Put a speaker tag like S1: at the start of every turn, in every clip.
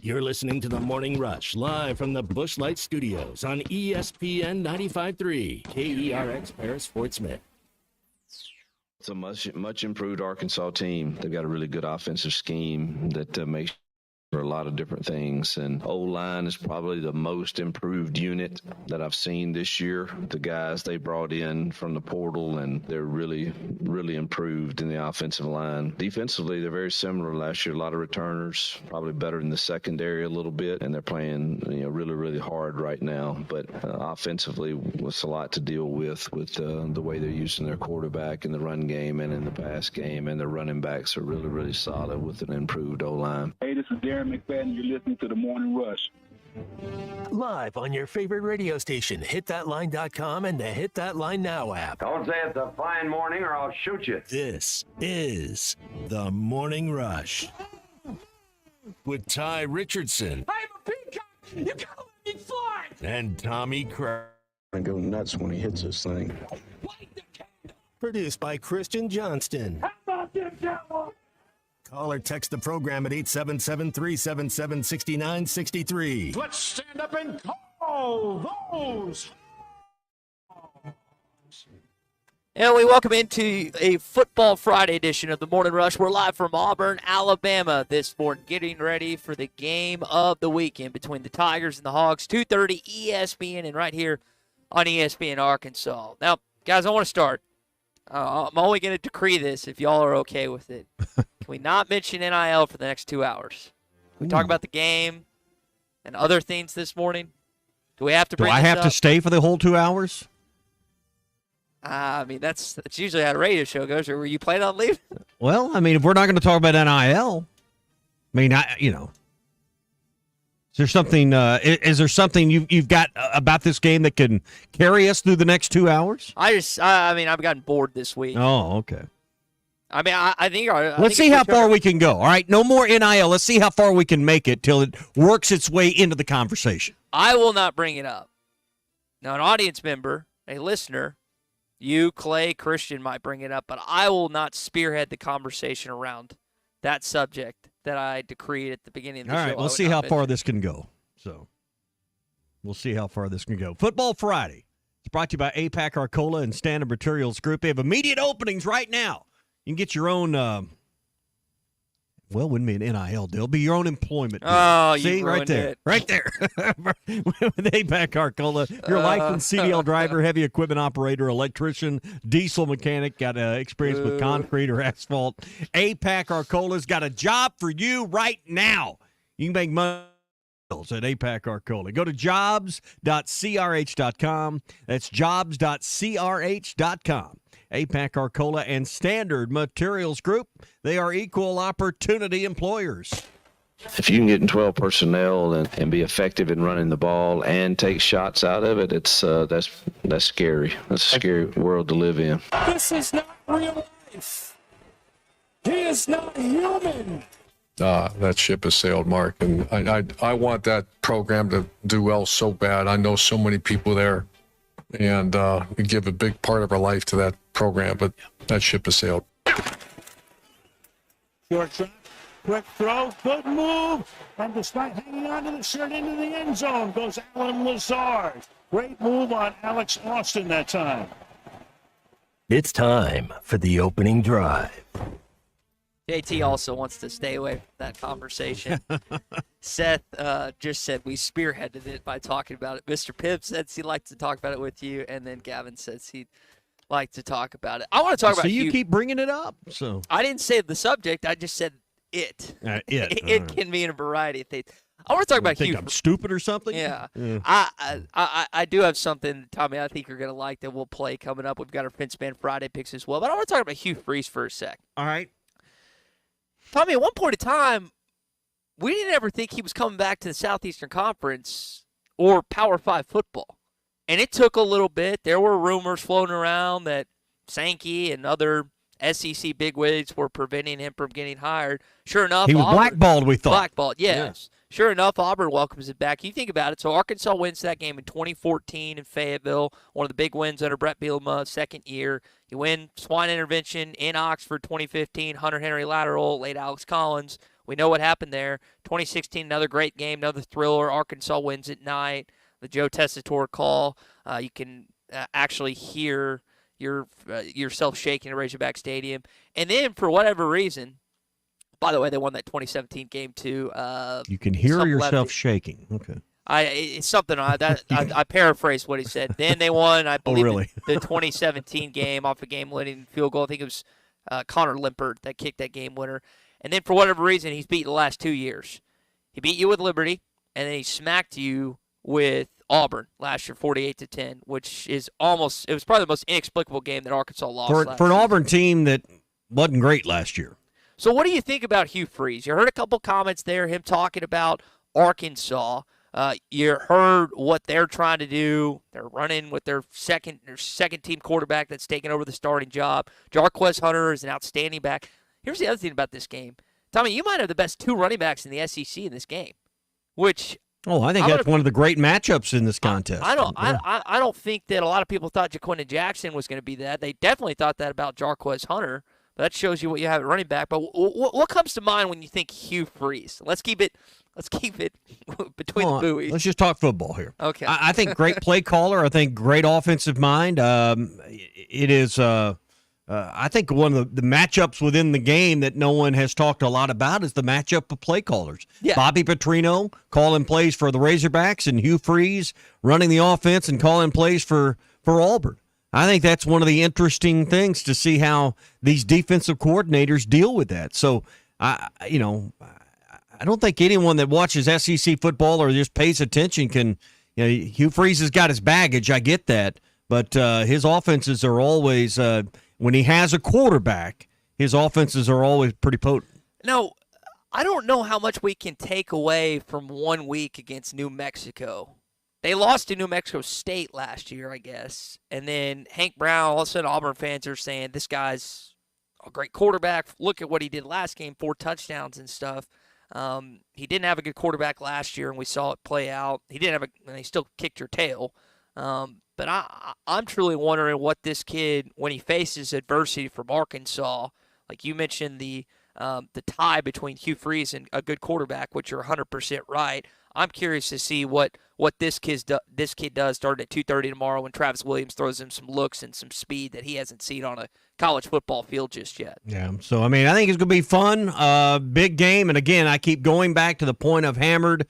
S1: You're listening to The Morning Rush, live from the Busch Light Studios on ESPN 95.3, KERX Paris Fort Smith.
S2: It's a much improved Arkansas team. They've got a really good offensive scheme that makes for a lot of different things, and O-line is probably the most improved unit that I've seen this year. The guys they brought in from the portal, and they're really improved in the offensive line. Defensively, they're very similar to last year. A lot of returners, probably better in the secondary a little bit, and they're playing really hard right now. But offensively, it's a lot to deal with the way they're using their quarterback in the run game and in the pass game, and their running backs are really solid with an improved O-line.
S3: Hey, this is Darren McFadden. You're listening to The Morning Rush.
S1: Live on your favorite radio station, hitthatline.com and the Hit That Line Now app.
S4: Don't say it's a fine morning or I'll shoot you.
S1: This is The Morning Rush with Ty Richardson.
S5: I'm a peacock. You gotta let me fly.
S1: And Tommy Craig.
S6: I go nuts when he hits this thing.
S5: Light the candle.
S1: Produced by Christian Johnston.
S5: How about them Cowboys?
S1: Call or text the program at 877-377-6963.
S5: Let's stand up and call those.
S7: And we welcome into a Football Friday edition of the Morning Rush. We're live from Auburn, Alabama this morning, getting ready for the game of the weekend between the Tigers and the Hogs, 2:30 ESPN and right here on ESPN Arkansas. Now, guys, I want to start. I'm only going to decree this if y'all are okay with it. Can we not mention NIL for the next 2 hours? Can we talk about the game and other things this morning? Do we have to bring
S8: Do I have to stay for the whole 2 hours?
S7: I mean, that's usually how a radio show goes. Or were you planning on leaving?
S8: Well, I mean, if we're not going to talk about NIL, is there something you've got about this game that can carry us through the next 2 hours?
S7: I've gotten bored this week.
S8: Oh, okay.
S7: I mean, I think.
S8: Let's see how far we can go. All right, no more NIL. Let's see how far we can make it till it works its way into the conversation.
S7: I will not bring it up. Now, an audience member, a listener, you, Clay, Christian might bring it up, but I will not spearhead the conversation around that subject that I decreed at the beginning of the show.
S8: All right, we'll see how far this can go. So, we'll see how far this can go. Football Friday. It's brought to you by APAC Arcola and Standard Materials Group. They have immediate openings right now. You can get your own, wouldn't be an NIL deal. It'll be your own employment deal.
S7: Oh,
S8: see,
S7: you
S8: right there.
S7: it.
S8: Right there. With APAC Arcola, your licensed CDL driver, heavy equipment operator, electrician, diesel mechanic, got experience with concrete or asphalt. APAC Arcola's got a job for you right now. You can make money at APAC Arcola. Go to jobs.crh.com. That's jobs.crh.com. APAC Arcola and Standard Materials Group, they are equal opportunity employers.
S2: If you can get in 12 personnel and be effective in running the ball and take shots out of it, that's scary. That's a scary world to live in.
S5: This is not real life. He is not human.
S9: That ship has sailed, Mark, and I want that program to do well so bad. I know so many people there, and we give a big part of our life to that program, but that ship has sailed.
S5: Short shot, quick throw, good move, and despite hanging on to the shirt into the end zone goes Alan Lazard. Great move on Alex Austin that time.
S1: It's time for the opening drive.
S7: JT also wants to stay away from that conversation. Seth just said we spearheaded it by talking about it. Mr. Pibb says he'd like to talk about it with you, and then Gavin says he'd like to talk about it. I want to talk about
S8: So you keep bringing it up. So
S7: I didn't say the subject. I just said it. It can mean a variety of things. I want to talk about Hugh.
S8: I'm stupid or something?
S7: Yeah. I do have something, Tommy, I think you're going to like that we'll play coming up. We've got our Fence Man Friday picks as well. But I want to talk about Hugh Freeze for a sec.
S8: All right.
S7: Tommy, at one point in time, we didn't ever think he was coming back to the Southeastern Conference or Power 5 football. And it took a little bit. There were rumors floating around that Sankey and other SEC bigwigs were preventing him from getting hired. Sure enough,
S8: he was blackballed, we thought.
S7: Blackballed, yes. Sure enough, Auburn welcomes him back. You think about it. So Arkansas wins that game in 2014 in Fayetteville, one of the big wins under Brett Bielema's second year. You win Swine Intervention in Oxford 2015, Hunter Henry lateral, late Alex Collins. We know what happened there. 2016, another great game, another thriller. Arkansas wins at night. The Joe Tessitore call. You can actually hear yourself shaking at Razorback Stadium. And then, for whatever reason, by the way, they won that 2017 game too.
S8: You can hear yourself shaking. Okay.
S7: It's something I paraphrased what he said. Then they won, I believe, the 2017 game off a game-winning field goal. I think it was Connor Limpert that kicked that game winner. And then for whatever reason, he's beat the last 2 years. He beat you with Liberty, and then he smacked you with Auburn last year, 48-10, which is it was probably the most inexplicable game that Arkansas lost
S8: for an Auburn team that wasn't great last year.
S7: So what do you think about Hugh Freeze? You heard a couple comments there, him talking about Arkansas. You heard what they're trying to do. They're running with their second team quarterback that's taking over the starting job. Jarquez Hunter is an outstanding back. Here's the other thing about this game. Tommy, you might have the best 2 running backs in the SEC in this game, which
S8: I think that's one of the great matchups in this contest.
S7: I don't think that a lot of people thought Jaquinton Jackson was going to be that. They definitely thought that about Jarquez Hunter. But that shows you what you have at running back. But what comes to mind when you think Hugh Freeze? Let's keep it between the buoys.
S8: Let's just talk football here.
S7: Okay.
S8: I think great play caller. I think great offensive mind. It is. I think one of the matchups within the game that no one has talked a lot about is the matchup of play callers.
S7: Yeah.
S8: Bobby Petrino calling plays for the Razorbacks and Hugh Freeze running the offense and calling plays for Auburn. I think that's one of the interesting things to see how these defensive coordinators deal with that. So, I don't think anyone that watches SEC football or just pays attention can. Hugh Freeze has got his baggage. I get that, but his offenses are always when he has a quarterback, his offenses are always pretty potent.
S7: No, I don't know how much we can take away from 1 week against New Mexico. They lost to New Mexico State last year, I guess. And then Hank Brown, all of a sudden Auburn fans are saying, this guy's a great quarterback. Look at what he did last game, 4 touchdowns and stuff. He didn't have a good quarterback last year, and we saw it play out. He didn't have and he still kicked your tail. But I'm truly wondering what this kid, when he faces adversity from Arkansas, like you mentioned the tie between Hugh Freeze and a good quarterback, which you're 100% right. I'm curious to see what this kid does starting at 2:30 tomorrow when Travis Williams throws him some looks and some speed that he hasn't seen on a college football field just yet.
S8: Yeah, so, I think it's going to be fun, big game. And, again, I keep going back to the point I've hammered.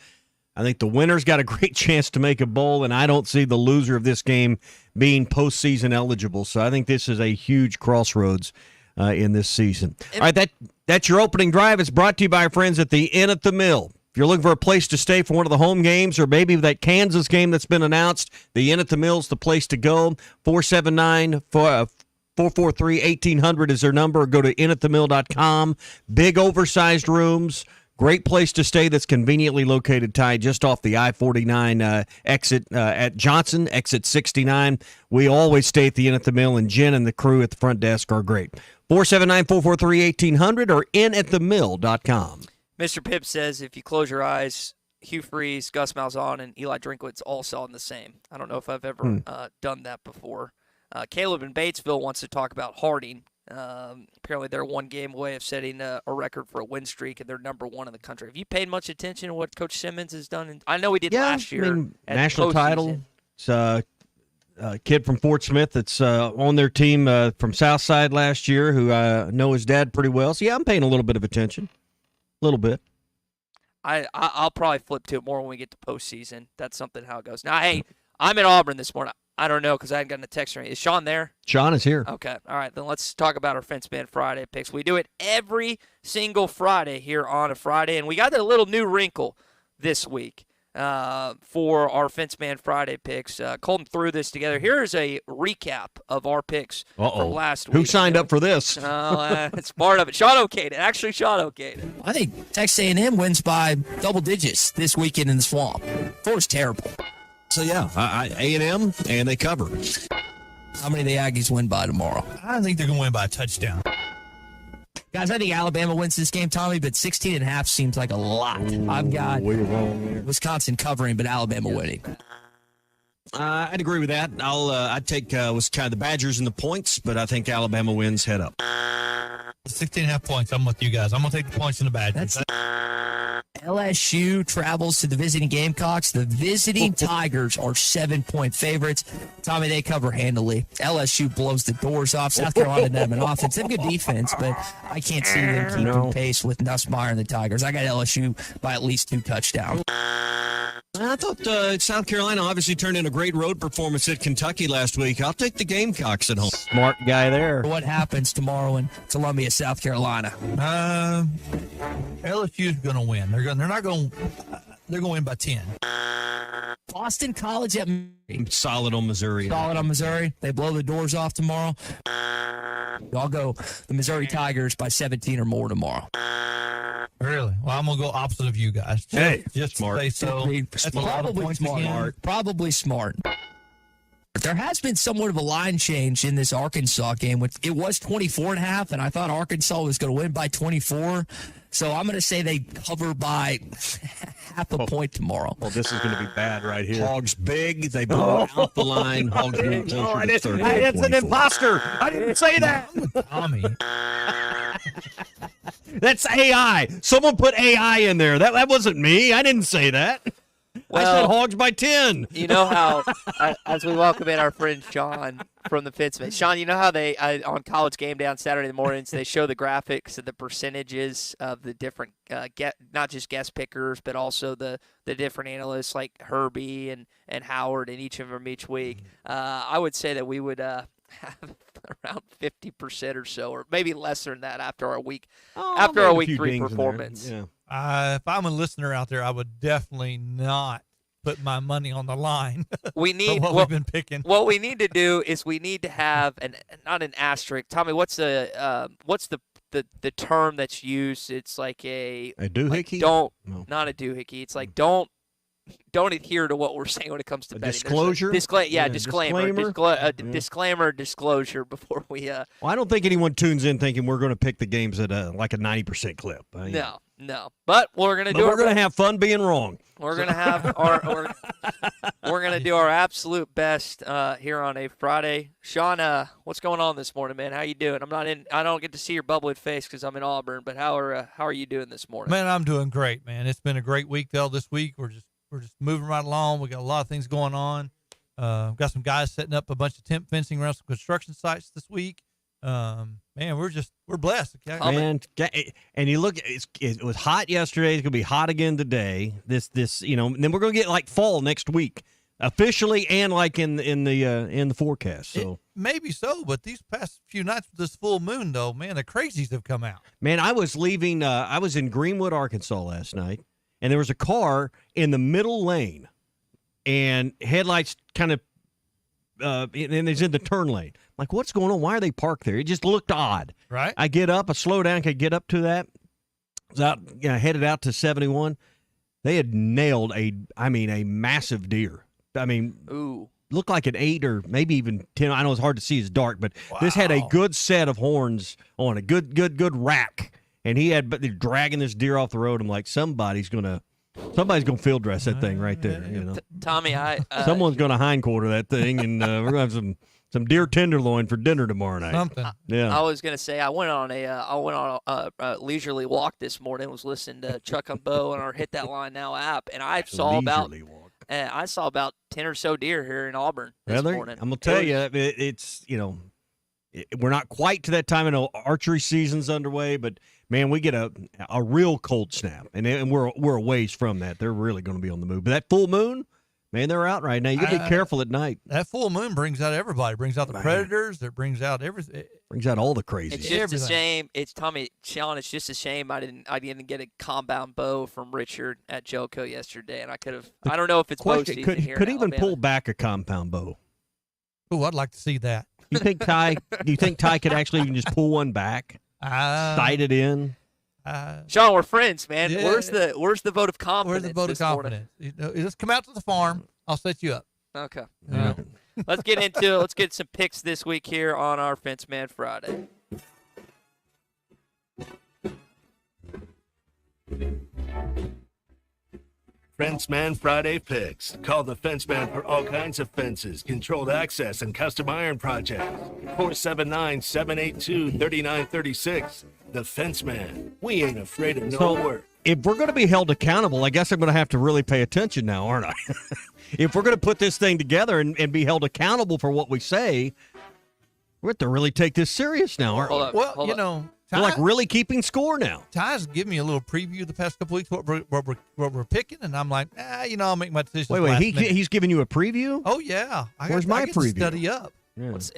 S8: I think the winner's got a great chance to make a bowl, and I don't see the loser of this game being postseason eligible. So I think this is a huge crossroads in this season. All right, that's your opening drive. It's brought to you by our friends at the Inn at the Mill. If you're looking for a place to stay for one of the home games or maybe that Kansas game that's been announced, the Inn at the Mill is the place to go. 479-443-1800 is their number. Go to innatthemill.com. Big oversized rooms. Great place to stay that's conveniently located, Ty, just off the I-49 exit at Johnson, exit 69. We always stay at the Inn at the Mill, and Jen and the crew at the front desk are great. 479-443-1800 or innatthemill.com.
S7: Mr. Pibb says if you close your eyes, Hugh Freeze, Gus Malzahn, and Eli Drinkwitz all sound the same. I don't know if I've ever done that before. Caleb in Batesville wants to talk about Harding. Apparently they're 1 game away of setting a record for a win streak, and they're number 1 in the country. Have you paid much attention to what Coach Simmons has done? I know he did last year.
S8: National title. It's a kid from Fort Smith that's on their team from Southside last year who know his dad pretty well. So, yeah, I'm paying a little bit of attention. A little bit.
S7: I'll probably flip to it more when we get to postseason. That's something how it goes. Now, hey, I'm in Auburn this morning. I don't know because I hadn't gotten a text or anything. Is Sean there?
S8: Sean is here.
S7: Okay. All right. Then let's talk about our Fence Man Friday picks. We do it every single Friday here on a Friday, and we got a little new wrinkle this week for our Fence Man Friday picks. Colton threw this together. Here is a recap of our picks from last week.
S8: Who signed up for this?
S7: It's part of it. Sean okayed it. Actually, Sean okayed it.
S10: I think Texas A&M wins by double digits this weekend in the Swamp. Florida's terrible.
S11: So, yeah, A&M, and they cover.
S10: How many of the Aggies win by tomorrow?
S11: I think they're going to win by a touchdown.
S10: Guys, I think Alabama wins this game, Tommy, but 16.5 seems like a lot. I've got Wisconsin covering, but Alabama winning.
S11: I'd agree with that. I'd take the Badgers and the points, but I think Alabama wins head up. 16.5 points. I'm with you guys. I'm going to take the points in the Badgers.
S10: LSU travels to the visiting Gamecocks. The visiting Tigers are 7-point favorites. Tommy, they cover handily. LSU blows the doors off. South Carolina doesn't have an offense. They have good defense, but I can't see them keeping pace with Nussmeier and the Tigers. I got LSU by at least 2 touchdowns.
S11: I thought South Carolina obviously turned in a great road performance at Kentucky last week. I'll take the Gamecocks at home.
S8: Smart guy there.
S10: What happens tomorrow in Columbia, South Carolina?
S11: LSU's going to win. They're going to win by 10.
S10: Boston College at Missouri.
S11: Solid on Missouri.
S10: Solid on Missouri. They blow the doors off tomorrow. I'll go the Missouri Tigers by 17 or more tomorrow.
S11: Really? Well, I'm going to go opposite of you guys. Just
S8: smart.
S11: Say so. That's a lot of points again.
S10: Probably smart. There has been somewhat of a line change in this Arkansas game. It was 24.5, and I thought Arkansas was going to win by 24. So I'm going to say they cover by half a point tomorrow.
S8: Well, this is going to be bad right here.
S11: Hogs big. They blow out the line. Hogs move closer to 30.
S8: It's an imposter. I didn't say that.
S11: Tommy.
S8: That's AI. Someone put AI in there. That wasn't me. I didn't say that. I said Hogs by 10.
S7: You know how, as we welcome in our friend Sean from the Fitzman. Sean, you know how they, on College Game Day on Saturday mornings, they show the graphics of the percentages of the different, not just guest pickers, but also the different analysts like Herbie and Howard and each of them each week. I would say that we would have around 50% or so, or maybe less than that after our week 3 performance.
S11: If I'm a listener out there, I would definitely not put my money on the line.
S7: We need
S11: we've been picking.
S7: What we need to do is we need to have not an asterisk. Tommy, what's the term that's used? It's like a
S8: doohickey.
S7: Not a doohickey. It's like don't adhere to what we're saying when it comes to betting.
S8: Disclosure?
S7: Disclaimer. Disclaimer, disclosure before we
S8: Well, I don't think anyone tunes in thinking we're going to pick the games at like a 90% clip.
S7: No. But we're going to
S8: We're going to have fun being wrong.
S7: We're going to have we're going to do our absolute best here on a Friday. Sean, what's going on this morning, man? How you doing? I don't get to see your bubbly face because I'm in Auburn, but how are you doing this morning?
S11: Man, I'm doing great, man. It's been a great week though this week. We're just moving right along. We got a lot of things going on. Got some guys setting up a bunch of temp fencing around some construction sites this week. Man, we're blessed. Okay?
S8: Man, and you look, it was hot yesterday. It's gonna be hot again today. This, and then we're gonna get like fall next week, officially, and like in the forecast. So
S11: maybe so, but these past few nights with this full moon, though, man, the crazies have come out.
S8: Man, I was leaving. I was in Greenwood, Arkansas last night, and there was a car in the middle lane, and headlights kind of, and it's in the turn lane. Like, what's going on? Why are they parked there? It just looked odd.
S11: Right.
S8: I get up, I slow down, could get up to that. I was out, headed out to 71. They had nailed a massive deer. Looked like an 8 or maybe even 10. I know it's hard to see; it's dark, but This had a good set of horns on a good rack, and but they're dragging this deer off the road. I'm like, somebody's gonna field dress that thing right there.
S7: Tommy,
S8: someone's gonna hindquarter that thing, and we're gonna have some deer tenderloin for dinner tomorrow night.
S11: Something.
S8: Yeah.
S7: I was gonna say I went on a leisurely walk this morning. Was listening to Chuck and Bo on our Hit That Line Now app, and I saw about 10 or so deer here in Auburn this morning.
S8: I'm gonna tell you, it's we're not quite to that time. I know archery season's underway, but man, we get a real cold snap, and we're a ways from that. They're really going to be on the move. But that full moon, man, they're out right now. You got to be careful at night.
S11: That full moon brings out everybody. It brings out the predators. It brings out everything.
S8: Brings out all the crazy.
S7: It's just a shame. Sean. It's just a shame I didn't get a compound bow from Richard at Joco yesterday, and I could have. I don't know if it's postseason here.
S8: Could even pull back a compound bow.
S11: Oh, I'd like to see that.
S8: You think Ty could actually even just pull one back, sight it in?
S7: Sean, we're friends, man.
S11: Yeah.
S7: Where's the vote of confidence?
S11: Where's the vote of confidence? Just come out to the farm. I'll set you up.
S7: Okay. Yeah. Let's get into it. Let's get some picks this week here on our Fence Man Friday.
S1: Fenceman Friday Picks. Call the Fenceman for all kinds of fences, controlled access, and custom iron projects. 479-782-3936. The Fenceman. We ain't afraid of no work.
S8: If we're going to be held accountable, I guess I'm going to have to really pay attention now, aren't I? If we're going to put this thing together and be held accountable for what we say, we have to really take this serious now, aren't we?
S11: Well, you know,
S8: we're like really keeping score now.
S11: Ty's giving me a little preview the past couple weeks what we're picking, and I'm like, I'll make my decision.
S8: Wait, he's giving you a preview?
S11: Oh yeah,
S8: Where's my preview?
S11: Study up.
S8: Yeah.
S7: It's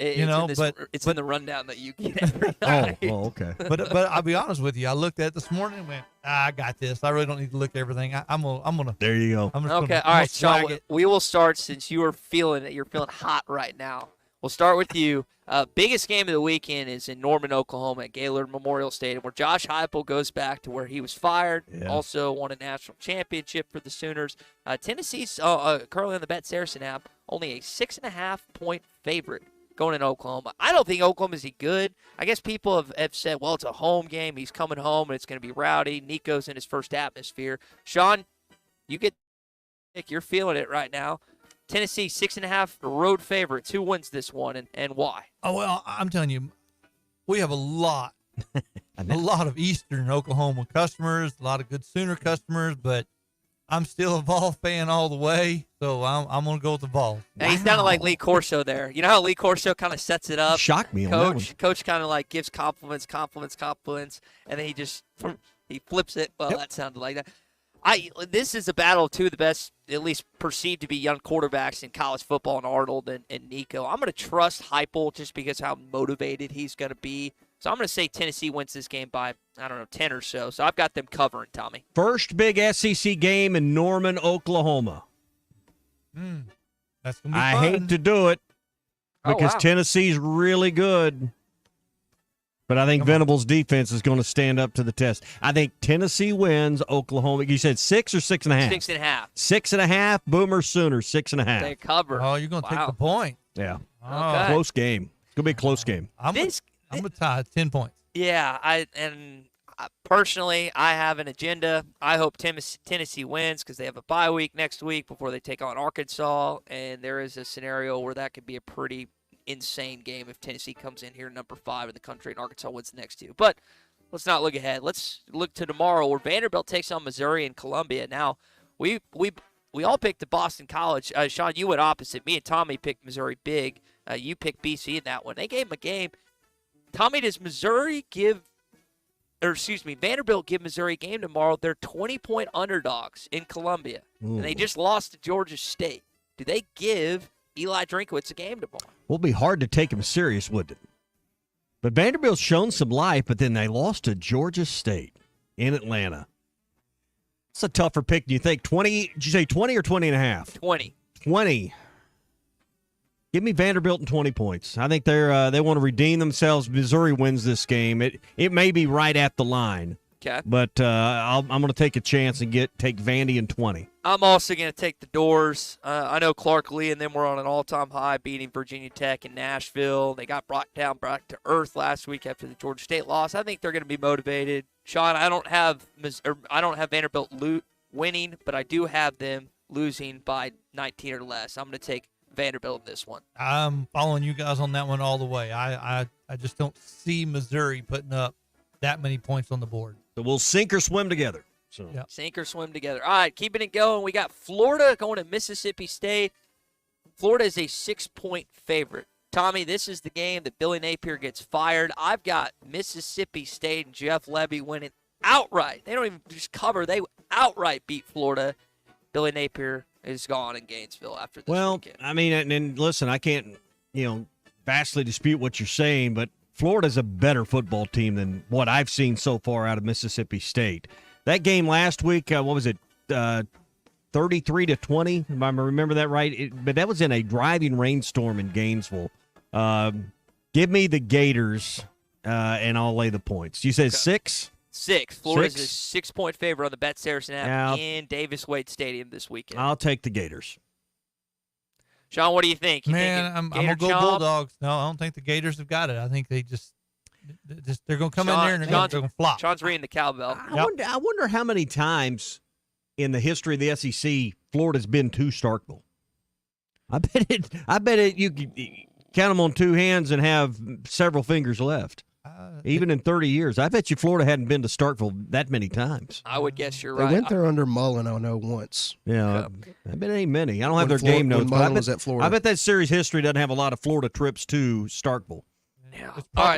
S7: in the rundown that you get every night.
S8: Oh, okay.
S11: But I'll be honest with you. I looked at it this morning and went, I got this. I really don't need to look at everything. I'm gonna.
S8: There you go.
S7: Okay, all right, Sean. We will start since you are feeling it. You're feeling hot right now. We'll start with you. Biggest game of the weekend is in Norman, Oklahoma at Gaylord Memorial Stadium, where Josh Heupel goes back to where he was fired.
S8: Yeah.
S7: Also won a national championship for the Sooners. Tennessee's currently on the Bet Saracen app, only a 6.5-point favorite going in Oklahoma. I don't think Oklahoma's good. I guess people have said, well, it's a home game. He's coming home, and it's going to be rowdy. Nico's in his first atmosphere. Sean, you're feeling it right now. Tennessee, 6.5 road favorites. Who wins this one and why?
S11: Oh, well, I'm telling you, we have a lot of Eastern Oklahoma customers, a lot of good Sooner customers, but I'm still a Vol fan all the way, so I'm going to go with the Vol.
S7: Now, he's sounding like Lee Corso there. You know how Lee Corso kind of sets it up?
S8: Shocked me on that one.
S7: Coach kind of like gives compliments, and then he flips it. Well, that sounded like that. This is a battle of two of the best, at least perceived to be, young quarterbacks in college football, in Arnold and Nico. I'm going to trust Heupel just because how motivated he's going to be. So I'm going to say Tennessee wins this game by, 10 or so. So I've got them covering, Tommy.
S8: First big SEC game in Norman, Oklahoma.
S11: That's going to be
S8: I
S11: fun.
S8: hate to do it because Tennessee's really good. But I think Venable's defense is going to stand up to the test. I think Tennessee wins. Oklahoma. You said 6 or 6.5?
S7: 6.5.
S8: 6.5. Boomer Sooners 6.5.
S7: They cover.
S11: Oh, you're going to take the point.
S8: Yeah.
S7: Okay.
S8: Close game. It's going to be a close game.
S11: I'm going to tie 10 points.
S7: Yeah, personally, I have an agenda. I hope Tennessee wins because they have a bye week next week before they take on Arkansas, and there is a scenario where that could be a pretty insane game if Tennessee comes in here number 5 in the country and Arkansas wins the next 2. But let's not look ahead. Let's look to tomorrow where Vanderbilt takes on Missouri and Columbia. Now, we all picked the Boston College. Sean, you went opposite. Me and Tommy picked Missouri big. You picked BC in that one. They gave them a game. Tommy, does Vanderbilt give Missouri a game tomorrow? They're 20-point underdogs in Columbia, and they just lost to Georgia State. Do they give Eli Drinkowitz a game tomorrow?
S8: Well, it'd be hard to take him serious, wouldn't it? But Vanderbilt's shown some life, but then they lost to Georgia State in Atlanta. It's a tougher pick. Do you think 20? Did you say 20 or 20.5?
S7: 20.
S8: 20. Give me Vanderbilt and 20 points. I think they want to redeem themselves. Missouri wins this game. It may be right at the line.
S7: Okay.
S8: But I'm going to take a chance and take Vandy and 20.
S7: I'm also going to take the Doors. I know Clark Lee and them were on an all-time high, beating Virginia Tech and Nashville. They got brought to earth last week after the Georgia State loss. I think they're going to be motivated. Sean, I don't have Vanderbilt winning, but I do have them losing by 19 or less. I'm going to take Vanderbilt in this one.
S11: I'm following you guys on that one all the way. I just don't see Missouri putting up that many points on the board.
S8: So we'll sink or swim together. So
S7: Sink or swim together. All right, keeping it going. We got Florida going to Mississippi State. Florida is a 6-point favorite. Tommy, this is the game that Billy Napier gets fired. I've got Mississippi State and Jeff Lebby winning outright. They don't even just cover. They outright beat Florida. Billy Napier is gone in Gainesville after this weekend.
S8: I mean, and listen, I can't, vastly dispute what you're saying, but Florida's a better football team than what I've seen so far out of Mississippi State. That game last week, what was it, 33-20, if I remember that right? But that was in a driving rainstorm in Gainesville. Give me the Gators, and I'll lay the points. You said 6?
S7: 6. Florida's a 6-point favorite on the Bet Saracen app in Davis-Wade Stadium this weekend.
S8: I'll take the Gators.
S7: Sean, what do you think?
S11: I'm going to go Bulldogs. No, I don't think the Gators have got it. I think they're going to come in there and they're going to flop.
S7: Sean's ringing the cowbell.
S8: I wonder how many times in the history of the SEC Florida's been to Starkville. I bet it. You could count them on two hands and have several fingers left. Even in 30 years, I bet you Florida hadn't been to Starkville that many times.
S7: I would guess you're
S6: They
S7: right.
S6: went there under Mullen, I know, once.
S8: Yeah, I bet it ain't many. I don't have
S6: When
S8: their game notes, but
S6: Mullen was at Florida.
S8: I bet that series history doesn't have a lot of Florida trips to Starkville.
S7: Yeah.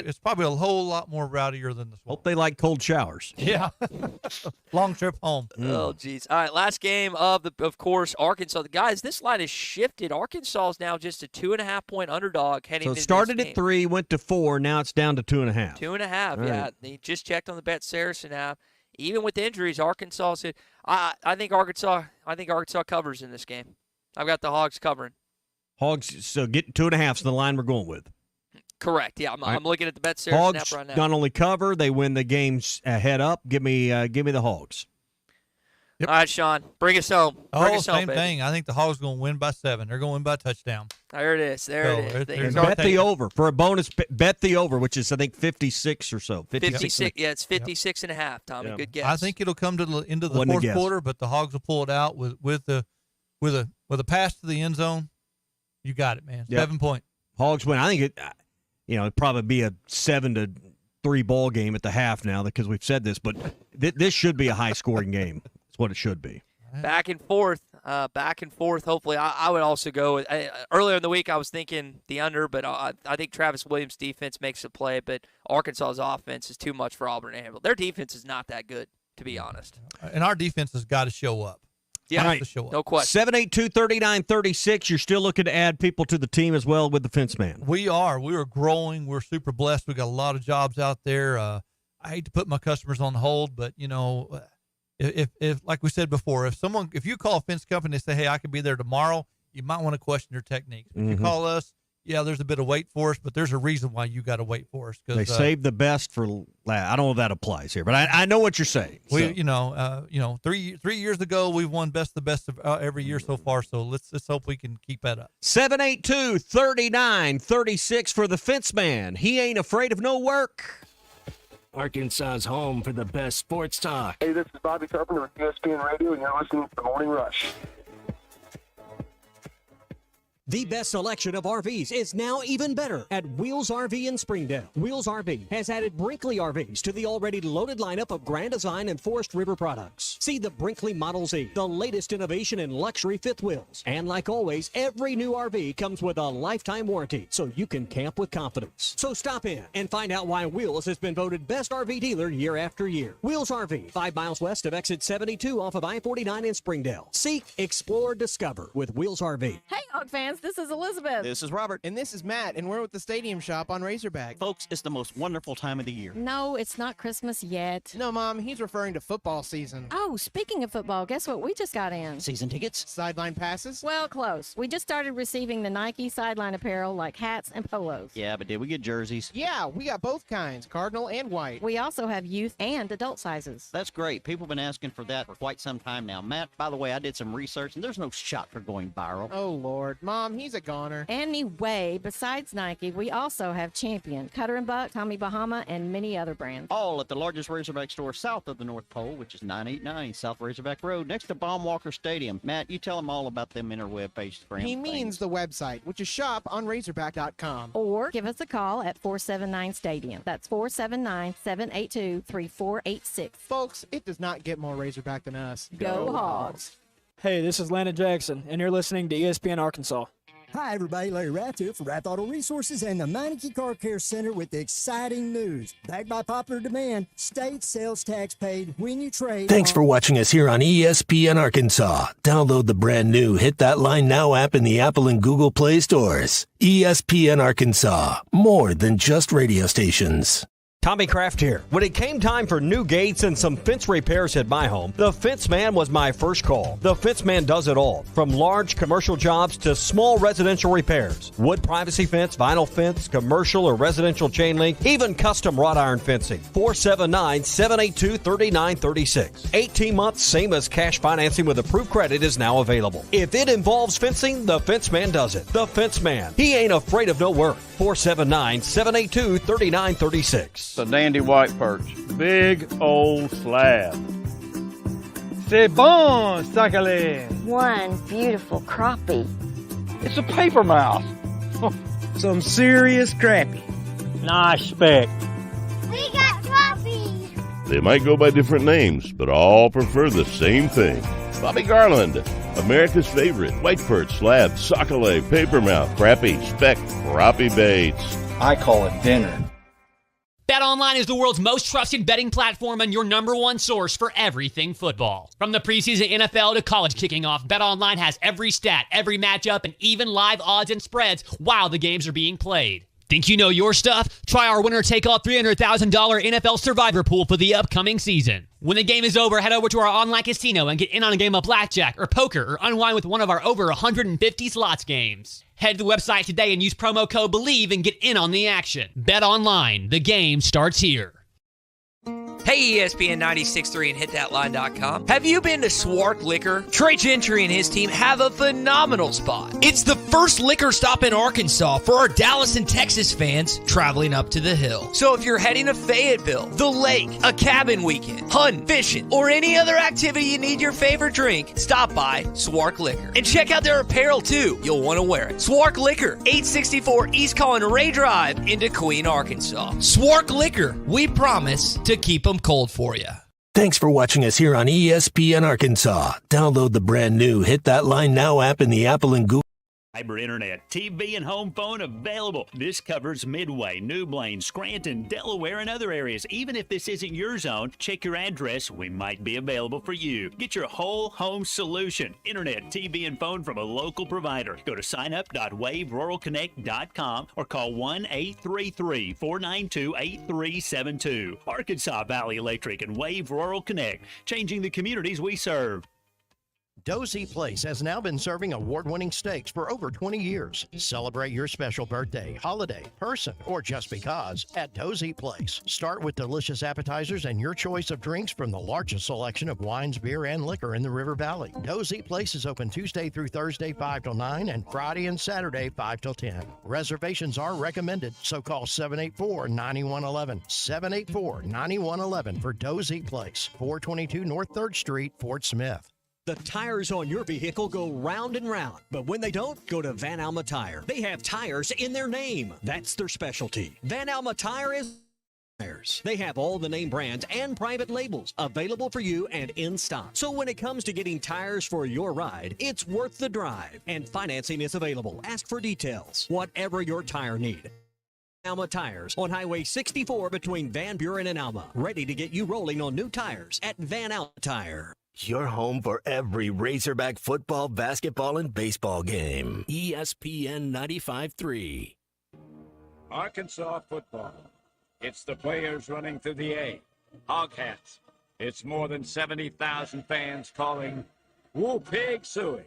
S11: It's probably a whole lot more rowdier than this one.
S8: Hope they like cold showers.
S11: Yeah. Long trip home.
S7: Oh, geez. All right, last game of course, Arkansas. Guys, this line has shifted. Arkansas is now just a 2.5-point underdog heading
S8: So
S7: into
S8: it started
S7: this
S8: at
S7: game.
S8: 3, went to 4, now it's down to 2.5.
S7: 2.5,
S8: All
S7: yeah.
S8: right.
S7: They just checked on the Bet Saracen app. Even with injuries, Arkansas said, I think Arkansas covers in this game. I've got the Hogs covering.
S8: Hogs, so get 2.5 is the line we're going with.
S7: Correct. Yeah, I'm
S8: right.
S7: looking at the Bet Saracen
S8: Hogs
S7: app right now.
S8: not only cover, they win the games head up. Give me the Hogs.
S11: Yep.
S7: All right, Sean, bring us home. Bring us home,
S11: Same
S7: baby.
S11: thing. I think the Hogs going to win by 7. They're going to win by a touchdown.
S7: There it is. There it is.
S11: There's
S8: Bet the over for a bonus. Bet the over, which is I think 56 or so.
S7: 56. Yeah, it's 56.5. Tommy,
S8: Yeah.
S7: good guess.
S11: I think it'll come to the end of the
S8: Wasn't a
S11: fourth
S8: guess.
S11: quarter, but the Hogs will pull it out with a pass to the end zone. You got it, man.
S8: Yep.
S11: 7 point.
S8: Hogs win. I think it. It'd probably be a 7-3 ball game at the half now because we've said this, but this should be a high scoring game. That's what it should be.
S7: Back and forth. Hopefully, I would also go with, earlier in the week. I was thinking the under, but I think Travis Williams' defense makes a play. But Arkansas's offense is too much for Auburn to handle. Their defense is not that good, to be honest.
S11: And our defense has got to show up.
S7: Yeah,
S8: Right.
S11: To show up.
S7: no question.
S8: 782-3936. You're still looking to add people to the team as well with the fence man.
S11: We are. We are growing. We're super blessed. We got a lot of jobs out there. I hate to put my customers on hold, but if like we said before, if you call a fence company and say, hey, I could be there tomorrow, you might want to question their techniques. If you call us, yeah, there's a bit of wait for us, but there's a reason why you got to wait for us.
S8: They save the best for last. I don't know if that applies here, but I know what you're saying.
S11: We,
S8: So.
S11: 3 years ago, we've won best of the best of every year so far. So let's hope we can keep that up.
S8: 782-3936 for the fence man. He ain't afraid of no work.
S1: Arkansas's home for the best sports talk.
S3: Hey, this is Bobby Carpenter with ESPN Radio, and you're listening to The Morning Rush.
S12: The best selection of RVs is now even better at Wheels RV in Springdale. Wheels RV has added Brinkley RVs to the already loaded lineup of Grand Design and Forest River products. See the Brinkley Model Z, the latest innovation in luxury fifth wheels. And like always, every new RV comes with a lifetime warranty, so you can camp with confidence. So stop in and find out why Wheels has been voted best RV dealer year after year. Wheels RV, 5 miles west of exit 72 off of I-49 in Springdale. Seek, explore, discover with Wheels RV.
S13: Hey, Hog fans, this is Elizabeth.
S14: This is Robert. And this is Matt, and we're with the Stadium Shop on Razorback. Folks, it's the most wonderful time of the year.
S13: No, it's not Christmas yet.
S14: No, Mom, he's referring to football season.
S13: Oh, speaking of football, guess what we just got in?
S14: Season tickets? Sideline passes?
S13: Well, close. We just started receiving the Nike sideline apparel like hats and polos.
S14: Yeah, but did we get jerseys? Yeah, we got both kinds, cardinal and white.
S13: We also have youth and adult sizes.
S14: That's great. People have been asking for that for quite some time now. Matt, by the way, I did some research, and there's no shot for going viral. Oh, Lord. Mom, he's a goner.
S13: Anyway, besides Nike, we also have Champion, Cutter & Buck, Tommy Bahama, and many other brands.
S14: All at the largest Razorback store south of the North Pole, which is 989 South Razorback Road, next to Baumwalker Stadium. Matt, you tell them all about them interweb pages.
S15: He means the website, which is shoponrazorback.com.
S13: Or give us a call at 479-STADIUM. That's 479-782-3486.
S15: Folks, it does not get more Razorback than us.
S13: Go Hogs.
S16: Hey, this is Landon Jackson, and you're listening to ESPN Arkansas.
S17: Hi, everybody. Larry Rath here for Rath Auto Resources and the Meineke Car Care Center with exciting news. Backed by popular demand, state sales tax paid when you trade.
S18: Thanks for watching us here on ESPN Arkansas. Download the brand new Hit That Line Now app in the Apple and Google Play stores. ESPN Arkansas, more than just radio stations.
S8: Tommy Kraft here. When it came time for new gates and some fence repairs at my home, the Fence Man was my first call. The Fence Man does it all, from large commercial jobs to small residential repairs. Wood privacy fence, vinyl fence, commercial or residential chain link, even custom wrought iron fencing. 479-782-3936. 18 months, same as cash financing with approved credit is now available. If it involves fencing, the Fence Man does it. The Fence Man. He ain't afraid of no work. 479-782-3936.
S19: It's a dandy white perch. Big old slab. C'est bon, sacale.
S13: One beautiful crappie.
S19: It's a paper mouse. Some serious crappie. Nice speck.
S20: We got crappie.
S21: They might go by different names, but all prefer the same thing. Bobby Garland, America's favorite. White perch, slab, sockeye, papermouth, crappie, speck, crappie baits.
S19: I call it dinner.
S22: BetOnline is the world's most trusted betting platform and your number one source for everything football. From the preseason NFL to college kicking off, BetOnline has every stat, every matchup, and even live odds and spreads while the games are being played. Think you know your stuff? Try our winner-take-all $300,000 NFL Survivor Pool for the upcoming season. When the game is over, head over to our online casino and get in on a game of blackjack or poker or unwind with one of our over 150 slots games. Head to the website today and use promo code BELIEVE and get in on the action. Bet online. The game starts here.
S10: Hey, ESPN 96.3 and hitthatline.com. Have you been to Swark Liquor? Trey Gentry and his team have a phenomenal spot. It's the first liquor stop in Arkansas for our Dallas and Texas fans traveling up to the hill. So if you're heading to Fayetteville, the lake, a cabin weekend, hunting, fishing, or any other activity you need your favorite drink, stop by Swark Liquor. And check out their apparel too. You'll want to wear it. Swark Liquor, 864 East Collin Ray Drive into Queen, Arkansas. Swark Liquor, we promise to keep them cold for you.
S18: Thanks for watching us here on ESPN Arkansas. Download the brand new Hit That Line Now app in the Apple and Google.
S23: Fiber internet, TV, and home phone available. This covers Midway, New Blaine, Scranton, Delaware, and other areas. Even if this isn't your zone, check your address. We might be available for you. Get your whole home solution. Internet, TV, and phone from a local provider. Go to signup.waveruralconnect.com or call 1-833-492-8372. Arkansas Valley Electric and Wave Rural Connect, changing the communities we serve.
S24: Dozy Place has now been serving award-winning steaks for over 20 years. Celebrate your special birthday, holiday, person, or just because at Dozy Place. Start with delicious appetizers and your choice of drinks from the largest selection of wines, beer, and liquor in the River Valley. Dozy Place is open Tuesday through Thursday 5 till 9 and Friday and Saturday 5 till 10. Reservations are recommended, so call 784-9111. 784-9111 for Dozy Place, 422 North 3rd Street, Fort Smith.
S12: The tires on your vehicle go round and round, but when they don't, go to Van Alma Tire. They have tires in their name. That's their specialty. Van Alma Tire is tires. They have all the name brands and private labels available for you and in stock. So when it comes to getting tires for your ride, it's worth the drive. And financing is available. Ask for details. Whatever your tire need. Alma Tires on Highway 64 between Van Buren and Alma. Ready to get you rolling on new tires at Van Alma Tire.
S18: Your home for every Razorback football, basketball, and baseball game.
S1: ESPN 95.3.
S5: Arkansas football. It's the players running through the A. Hog hats. It's more than 70,000 fans calling Woo Pig Suey.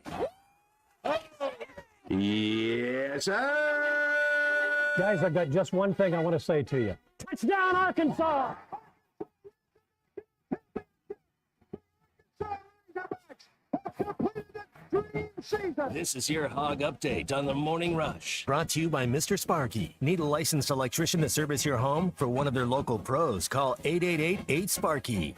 S4: Yes, sir.
S25: Guys, I've got just one thing I want to say to you. Touchdown, Arkansas!
S1: This is your Hog Update on the Morning Rush.
S18: Brought to you by Mr. Sparky. Need a licensed electrician to service your home? For one of their local pros, call 888-8-SPARKY.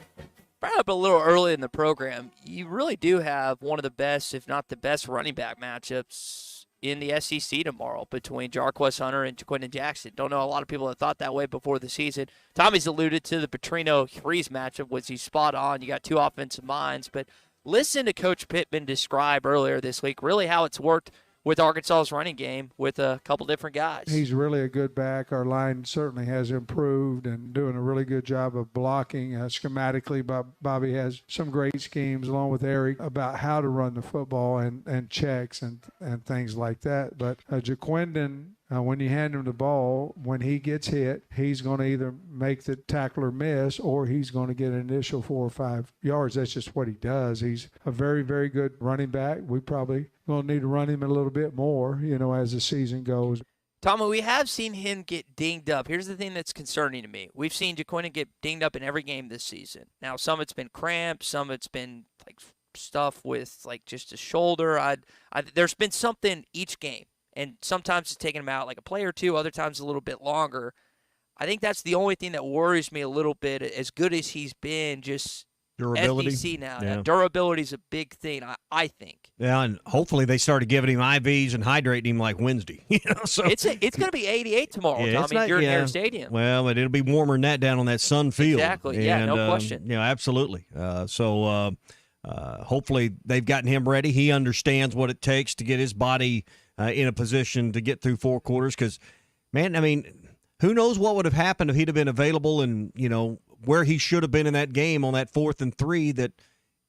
S7: Brought up a little early in the program, you really do have one of the best, if not the best, running back matchups in the SEC tomorrow between Jarquez Hunter and Jaquindon Jackson. Don't know a lot of people that thought that way before the season. Tommy's alluded to the Petrino-Freeze matchup, which he's spot on. You got two offensive minds, but listen to Coach Pittman describe earlier this week really how it's worked with Arkansas's running game with a couple different guys.
S26: He's really a good back. Our line certainly has improved and doing a really good job of blocking schematically. Bobby has some great schemes along with Eric about how to run the football and checks and things like that. But Jaquindon, when you hand him the ball, when he gets hit, he's going to either make the tackler miss or he's going to get an initial 4 or 5 yards. That's just what he does. He's a very, very good running back. We probably going to need to run him a little bit more, as the season goes.
S7: Tommy, we have seen him get dinged up. Here's the thing that's concerning to me. We've seen Jaquindon get dinged up in every game this season. Now, some it's been cramps, some it's been like stuff with like just a shoulder. There's been something each game. And sometimes it's taking him out like a play or two, other times a little bit longer. I think that's the only thing that worries me a little bit. As good as he's been, just
S8: Durability.
S7: SEC now.
S8: Yeah.
S7: Durability is a big thing, I think.
S8: Yeah, and hopefully they started giving him IVs and hydrating him like Wednesday. So
S7: It's going to be 88 tomorrow, Tommy, at Jordan Hare Stadium.
S8: Well, but it'll be warmer than that down on that sun field.
S7: Exactly. Yeah, no question.
S8: Absolutely. So hopefully they've gotten him ready. He understands what it takes to get his body in a position to get through 4 quarters. Because, man, I mean, who knows what would have happened if he'd have been available and, where he should have been in that game on that 4th and 3 that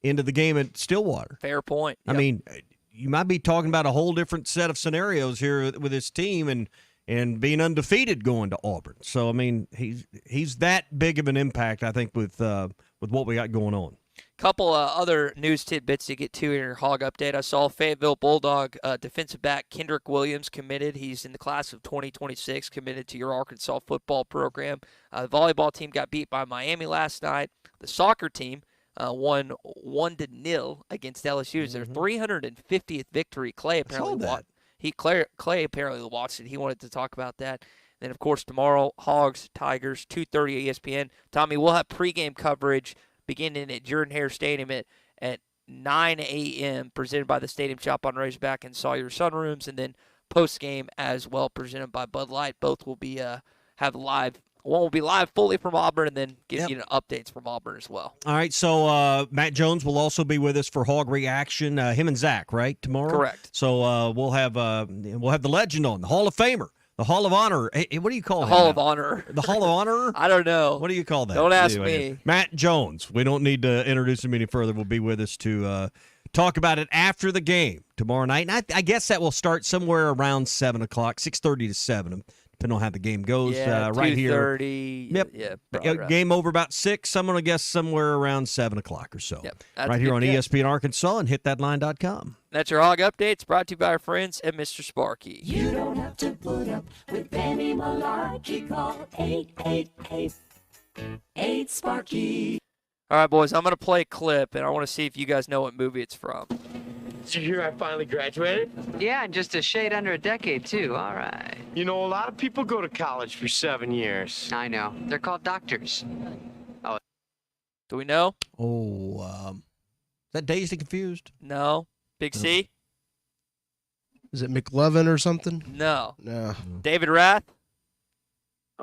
S8: ended the game at Stillwater.
S7: Fair point.
S8: Yep. I mean, you might be talking about a whole different set of scenarios here with this team and being undefeated going to Auburn. So, I mean, he's that big of an impact, I think, with what we got going on.
S7: Couple other news tidbits to get to in your Hog update. I saw Fayetteville Bulldog defensive back Kendrick Williams committed. He's in the class of 2026, committed to your Arkansas football program. The volleyball team got beat by Miami last night. The soccer team won 1-0 against LSU. It's their 350th victory. Clay apparently Clay apparently watched it. He wanted to talk about that. Then, of course, tomorrow, Hogs, Tigers, 2:30 ESPN. Tommy, we'll have pregame coverage beginning at Jordan Hare Stadium at 9 a.m., presented by the Stadium Shop on Razorback and Sawyer Sunrooms, and then post-game as well, presented by Bud Light. Both will be have live. One will be live fully from Auburn, and then give you updates from Auburn as well.
S8: All right, so Matt Jones will also be with us for Hog Reaction. Him and Zach, right, tomorrow?
S7: Correct.
S8: So we'll have the legend on, the Hall of Famer. The Hall of Honor. Hey, what do you call it?
S7: The Hall of Honor.
S8: The Hall of Honor?
S7: I don't know.
S8: What do you call that?
S7: Don't ask me.
S8: Matt Jones. We don't need to introduce him any further. Will be with us to talk about it after the game tomorrow night. And I guess that will start somewhere around 7 o'clock, 6:30 to 7, depending on how the game goes. Right here.
S7: 2:30.
S8: Yep.
S7: Yeah.
S8: Game over about 6. I'm going to guess somewhere around 7 o'clock or so.
S7: Yep.
S8: Right here on ESPN Arkansas and HitThatLine.com.
S7: That's your Hog Updates, brought to you by our friends at Mr. Sparky.
S2: You don't have to put up with any malarkey. Call 888-8-SPARKY.
S7: All right, boys, I'm going to play a clip, and I want to see if you guys know what movie it's from.
S3: Did you hear I finally graduated?
S6: Yeah, in just a shade under a decade, too. All right.
S3: You know, a lot of people go to college for 7 years.
S6: I know. They're called doctors. Oh.
S7: Do we know?
S8: Oh, is that Dazed and Confused?
S7: No. Big C?
S9: Is it McLovin or something?
S7: No.
S9: No.
S7: David Rath?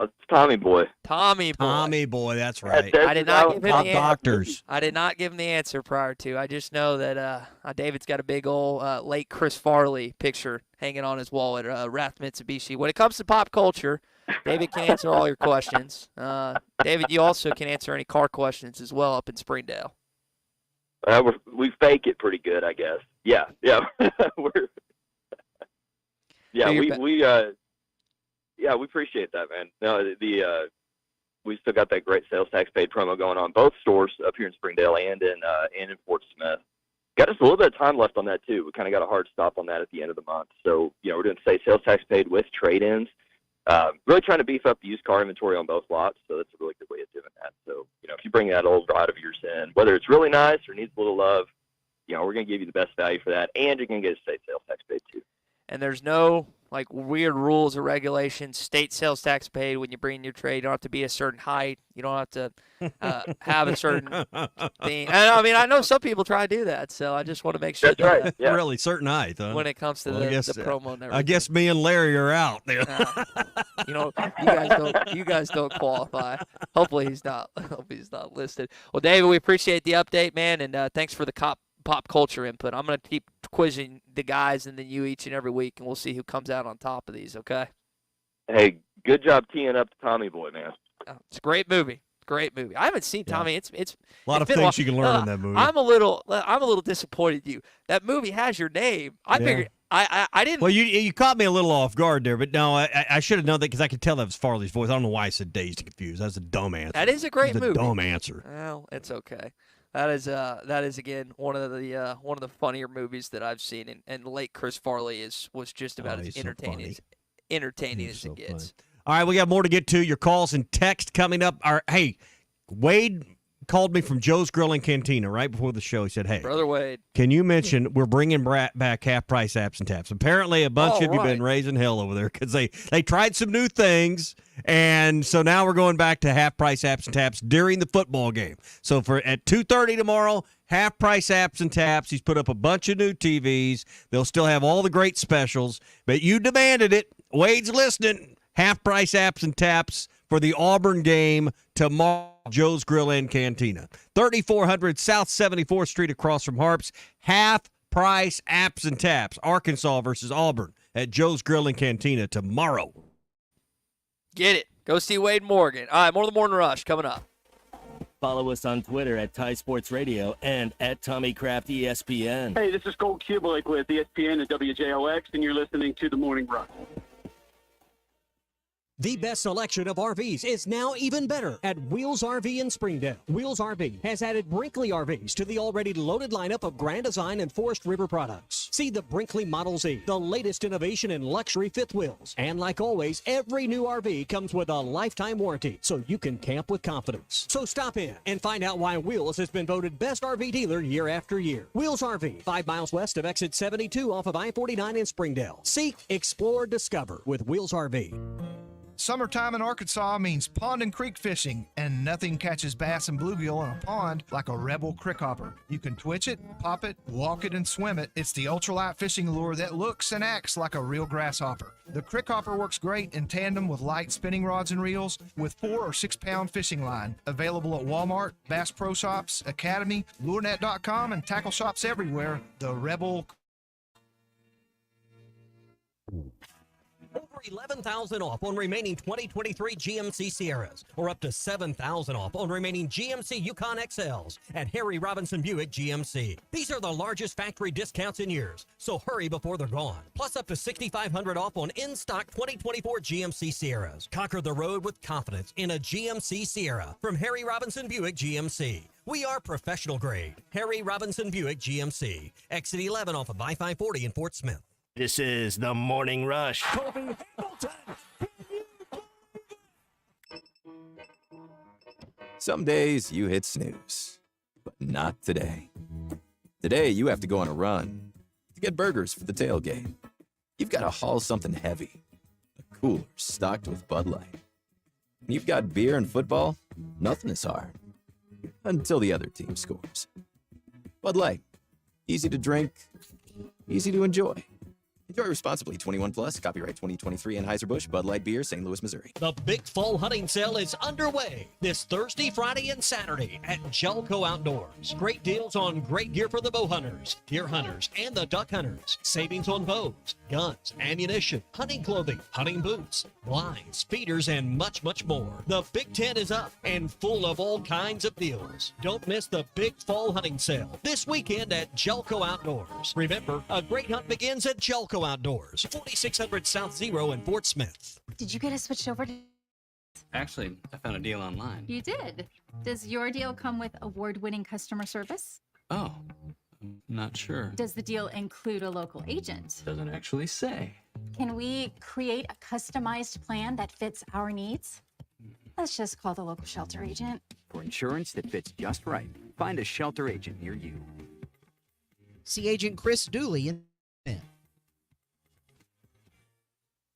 S11: It's Tommy Boy.
S7: Tommy Boy.
S8: Tommy Boy, that's right.
S7: I did not give him the answer.
S8: Doctors.
S7: I did not give him the answer prior to. I just know that David's got a big old late Chris Farley picture hanging on his wall at Rath Mitsubishi. When it comes to pop culture, David can answer all your questions. David, you also can answer any car questions as well up in Springdale.
S11: We fake it pretty good, I guess. Yeah. We appreciate that, man. No, we still got that great sales tax paid promo going on, both stores up here in Springdale and in Fort Smith. Got us a little bit of time left on that too. We kind of got a hard stop on that at the end of the month. So we're doing sales tax paid with trade-ins. Really trying to beef up the used car inventory on both lots. So that's a really good way of doing that. So if you bring that old ride of yours in, whether it's really nice or needs a little love, we're going to give you the best value for that, and you're going to get a state sales tax paid too.
S7: And there's no weird rules or regulations. State sales tax paid when you bring your trade. You don't have to be a certain height. You don't have to have a certain thing. And, I know some people try to do that, so I just want to make sure.
S11: That's right. Yeah.
S8: Really, certain height, huh?
S7: When it comes to the promo and everything.
S8: I guess me and Larry are out.
S7: You guys don't qualify. Hopefully he's not listed. Well, David, we appreciate the update, man, and thanks for the pop culture input. I'm going to keep quizzing the guys and then you each and every week, and we'll see who comes out on top of these, okay?
S11: Hey, good job teeing up the Tommy Boy, man.
S7: It's a great movie. Great movie. I haven't seen Tommy. It's
S8: a lot of things you can learn in that movie.
S7: I'm a little disappointed in you. That movie has your name. I figured I didn't.
S8: Well, you caught me a little off guard there, but no, I should have known that because I could tell that was Farley's voice. I don't know why I said Dazed and Confused. That's a dumb answer.
S7: That is a great movie.
S8: A dumb answer.
S7: Well, it's okay. That is again one of the funnier movies that I've seen, and late Chris Farley was just about as entertaining as it gets.
S8: All right, we got more to get to. Your calls and text coming up. Hey, Wade called me from Joe's Grill and Cantina right before the show. He said, hey,
S7: Brother Wade,
S8: can you mention we're bringing back half-price apps and taps? Apparently a bunch of you have been raising hell over there because they tried some new things, and so now we're going back to half-price apps and taps during the football game. So at 2:30 tomorrow, half-price apps and taps. He's put up a bunch of new TVs. They'll still have all the great specials, but you demanded it. Wade's listening. Half-price apps and taps for the Auburn game tomorrow, Joe's Grill and Cantina. 3400 South 74th Street across from Harps. Half-price apps and taps. Arkansas versus Auburn at Joe's Grill and Cantina tomorrow.
S7: Get it. Go see Wade Morgan. All right, more of the Morning Rush coming up.
S1: Follow us on Twitter at Ty Sports Radio and at Tommy Kraft ESPN.
S13: Hey, this is Cole Kubelik with ESPN and WJOX, and you're listening to The Morning Rush.
S12: The best selection of RVs is now even better at Wheels RV in Springdale. Wheels RV has added Brinkley RVs to the already loaded lineup of Grand Design and Forest River products. See the Brinkley Model Z, the latest innovation in luxury fifth wheels. And like always, every new RV comes with a lifetime warranty, so you can camp with confidence. So stop in and find out why Wheels has been voted best RV dealer year after year. Wheels RV, 5 miles west of exit 72 off of I-49 in Springdale. Seek, explore, discover with Wheels RV.
S14: Summertime in Arkansas means pond and creek fishing, and nothing catches bass and bluegill in a pond like a Rebel crick hopper. You can twitch it, pop it, walk it, and swim it. It's the ultralight fishing lure that looks and acts like a real grasshopper. The crick hopper works great in tandem with light spinning rods and reels with 4 or 6 pound fishing line. Available at Walmart, Bass Pro Shops, Academy, LureNet.com, and tackle shops everywhere. The Rebel.
S12: Over $11,000 off on remaining 2023 GMC Sierras, or up to $7,000 off on remaining GMC Yukon XLs at Harry Robinson Buick GMC. These are the largest factory discounts in years, so hurry before they're gone. Plus up to $6,500 off on in-stock 2024 GMC Sierras. Conquer the road with confidence in a GMC Sierra from Harry Robinson Buick GMC. We are professional grade. Harry Robinson Buick GMC. Exit 11 off of I-540 in Fort Smith.
S1: This is the Morning Rush.
S15: Some days you hit snooze, but not today. Today you have to go on a run to get burgers for the tailgate. You've got to haul something heavy, a cooler stocked with Bud Light. And you've got beer and football, nothing is hard, until the other team scores. Bud Light, easy to drink, easy to enjoy. Enjoy responsibly. 21 plus. Copyright 2023 Anheuser-Busch Bud Light Beer, St. Louis, Missouri.
S12: The big fall hunting sale is underway this Thursday, Friday, and Saturday at Jelco Outdoors. Great deals on great gear for the bow hunters, deer hunters, and the duck hunters. Savings on bows, guns, ammunition, hunting clothing, hunting boots, blinds, feeders, and much, much more. The Big Tent is up and full of all kinds of deals. Don't miss the big fall hunting sale this weekend at Jelco Outdoors. Remember, a great hunt begins at Jelco Outdoors, 4600 South Zero in Fort Smith.
S16: Did you get us switched over to...
S17: Actually, I found a deal online.
S16: You did. Does your deal come with award-winning customer service?
S17: Oh, I'm not sure.
S16: Does the deal include a local agent?
S17: Doesn't actually say.
S16: Can we create a customized plan that fits our needs? Let's just call the local shelter agent.
S20: For insurance that fits just right, find a shelter agent near you.
S27: See Agent Chris Dooley in...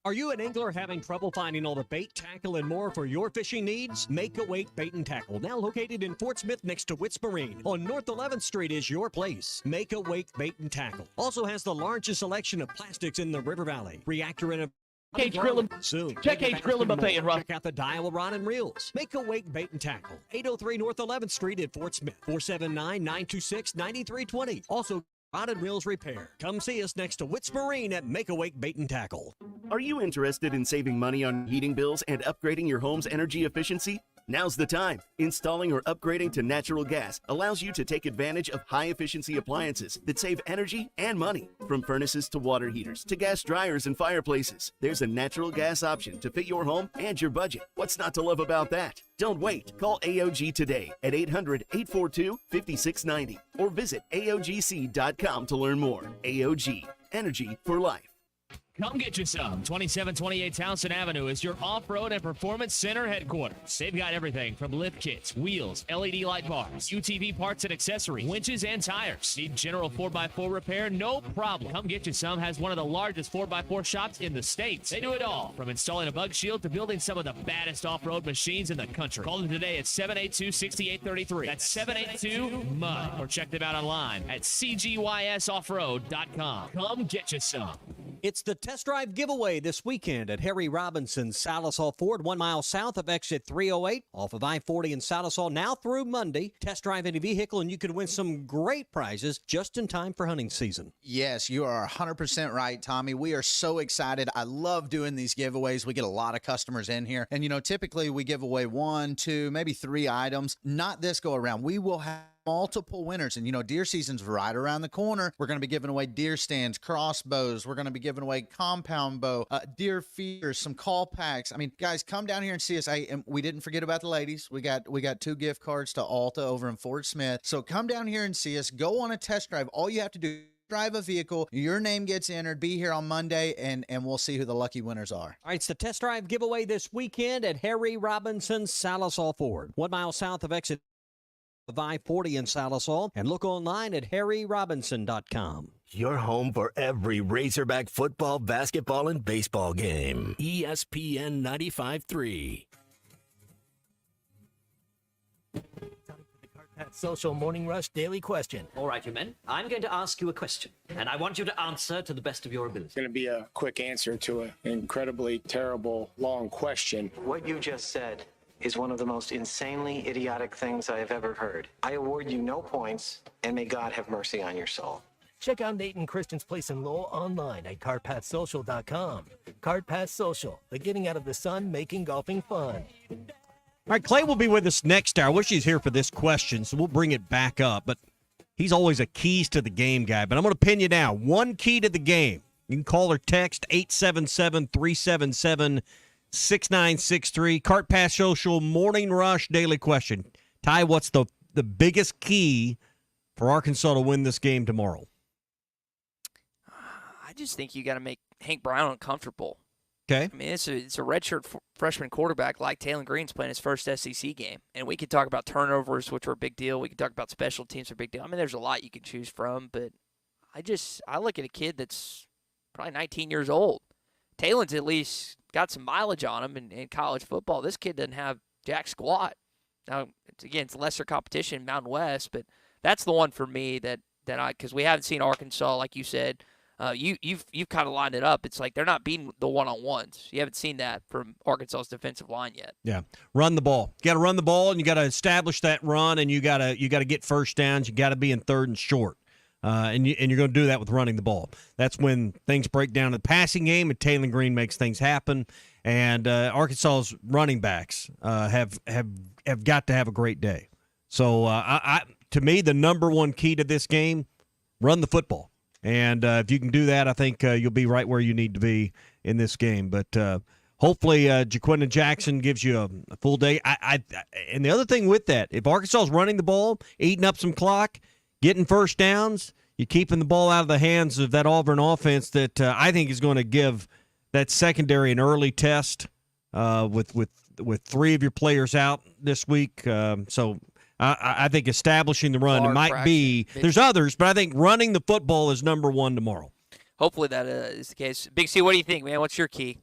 S12: Are you an angler having trouble finding all the bait, tackle, and more for your fishing needs? Make a Wake Bait and Tackle, now located in Fort Smith next to Witts Marine on North 11th Street, is your place. Make a Wake Bait and Tackle also has the largest selection of plastics in the River Valley. Reactor and a
S28: Cage Grill and
S12: soon.
S28: Check Cage Grill and Buffet and Rock.
S12: Check out the Daiwa Rod and Reels. Make a Wake Bait and Tackle. 803 North 11th Street at Fort Smith. 479-926-9320. Also, Rod and Reels Repair. Come see us next to Witts Marine at Make a Wake Bait and Tackle.
S29: Are you interested in saving money on heating bills and upgrading your home's energy efficiency? Now's the time. Installing or upgrading to natural gas allows you to take advantage of high-efficiency appliances that save energy and money. From furnaces to water heaters to gas dryers and fireplaces, there's a natural gas option to fit your home and your budget. What's not to love about that? Don't wait. Call AOG today at 800-842-5690 or visit AOGC.com to learn more. AOG, energy for life.
S28: Come get you some. 2728 Townsend Avenue is your off-road and performance center headquarters. They've got everything from lift kits, wheels, LED light bars, UTV parts and accessories, winches and tires. Need general 4x4 repair? No problem. Come get you some has one of the largest 4x4 shops in the States. They do it all, from installing a bug shield to building some of the baddest off-road machines in the country. Call them today at 782-6833. That's 782-MUD. Or check them out online at cgysoffroad.com. Come get you some.
S12: It's the test drive giveaway this weekend at Harry Robinson's Salisal Ford, 1 mile south of exit 308 off of I-40 in Salisal, now through Monday. Test drive any vehicle and you could win some great prizes just in time for hunting season.
S4: Yes, you are 100% right, Tommy. We are so excited. I love doing these giveaways. We get a lot of customers in here. And, typically we give away 1, 2, maybe 3 items. Not this go around. We will have multiple winners. And, deer season's right around the corner. We're going to be giving away deer stands, crossbows. We're going to be giving away compound bow, deer feeders, some call packs. I mean, guys, come down here and see us. We didn't forget about the ladies. We got 2 gift cards to Alta over in Fort Smith. So come down here and see us. Go on a test drive. All you have to do, drive a vehicle. Your name gets entered. Be here on Monday, and we'll see who the lucky winners are.
S12: All right, it's the test drive giveaway this weekend at Harry Robinson's Salisal Ford, 1 mile south of exit of I-40 in Salisal, and look online at harryrobinson.com.
S1: Your home for every Razorback football, basketball, and baseball game. ESPN 95.3. Social Morning Rush Daily Question.
S5: All right, you men. I'm going to ask you a question, and I want you to answer to the best of your ability.
S10: It's going to be a quick answer to an incredibly terrible, long question.
S19: What you just said is one of the most insanely idiotic things I have ever heard. I award you no points, and may God have mercy on your soul.
S1: Check out Nate and Christian's Place in Lowell online at CartPathSocial.com. CartPath Social, the getting out of the sun, making golfing fun.
S8: All right, Clay will be with us next hour. I wish he's here for this question, so we'll bring it back up. But he's always a keys to the game guy. But I'm going to pin you down. One key to the game. You can call or text 877-377-6963. Cart Pass Social Morning Rush Daily Question. Ty, what's the biggest key for Arkansas to win this game tomorrow?
S7: I just think you got to make Hank Brown uncomfortable.
S8: Okay.
S7: I mean, it's a redshirt freshman quarterback like Taylor Green's playing his first SEC game. And we could talk about turnovers, which are a big deal. We could talk about special teams are a big deal. I mean, there's a lot you can choose from, but I look at a kid that's probably 19 years old. Taylor's at least got some mileage on him in college football. This kid doesn't have jack squat. Now, it's lesser competition, Mountain West, but that's the one for me because we haven't seen Arkansas, like you said. You've kind of lined it up. It's like they're not beating the one-on-ones. You haven't seen that from Arkansas's defensive line yet.
S8: Yeah, run the ball. You got to run the ball, and you got to establish that run, and you got to get first downs. You got to be in third and short, and you're going to do that with running the ball. That's when things break down in the passing game, and Taylor Green makes things happen. And Arkansas's running backs have got to have a great day. So to me, the number one key to this game, run the football. And if you can do that, I think you'll be right where you need to be in this game. But hopefully Jaquindon Jackson gives you a full day. And the other thing with that, if Arkansas is running the ball, eating up some clock, getting first downs, you're keeping the ball out of the hands of that Auburn offense that I think is going to give that secondary an early test with 3 of your players out this week. So I think establishing the run, it might be, there's others, but I think running the football is number one tomorrow.
S7: Hopefully that is the case. Big C, what do you think, man? What's your key?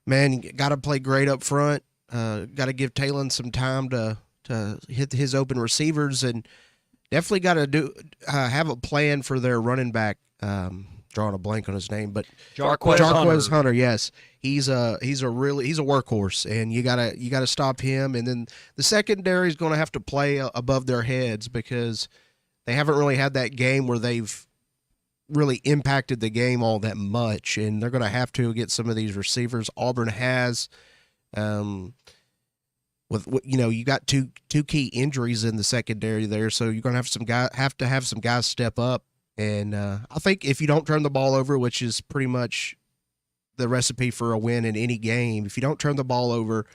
S9: Man, you got to play great up front. Got to give Talon some time to hit his open receivers, and definitely got to have a plan for their running back. Drawing a blank on his name, but Jarquez Hunter. Yes, he's a workhorse, and you gotta stop him. And then the secondary is going to have to play above their heads because they haven't really had that game where they've really impacted the game all that much, and they're going to have to get some of these receivers. Auburn has, you got two key injuries in the secondary there, so you're going to have to have some guys step up. And I think if you don't turn the ball over, which is pretty much the recipe for a win in any game, if you don't turn the ball over,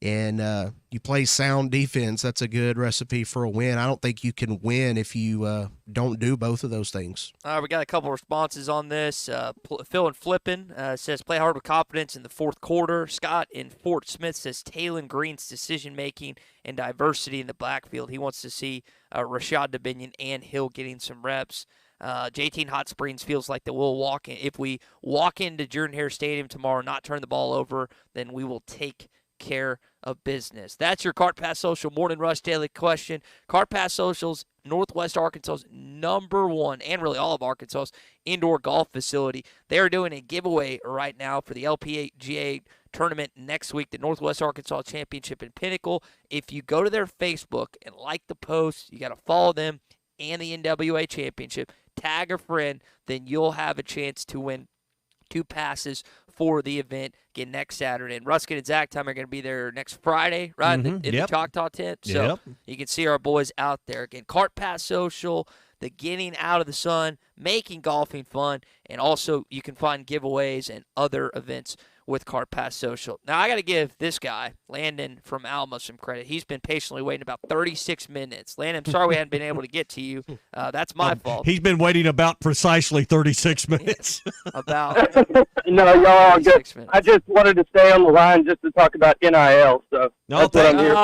S9: and you play sound defense, that's a good recipe for a win. I don't think you can win if you don't do both of those things.
S7: All right, we got a couple responses on this. Phil and Flippin says, play hard with confidence in the fourth quarter. Scott in Fort Smith says, Taylon Green's decision-making and diversity in the backfield. He wants to see Rashad Dominion and Hill getting some reps. JT in Hot Springs feels like that we'll walk in. If we walk into Jordan-Hare Stadium tomorrow and not turn the ball over, then we will take care of business. That's your Cart Pass Social Morning Rush Daily Question. Cart Pass Social's Northwest Arkansas's #1, and really all of Arkansas's indoor golf facility. They are doing a giveaway right now for the LPGA tournament next week, the Northwest Arkansas Championship in Pinnacle. If you go to their Facebook and like the post, you got to follow them and the NWA Championship, tag a friend, then you'll have a chance to win 2 passes for the event again next Saturday. And Ruskin and Zach Time are going to be there next Friday, right, in the Choctaw tent. So you can see our boys out there. Again, Cart Pass Social, the getting out of the sun, making golfing fun, and also you can find giveaways and other events with Cart Pass Social. Now, I got to give this guy, Landon from Alma, some credit. He's been patiently waiting about 36 minutes. Landon, I'm sorry we hadn't been able to get to you. That's my fault.
S8: He's been waiting about precisely 36 minutes.
S2: No, y'all are good. I just wanted to stay on the line just to talk about NIL. So that's what I'm here for.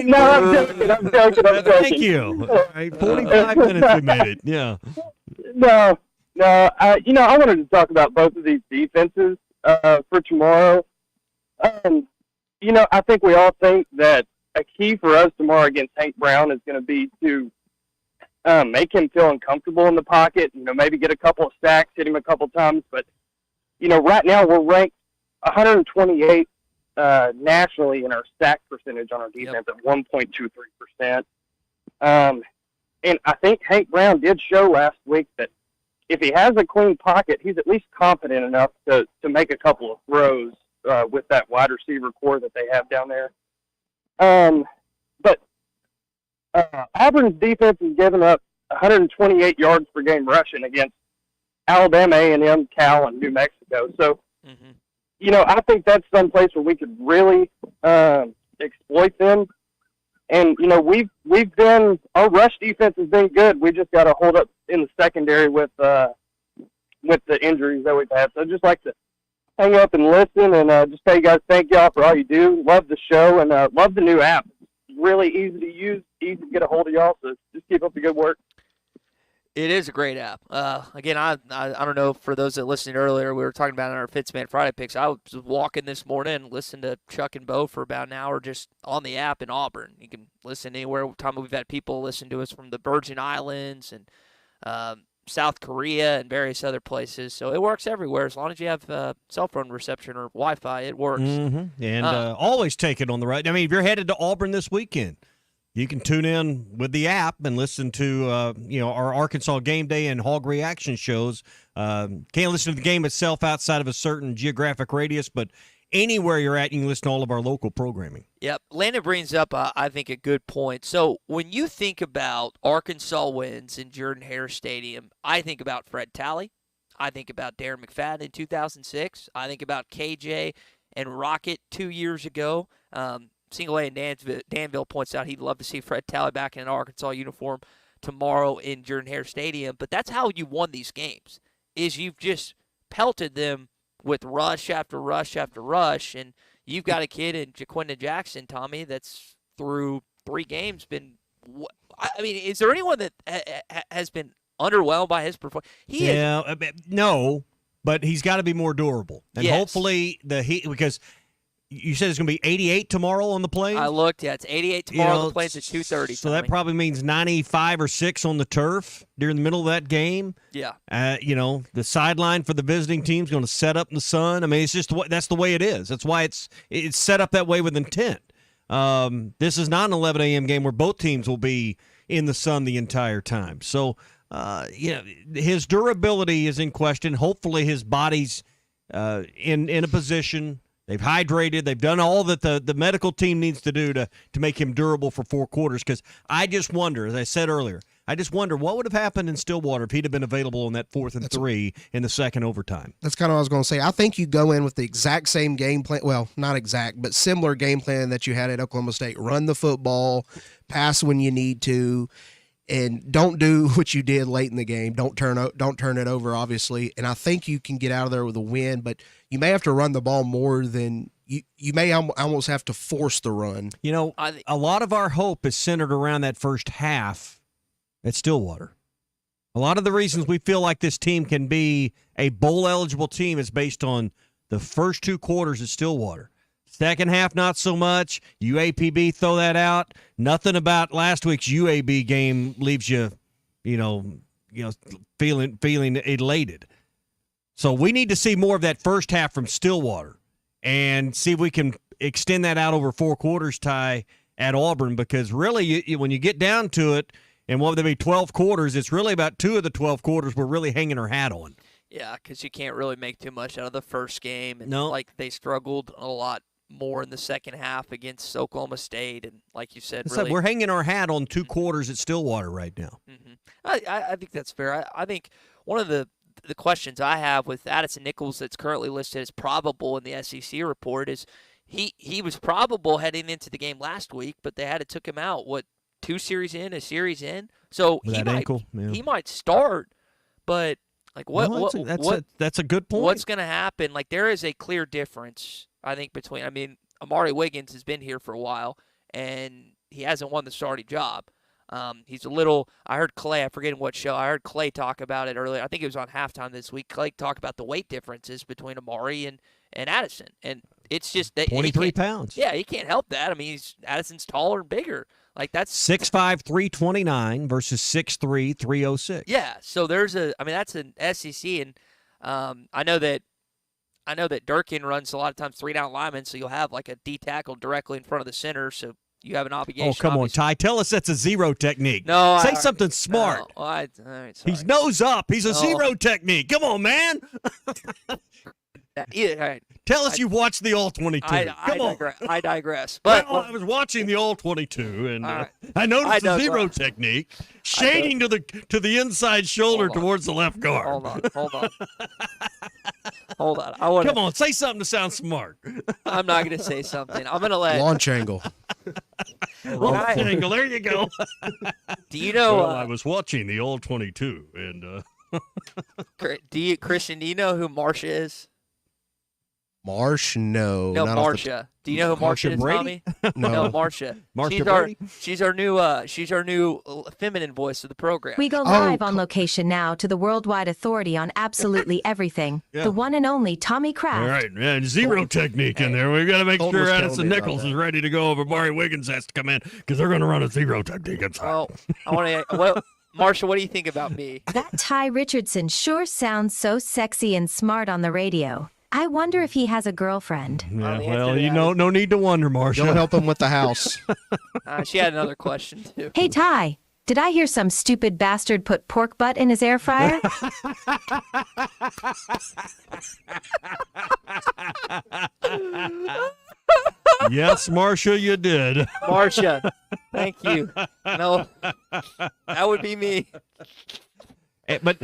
S2: No, I'm joking.
S8: Thank you. All right, 45 minutes we made it. Yeah.
S2: No, I wanted to talk about both of these defenses for tomorrow. I think we all think that a key for us tomorrow against Hank Brown is going to be to make him feel uncomfortable in the pocket, maybe get a couple of sacks, hit him a couple times. But, right now we're ranked 128 nationally in our sack percentage on our defense at 1.23%. And I think Hank Brown did show last week that if he has a clean pocket, he's at least confident enough to make a couple of throws with that wide receiver core that they have down there. But Auburn's defense has given up 128 yards per game rushing against Alabama, A&M, Cal, and New Mexico. So, I think that's some place where we could really exploit them. And, we've been – our rush defense has been good. We just got to hold up in the secondary with the injuries that we've had. So I'd just like to hang up and listen and just tell you guys thank y'all for all you do. Love the show and love the new app. It's really easy to use, easy to get a hold of y'all. So just keep up the good work.
S7: It is a great app. Again, I don't know, for those that listened earlier, we were talking about in our Fitzman Friday picks. I was walking this morning, listened to Chuck and Bo for about an hour just on the app in Auburn. You can listen anywhere. We've had people listen to us from the Virgin Islands and South Korea and various other places. So it works everywhere. As long as you have cell phone reception or Wi-Fi, it works.
S8: And always take it on the right. I mean, if you're headed to Auburn this weekend, you can tune in with the app and listen to our Arkansas Game Day and Hog Reaction shows. Can't listen to the game itself outside of a certain geographic radius, but anywhere you're at, you can listen to all of our local programming.
S7: Yep. Landon brings up, I think, a good point. So when you think about Arkansas wins in Jordan-Hare Stadium, I think about Fred Talley. I think about Darren McFadden in 2006. I think about KJ and Rocket 2 years ago. Single A and Danville points out he'd love to see Fred Talley back in an Arkansas uniform tomorrow in Jordan-Hare Stadium. But that's how you won these games, is you've just pelted them with rush after rush after rush. And you've got a kid in Jaquinda Jackson, Tommy, that's through 3 games been – I mean, is there anyone that has been underwhelmed by his performance?
S8: No, but he's got to be more durable. And hopefully because – you said it's going to be 88 tomorrow on the plains?
S7: I looked, yeah. It's 88 tomorrow on the plains at 2:30.
S8: So that probably means 95 or 6 on the turf during the middle of that game.
S7: Yeah.
S8: The sideline for the visiting team is going to set up in the sun. I mean, it's just that's the way it is. That's why it's set up that way with intent. This is not an 11 a.m. game where both teams will be in the sun the entire time. So, his durability is in question. Hopefully his body's in a position. They've hydrated. They've done all that the medical team needs to do to make him durable for 4 quarters. Because I just wonder, as I said earlier, I just wonder what would have happened in Stillwater if he'd have been available on that 4th and 3 in the second overtime.
S9: That's kind of what I was going to say. I think you go in with the exact same game plan. Well, not exact, but similar game plan that you had at Oklahoma State. Run the football, pass when you need to, and don't do what you did late in the game. Don't turn it over, obviously. And I think you can get out of there with a win, but you may have to run the ball more than you may almost have to force the run.
S8: You know, a lot of our hope is centered around that first half at Stillwater. A lot of the reasons we feel like this team can be a bowl-eligible team is based on the first 2 quarters at Stillwater. Second half, not so much. UAPB, throw that out. Nothing about last week's UAB game leaves you feeling elated. So we need to see more of that first half from Stillwater and see if we can extend that out over 4 quarters, Ty, at Auburn, because really, when you get down to it, and what would there be, 12 quarters, it's really about 2 of the 12 quarters we're really hanging our hat on.
S7: Yeah, because you can't really make too much out of the first game. And
S8: No.
S7: Like, they struggled a lot more in the second half against Oklahoma State. And like you said,
S8: It's
S7: really,
S8: like we're hanging our hat on 2 quarters at Stillwater right now.
S7: I think that's fair. I think one of the questions I have with Addison Nichols that's currently listed as probable in the SEC report is he was probable heading into the game last week, but they took him out, a series in? So he might start, but like
S8: that's a good point.
S7: What's going to happen? Like, there is a clear difference, I think, between, Amari Wiggins has been here for a while, and he hasn't won the starting job. He's a little, I heard Clay, I forget what show, I heard Clay talk about it earlier. I think it was on Halftime this week. Clay talked about the weight differences between Amari and Addison. And it's just that
S8: 23 pounds.
S7: Yeah, he can't help that. Addison's taller and bigger. Like, that's
S8: 6'5", 329 versus 6'3", 306.
S7: Yeah, so that's an SEC, and I know that Durkin runs a lot of times 3-down linemen, so you'll have like a D tackle directly in front of the center, so you have an obligation.
S8: Oh, come on, Ty. Tell us that's a zero technique.
S7: No.
S8: Say something smart.
S7: No, all right,
S8: He's nose up. He's a zero technique. Come on, man.
S7: Yeah, all right.
S8: Tell us you watched the All-22. Come on.
S7: I digress. But
S8: I was watching the All-22, and I noticed the zero technique, shading to the inside shoulder towards the left guard.
S7: Hold on.
S8: Come on, say something to sound smart.
S7: I'm not going to say something. I'm going to let
S9: launch angle.
S8: Launch angle. There you go.
S7: Do you know?
S8: Well, I was watching the All-22, and
S7: Christian, do you know who Marcia is?
S9: Marsh? No.
S7: No, Marcia. Do you know who Marcia is, Tommy? No, Marcia. She's our new feminine voice of the program.
S3: We go live on location now to the worldwide authority on absolutely everything.
S8: Yeah.
S3: The one and only Tommy Kraft.
S8: All right, man, zero technique in there. We've got to make sure Addison Nichols is ready to go over. Mari Wiggins has to come in because they're going to run a zero technique inside.
S7: Well, I want to. Well, Marcia, what do you think about me?
S3: That Ty Richardson sure sounds so sexy and smart on the radio. I wonder if he has a girlfriend.
S8: Yeah, well, no need to wonder, Marcia.
S9: Don't help him with the house.
S7: She had another question, too.
S3: Hey, Ty, did I hear some stupid bastard put pork butt in his air fryer?
S8: Yes, Marcia, you did.
S7: Marcia, thank you. No, that would be me.
S8: But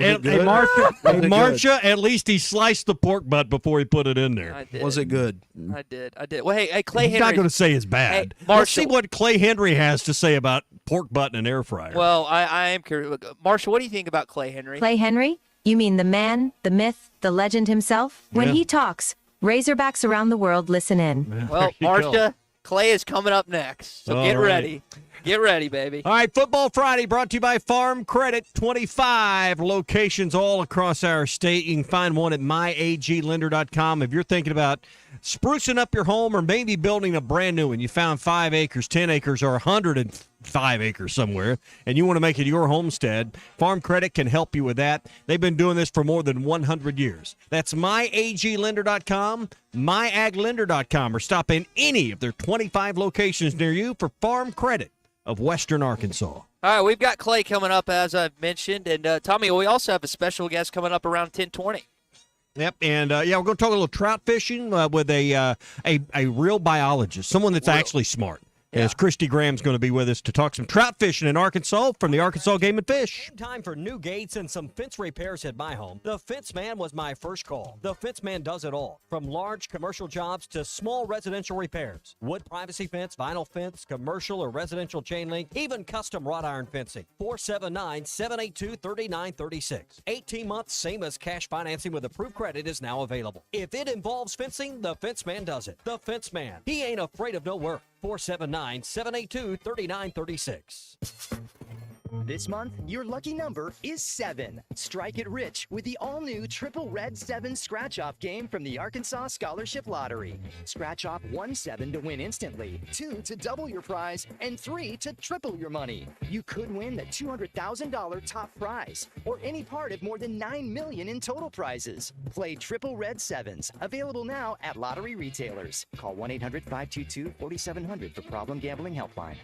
S8: Marcia, at least he sliced the pork butt before he put it in there.
S7: I did.
S9: Was it good?
S7: I did. Well, hey, Clay Henry.
S8: He's not going to say it's bad.
S7: Hey,
S8: Let's see what Clay Henry has to say about pork butt in an air fryer.
S7: Well, I am curious. Marcia, what do you think about Clay Henry?
S3: Clay Henry? You mean the man, the myth, the legend himself? When he talks, Razorbacks around the world listen in.
S7: Well, Marcia, Clay is coming up next, so get ready. Get ready, baby.
S8: All right, Football Friday brought to you by Farm Credit. 25 locations all across our state. You can find one at myaglender.com. If you're thinking about sprucing up your home or maybe building a brand new one, you found 5 acres, 10 acres, or 105 acres somewhere, and you want to make it your homestead, Farm Credit can help you with that. They've been doing this for more than 100 years. That's myaglender.com, myaglender.com, or stop in any of their 25 locations near you for Farm Credit of Western Arkansas.
S7: All right, we've got Clay coming up, as I've mentioned. And, Tommy, we also have a special guest coming up around 10:20.
S8: Yep, and, we're going to talk a little trout fishing with a real biologist, someone that's actually smart. as Christy Graham's going to be with us to talk some trout fishing in Arkansas from the Arkansas Game and Fish.
S12: Time for new gates and some fence repairs at my home. The Fence Man was my first call. The Fence Man does it all, from large commercial jobs to small residential repairs. Wood privacy fence, vinyl fence, commercial or residential chain link, even custom wrought iron fencing. 479-782-3936. 18 months, same as cash financing with approved credit is now available. If it involves fencing, the Fence Man does it. The Fence Man. He ain't afraid of no work. 479-782-3936.
S6: This month, your lucky number is 7. Strike it rich with the all-new Triple Red 7 Scratch-Off game from the Arkansas Scholarship Lottery. Scratch off 1 7 to win instantly, 2 to double your prize, and 3 to triple your money. You could win the $200,000 top prize, or any part of more than $9 million in total prizes. Play Triple Red 7s, available now at lottery retailers. Call 1-800-522-4700 for Problem Gambling Helpline.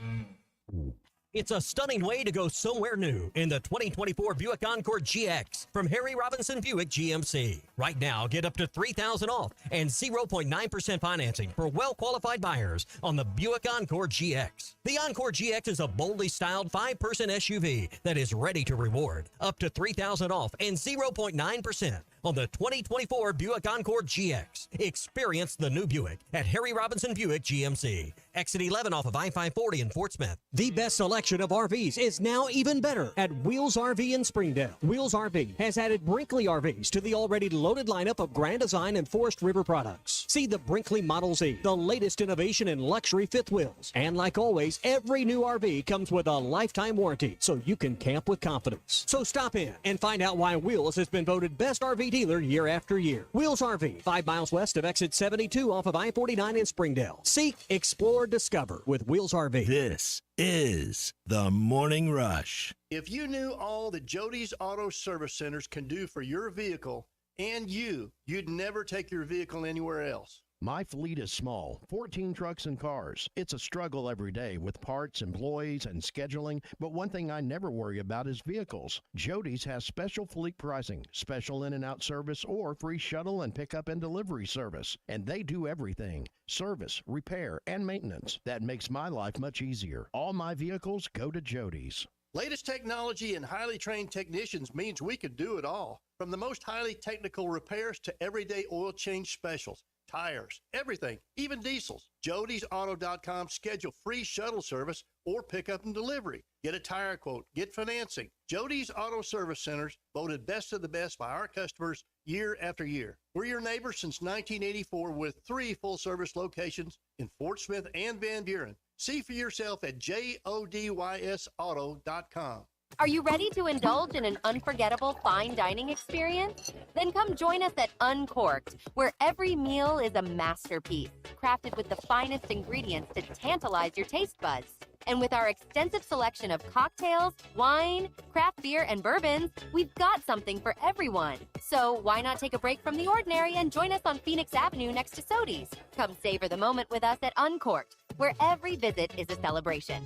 S12: It's a stunning way to go somewhere new in the 2024 Buick Encore GX from Harry Robinson Buick GMC. Right now, get up to $3,000 off and 0.9% financing for well-qualified buyers on the Buick Encore GX. The Encore GX is a boldly styled 5-person SUV that is ready to reward. Up to $3,000 off and 0.9% on the 2024 Buick Encore GX. Experience the new Buick at Harry Robinson Buick GMC. Exit 11 off of I-540 in Fort Smith. The best selection of RVs is now even better at Wheels RV in Springdale. Wheels RV has added Brinkley RVs to the already loaded lineup of Grand Design and Forest River products. See the Brinkley Model Z, the latest innovation in luxury fifth wheels. And like always, every new RV comes with a lifetime warranty, so you can camp with confidence. So stop in and find out why Wheels has been voted best RV dealer year after year. Wheels RV, 5 miles west of exit 72 off of I-49 in Springdale. Seek, explore, discover with Wheels RV.
S1: This is the Morning Rush.
S11: If you knew all that Jody's Auto Service Centers can do for your vehicle and you'd never take your vehicle anywhere else.
S18: My fleet is small, 14 trucks and cars. It's a struggle every day with parts, employees, and scheduling, but one thing I never worry about is vehicles. Jody's has special fleet pricing, special in and out service, or free shuttle and pickup and delivery service. And they do everything: service, repair, and maintenance. That makes my life much easier. All my vehicles go to Jody's.
S11: Latest technology and highly trained technicians means we could do it all. From the most highly technical repairs to everyday oil change specials. Tires, everything, even diesels. Jody'sAuto.com. Schedule free shuttle service or pickup and delivery. Get a tire quote, get financing. Jody's Auto Service Centers, voted best of the best by our customers year after year. We're your neighbors since 1984 with 3 full-service locations in Fort Smith and Van Buren. See for yourself at JODYSauto.com.
S21: Are you ready to indulge in an unforgettable fine dining experience? Then come join us at Uncorked, where every meal is a masterpiece, crafted with the finest ingredients to tantalize your taste buds. And with our extensive selection of cocktails, wine, craft beer, and bourbons, we've got something for everyone. So why not take a break from the ordinary and join us on Phoenix Avenue next to Sodi's? Come savor the moment with us at Uncorked, where every visit is a celebration.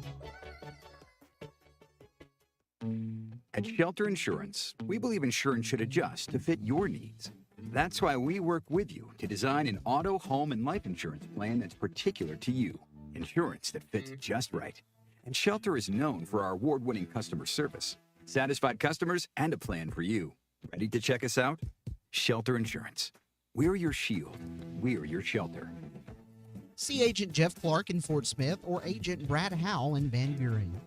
S20: At Shelter Insurance, we believe insurance should adjust to fit your needs. That's why we work with you to design an auto, home, and life insurance plan that's particular to you. Insurance that fits just right. And Shelter is known for our award-winning customer service, satisfied customers, and a plan for you. Ready to check us out? Shelter Insurance. We're your shield. We're your shelter.
S27: See Agent Jeff Clark in Fort Smith or Agent Brad Howell in Van Buren.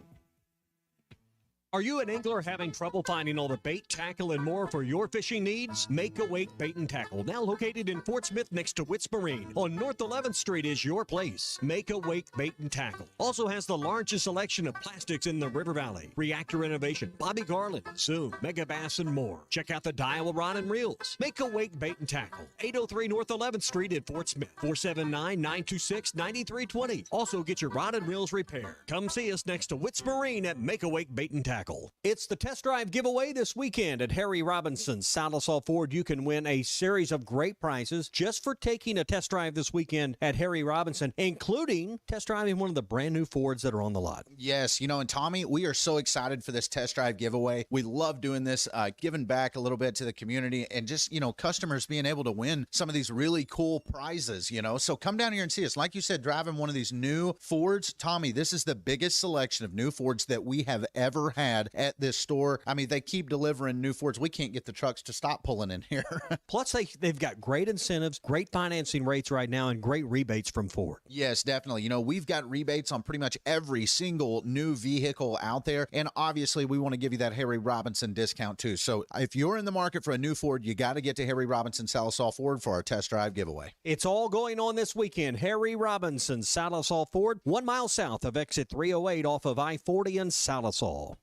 S12: Are you an angler having trouble finding all the bait, tackle, and more for your fishing needs? Make a Wake Bait and Tackle, now located in Fort Smith next to Witts Marine on North 11th Street, is your place. Make a Wake Bait and Tackle also has the largest selection of plastics in the River Valley. Reactor Innovation, Bobby Garland, Zoom, Mega Bass, and more. Check out the Daiwa Rod and Reels. Make a Wake Bait and Tackle, 803 North 11th Street in Fort Smith, 479-926-9320. Also get your rod and reels repaired. Come see us next to Witts Marine at Make a Wake Bait and Tackle. tackle. It's the test drive giveaway this weekend at Harry Robinson's Salisal Ford. You can win a series of great prizes just for taking a test drive this weekend at Harry Robinson, including test driving one of the brand new Fords that are on the lot.
S4: Yes, and Tommy, we are so excited for this test drive giveaway. We love doing this, giving back a little bit to the community and just, customers being able to win some of these really cool prizes, So come down here and see us. Like you said, driving one of these new Fords. Tommy, this is the biggest selection of new Fords that we have ever had at this store. I mean, they keep delivering new Fords. We can't get the trucks to stop pulling in here.
S12: Plus, they've got great incentives, great financing rates right now, and great rebates from Ford.
S4: Yes, definitely. We've got rebates on pretty much every single new vehicle out there. And obviously, we want to give you that Harry Robinson discount too. So if you're in the market for a new Ford, you got to get to Harry Robinson Salisal Ford for our test drive giveaway.
S12: It's all going on this weekend. Harry Robinson Salisal Ford, 1 mile south of exit 308 off of I-40 in Salisal.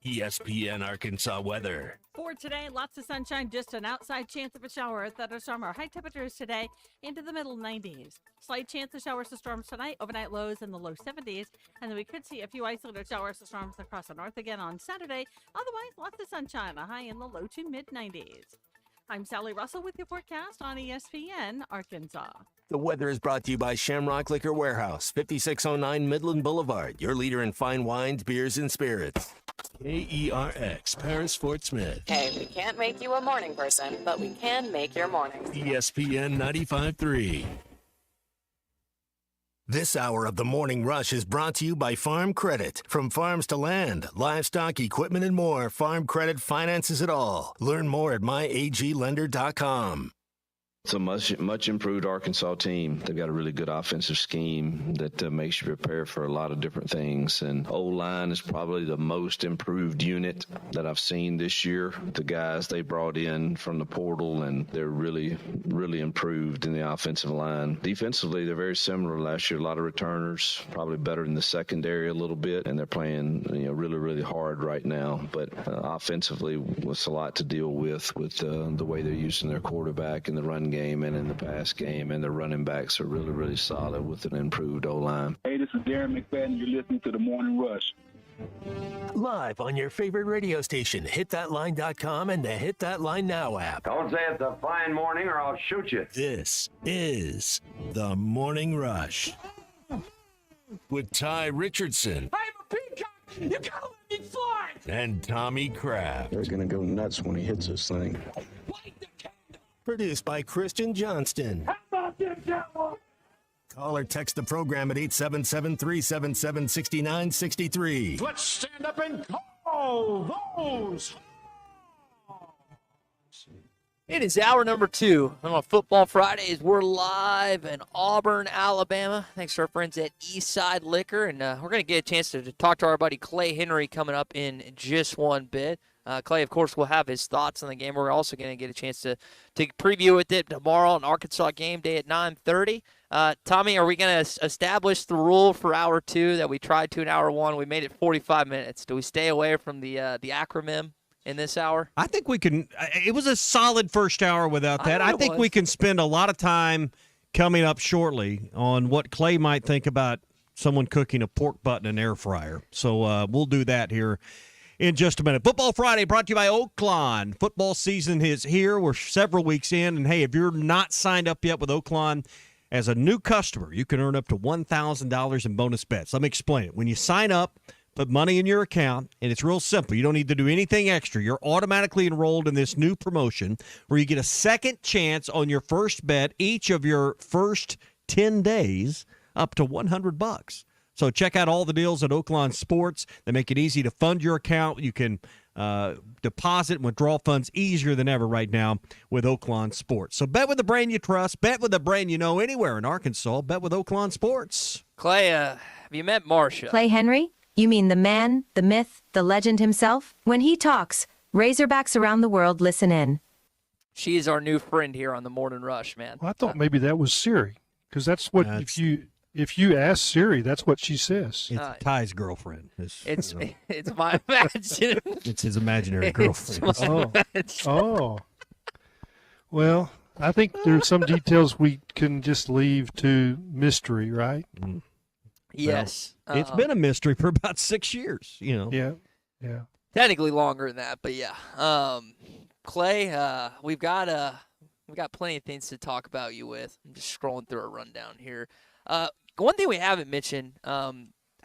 S1: ESPN Arkansas weather.
S13: For today, lots of sunshine, just an outside chance of a shower or thunderstorm. Our high temperatures today into the middle 90s. Slight chance of showers or storms tonight, overnight lows in the low 70s. And then we could see a few isolated showers or storms across the north again on Saturday. Otherwise, lots of sunshine, a high in the low to mid 90s. I'm Sally Russell with your forecast on ESPN Arkansas.
S1: The weather is brought to you by Shamrock Liquor Warehouse, 5609 Midland Boulevard, your leader in fine wines, beers, and spirits. KERX, Paris Fort Smith.
S14: Hey, we can't make you a morning person, but we can make your morning.
S1: ESPN 95.3. This hour of the Morning Rush is brought to you by Farm Credit. From farms to land, livestock, equipment, and more, Farm Credit finances it all. Learn more at myaglender.com.
S15: It's a much improved Arkansas team. They've got a really good offensive scheme that makes you prepare for a lot of different things. And O-line is probably the most improved unit that I've seen this year. The guys they brought in from the portal, and they're really, really improved in the offensive line. Defensively, they're very similar to last year. A lot of returners, probably better in the secondary a little bit, and they're playing really, really hard right now. But offensively, it's a lot to deal with the way they're using their quarterback in the run game and in the pass game, and the running backs are really, really solid with an improved O-line.
S17: Hey, this is Darren McFadden. You're listening to The Morning Rush.
S1: Live on your favorite radio station, hitthatline.com and the Hit That Line Now app.
S22: Don't say it's a fine morning or I'll shoot you.
S1: This is The Morning Rush with Ty Richardson.
S22: I'm a peacock! You gotta let me fly!
S1: And Tommy Kraft.
S17: They're gonna go nuts when he hits this thing.
S1: Produced by Christian Johnston.
S22: How about them Cowboys?
S1: Call or text the program at 877-377-6963.
S22: Let's stand up and call those.
S7: It is hour number 2 on Football Fridays. We're live in Auburn, Alabama. Thanks to our friends at Eastside Liquor. And we're going to get a chance to talk to our buddy Clay Henry coming up in just one bit. Clay, of course, will have his thoughts on the game. We're also going to get a chance to preview with it tomorrow on Arkansas game day at 9:30. Tommy, are we going to establish the rule for hour 2 that we tried to in hour 1? We made it 45 minutes. Do we stay away from the acronym in this hour?
S8: I think we can. It was a solid first hour without that. I think we can spend a lot of time coming up shortly on what Clay might think about someone cooking a pork butt in an air fryer. So we'll do that here in just a minute. Football Friday brought to you by Oaklawn. Football season is here. We're several weeks in. And, hey, if you're not signed up yet with Oaklawn, as a new customer, you can earn up to $1,000 in bonus bets. Let me explain it. When you sign up, put money in your account, and it's real simple. You don't need to do anything extra. You're automatically enrolled in this new promotion where you get a second chance on your first bet each of your first 10 days up to $100. So check out all the deals at Oaklawn Sports. They make it easy to fund your account. You can deposit and withdraw funds easier than ever right now with Oaklawn Sports. So bet with the brand you trust. Bet with the brand you know anywhere in Arkansas. Bet with Oaklawn Sports.
S7: Clay, have you met Marcia?
S3: Clay Henry? You mean the man, the myth, the legend himself? When he talks, Razorbacks around the world listen in.
S7: She is our new friend here on the Morning Rush, man.
S23: Well, I thought maybe that was Siri, because that's what if you ask Siri, that's what she says.
S8: It's Ty's girlfriend.
S7: It's my imaginary.
S8: It's his imaginary girlfriend.
S23: Oh. Well, I think there's some details we can just leave to mystery, right?
S7: Yes.
S8: Well, it's been a mystery for about 6 years,
S23: Yeah.
S7: Technically longer than that, but yeah. Clay, we've got plenty of things to talk about you with. I'm just scrolling through a rundown here. One thing we haven't mentioned, how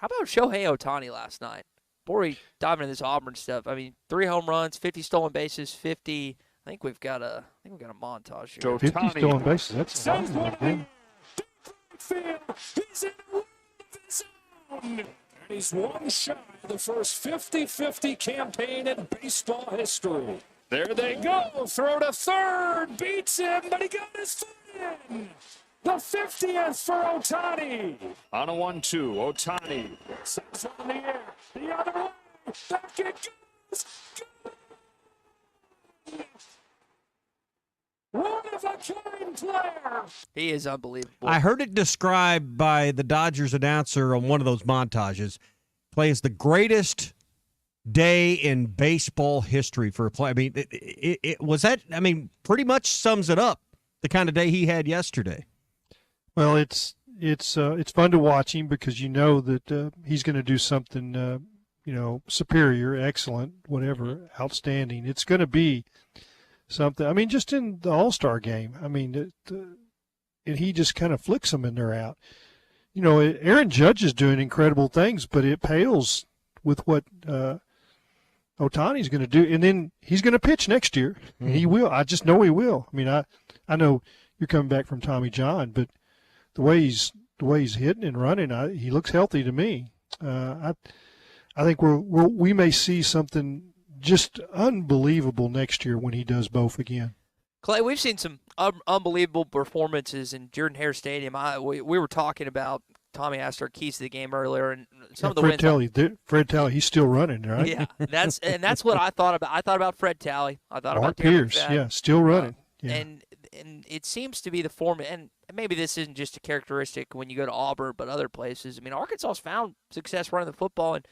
S7: about Shohei Ohtani last night? Before we dive into this Auburn stuff, I mean, 3 home runs, 50 stolen bases, 50. I think we've got a montage here.
S23: 50 stolen bases. That's
S22: Sends
S23: awesome.
S22: one
S23: Yeah.
S22: field. He's in the world of his own. And he's one shy of the first 50-50 campaign in baseball history. There they go. Throw to third. Beats him, but he got his foot in. The 50th for Ohtani. On a 1-2, Ohtani sends one in the air. The other way. Back it goes. One of a kind player.
S7: He is unbelievable.
S8: I heard it described by the Dodgers announcer on one of those montages. Play is the greatest day in baseball history for a play. I mean, it was that. I mean, pretty much sums it up. The kind of day he had yesterday.
S23: Well, it's fun to watch him because you know that he's going to do something, superior, excellent, whatever, outstanding. It's going to be something. I mean, just in the All-Star game. I mean, and he just kind of flicks them and they're out. Aaron Judge is doing incredible things, but it pales with what Ohtani's going to do. And then he's going to pitch next year. Mm-hmm. He will. I just know he will. I mean, I know you're coming back from Tommy John, but the way he's hitting and running, he looks healthy to me. I think we may see something just unbelievable next year when he does both again.
S7: Clay, we've seen some unbelievable performances in Jordan-Hare Stadium. We were talking about, Tommy asked our keys to the game earlier, and some of the wins.
S23: Fred Talley, he's still running, right?
S7: Yeah, that's what I thought about. I thought about Fred Talley. I thought
S23: Mark
S7: about
S23: Pierce, still running.
S7: And it seems to be the form, and maybe this isn't just a characteristic when you go to Auburn, but other places. I mean, Arkansas's found success running the football, and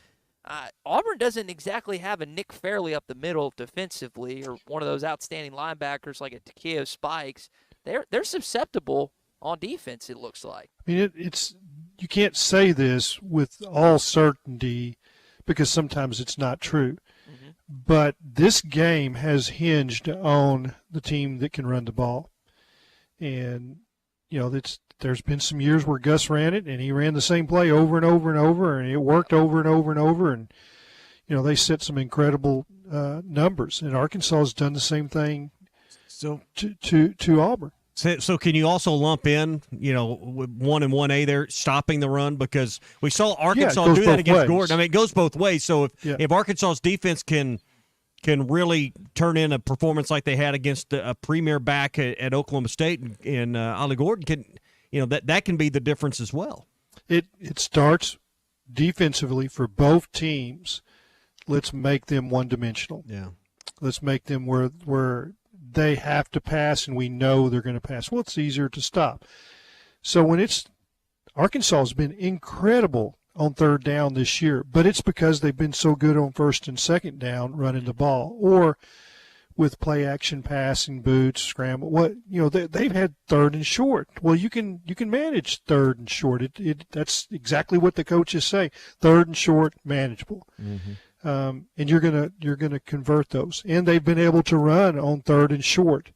S7: Auburn doesn't exactly have a Nick Fairley up the middle defensively, or one of those outstanding linebackers like a Takeo Spikes. They're susceptible on defense, it looks like.
S23: I mean, it's you can't say this with all certainty because sometimes it's not true. Mm-hmm. But this game has hinged on the team that can run the ball. And, there's been some years where Gus ran it, and he ran the same play over and over and over, and it worked over and over and over. And, they set some incredible numbers. And Arkansas has done the same thing to Auburn.
S8: So can you also lump in, 1 and 1A there, stopping the run? Because we saw Arkansas do that against Gordon. I mean, it goes both ways. So if Arkansas's defense can really turn in a performance like they had against a premier back at Oklahoma State and Ollie Gordon, that can be the difference as well.
S23: It starts defensively for both teams. Let's make them one-dimensional.
S8: Yeah.
S23: Let's make them where they have to pass, and we know they're going to pass. Well, it's easier to stop. So Arkansas has been incredible on third down this year, but it's because they've been so good on first and second down running the ball, or with play action passing, boots, scramble. They've had third and short. Well, you can manage third and short. That's exactly what the coaches say. Third and short, manageable. Mm-hmm. And you're gonna convert those, and they've been able to run on third and short.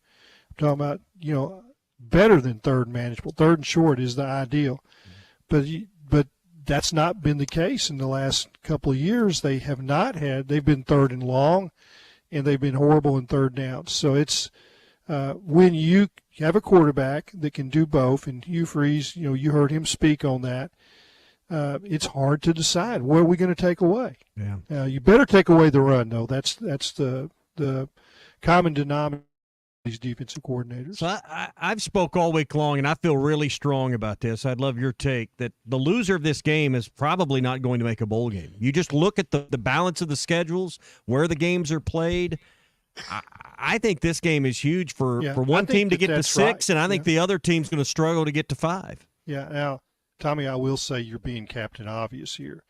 S23: I'm talking about better than third manageable. Third and short is the ideal, but that's not been the case in the last couple of years. They have not had. They've been third and long, and they've been horrible in third downs. So it's when you have a quarterback that can do both, and Hugh Freeze, you heard him speak on that. It's hard to decide what are we going to take away.
S8: Yeah.
S23: You better take away the run, though. That's the common denominator of these defensive coordinators.
S8: So I've spoke all week long, and I feel really strong about this. I'd love your take that the loser of this game is probably not going to make a bowl game. You just look at the balance of the schedules, where the games are played. I think this game is huge for one team to get to 6, right. And I think the other team's going to struggle to get to 5.
S23: Yeah. Now, Tommy, I will say you're being Captain Obvious here.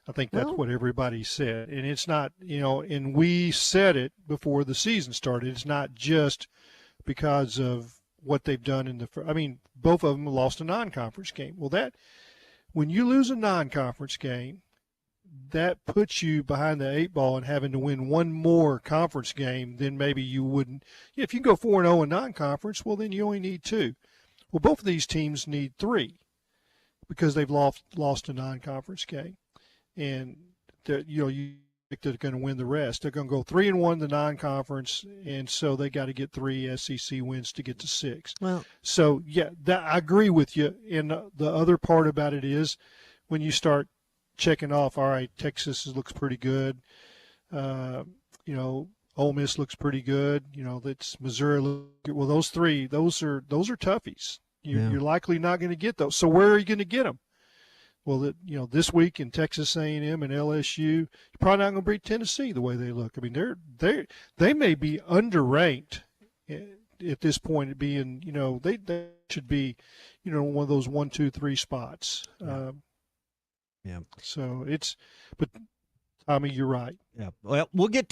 S23: I think that's what everybody said. And it's not, and we said it before the season started. It's not just because of what they've done both of them lost a non-conference game. Well, When you lose a non-conference game, that puts you behind the 8 ball and having to win one more conference game than maybe you wouldn't. If you go 4-0 in non-conference, well, then you only need 2. Well, both of these teams need 3 because they've lost a non-conference game. And, you think they're going to win the rest. They're going to go 3-1 the non-conference, and so they got to get 3 SEC wins to get to 6.
S8: Well,
S23: so, yeah, I agree with you. And the other part about it is when you start checking off, all right, Texas looks pretty good. Ole Miss looks pretty good. That's Missouri. Well, those 3, those are toughies. You're likely not going to get those. So where are you going to get them? Well, this week in Texas A&M and LSU, you're probably not going to beat Tennessee the way they look. I mean, they may be underranked at this point. At being, they should be, one of those 1, 2, 3 spots.
S8: Yeah.
S23: So but Tommy, you're right.
S8: Yeah. Well, we'll get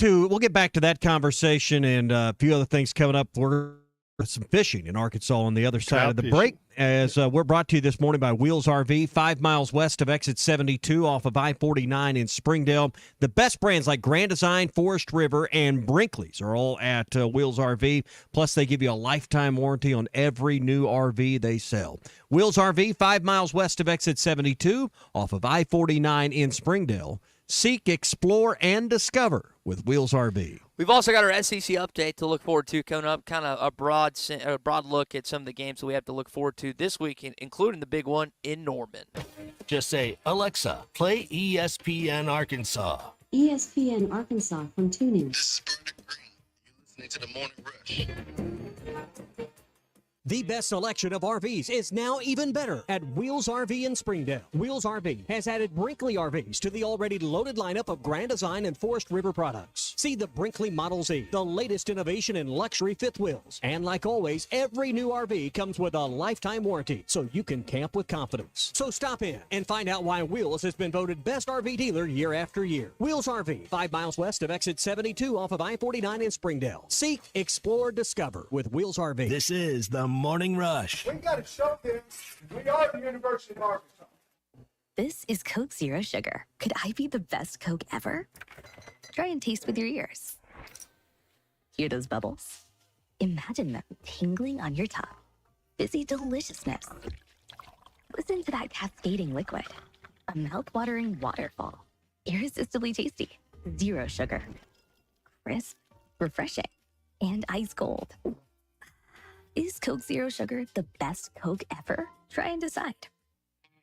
S8: back to that conversation and a few other things coming up. We're some fishing in Arkansas on the other side of the break. As we're brought to you this morning by Wheels RV, 5 miles west of exit 72 off of I-49 in Springdale. The best brands like Grand Design, Forest River, and Brinkley's are all at Wheels RV. Plus, they give you a lifetime warranty on every new RV they sell. Wheels RV, 5 miles west of exit 72 off of I-49 in Springdale. Seek, explore, and discover with Wheels RV.
S7: We've also got our SEC update to look forward to coming up, kind of a broad look at some of the games that we have to look forward to this week, including the big one in Norman.
S1: Just say, Alexa, play ESPN Arkansas.
S5: ESPN Arkansas from TuneIn.
S1: This is Bernard Green. You're listening to the Morning Rush.
S12: The best selection of RVs is now even better at Wheels RV in Springdale. Wheels RV has added Brinkley RVs to the already loaded lineup of Grand Design and Forest River products. See the Brinkley Model Z, the latest innovation in luxury fifth wheels. And like always, every new RV comes with a lifetime warranty, so you can camp with confidence. So stop in and find out why Wheels has been voted best RV dealer year after year. Wheels RV, 5 miles west of exit 72 off of I-49 in Springdale. Seek, explore, discover with Wheels RV.
S1: This is the Morning Rush.
S10: We got to show them we are the University of Arkansas.
S16: This is Coke Zero Sugar. Could I be the best Coke ever? Try and taste with your ears. Hear those bubbles? Imagine them tingling on your tongue. Fizzy deliciousness. Listen to that cascading liquid. A mouth-watering waterfall. Irresistibly tasty. Zero sugar. Crisp, refreshing, and ice cold. Is Coke Zero Sugar the best Coke ever? Try and decide.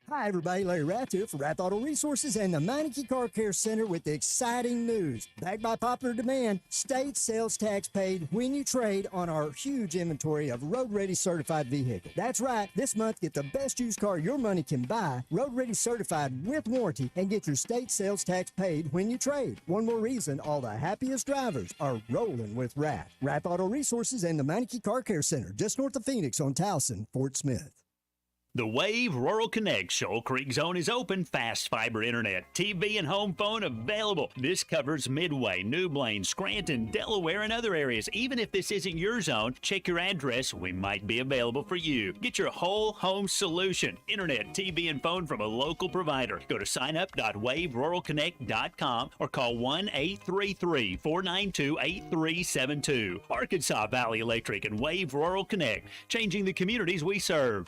S19: Hi, everybody. Larry Rattiff for Rath Auto Resources and the Meineke Car Care Center with the exciting news. Backed by popular demand, state sales tax paid when you trade on our huge inventory of road-ready certified vehicles. That's right. This month, get the best used car your money can buy, road-ready certified with warranty, and get your state sales tax paid when you trade. One more reason all the happiest drivers are rolling with Rath. Rath Auto Resources and the Meineke Car Care Center, just north of Phoenix on Towson, Fort Smith.
S24: The Wave Rural Connect Shoal Creek Zone is open. Fast fiber internet, TV, and home phone available. This covers Midway, New Blaine, Scranton, Delaware, and other areas. Even if this isn't your zone, check your address. We might be available for you. Get your whole home solution. Internet, TV, and phone from a local provider. Go to signup.waveruralconnect.com or call 1-833-492-8372. Arkansas Valley Electric and Wave Rural Connect, changing the communities we serve.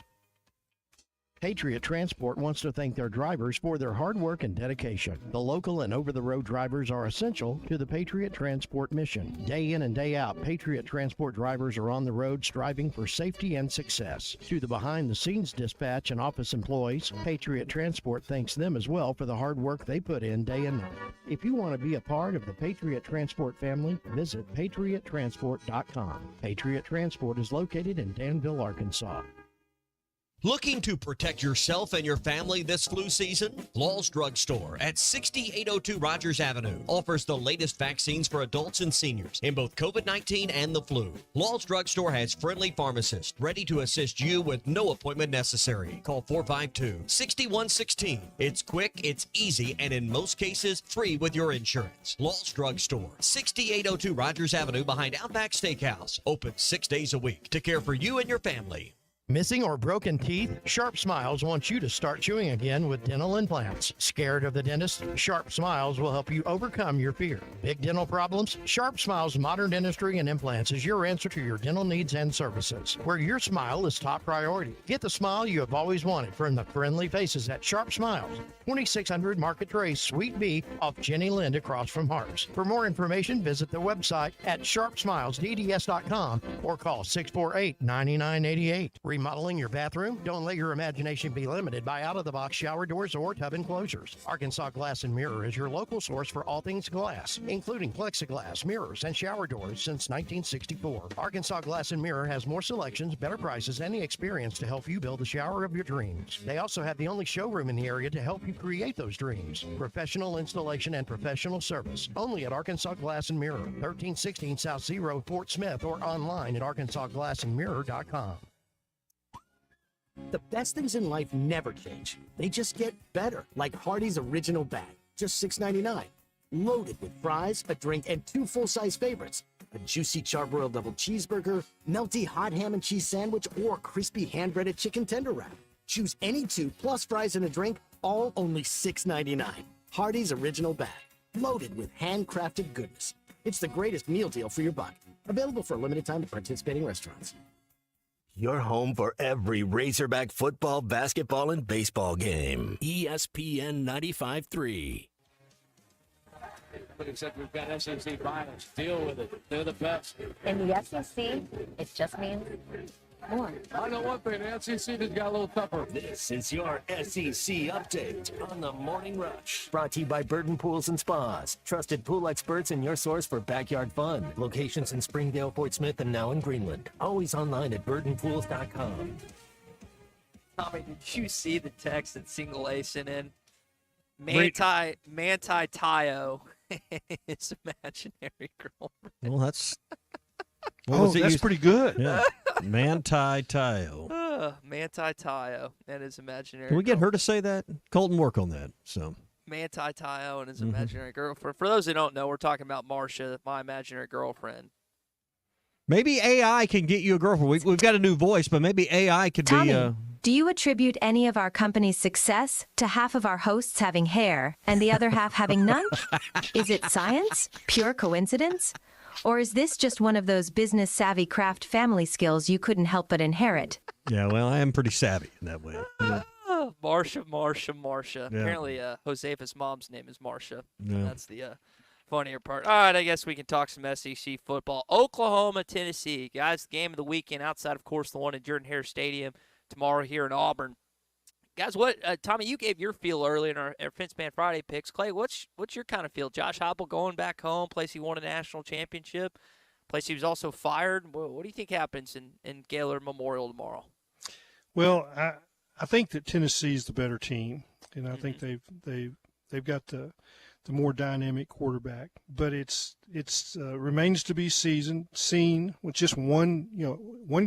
S18: Patriot Transport wants to thank their drivers for their hard work and dedication. The local and over-the-road drivers are essential to the Patriot Transport mission. Day in and day out, Patriot Transport drivers are on the road striving for safety and success. To the behind-the-scenes dispatch and office employees, Patriot Transport thanks them as well for the hard work they put in day and night. If you want to be a part of the Patriot Transport family, visit patriottransport.com. Patriot Transport is located in Danville, Arkansas.
S25: Looking to protect yourself and your family this flu season? Law's Drug Store at 6802 Rogers Avenue offers the latest vaccines for adults and seniors in both COVID-19 and the flu. Law's Drug Store has friendly pharmacists ready to assist you with no appointment necessary. Call 452-6116. It's quick, it's easy, and in most cases, free with your insurance. Law's Drug Store, 6802 Rogers Avenue behind Outback Steakhouse. Open 6 days a week to care for you and your family.
S18: Missing or broken teeth? Sharp Smiles wants you to start chewing again with dental implants. Scared of the dentist? Sharp Smiles will help you overcome your fear. Big dental problems? Sharp Smiles Modern Dentistry and Implants is your answer to your dental needs and services, where your smile is top priority. Get the smile you have always wanted from the friendly faces at Sharp Smiles, 2600 Market Trace, Suite B, off Jenny Lind across from Harps. For more information, visit the website at sharpsmilesdds.com or call 648-9988. Remodeling your bathroom? Don't let your imagination be limited by out-of-the-box shower doors or tub enclosures. Arkansas Glass and Mirror is your local source for all things glass, including plexiglass, mirrors, and shower doors since 1964. Arkansas Glass and Mirror has more selections, better prices, and the experience to help you build the shower of your dreams. They also have the only showroom in the area to help you create those dreams. Professional installation and professional service. Only at Arkansas Glass and Mirror, 1316 South Zero, Fort Smith, or online at arkansasglassandmirror.com.
S2: The best things in life never change. They just get better, like Hardee's Original Bag, just $6.99. Loaded with fries, a drink, and 2 full-size favorites. A juicy charbroiled double cheeseburger, melty hot ham and cheese sandwich, or crispy hand-breaded chicken tender wrap. Choose any 2 plus fries and a drink, all only $6.99. Hardee's Original Bag, loaded with handcrafted goodness. It's the greatest meal deal for your buck. Available for a limited time at participating restaurants.
S1: Your home for every Razorback football, basketball, and baseball game. ESPN 95.3.
S22: Except we've got SEC finals. Deal with it. They're the best.
S6: In the SEC, it just means more.
S22: I know one thing. The SEC just got a little tougher.
S9: This is your SEC update on the Morning Rush. Brought to you by Burton Pools and Spas. Trusted pool experts and your source for backyard fun. Locations in Springdale, Fort Smith, and now in Greenland. Always online at burtonpools.com.
S7: Tommy, did you see the text that Single A sent in? Manti Tayo, his imaginary girlfriend.
S8: Well, that's
S23: pretty good.
S8: Yeah. Manti Tayo.
S7: Manti Tayo and his imaginary.
S8: Can we get her to say that? Colton, work on that. So.
S7: Manti Tayo and his imaginary girlfriend. For those who don't know, we're talking about Marcia, my imaginary girlfriend.
S8: Maybe AI can get you a girlfriend. We've got a new voice, but maybe AI could
S3: Tommy,
S8: be.
S3: Do you attribute any of our company's success to half of our hosts having hair and the other half having none? Is it science? Pure coincidence? Or is this just one of those business-savvy craft family skills you couldn't help but inherit?
S8: Yeah, well, I am pretty savvy in that way. Yeah.
S7: Marcia.
S8: Yeah.
S7: Apparently, Josefa's mom's name is Marcia.
S8: Yeah.
S7: That's the funnier part. All right, I guess we can talk some SEC football. Oklahoma, Tennessee. Guys, the game of the weekend outside, of course, the one at Jordan-Hare Stadium tomorrow here in Auburn. Guys, what Tommy, you gave your feel early in our Fence Man Friday picks. Clay, what's your kind of feel? Josh Heupel going back home, place he won a national championship, place he was also fired. What do you think happens in Gaylord Memorial tomorrow?
S23: Well, I think that Tennessee's the better team, and I think they've got the more dynamic quarterback. But it's remains to be seen with just one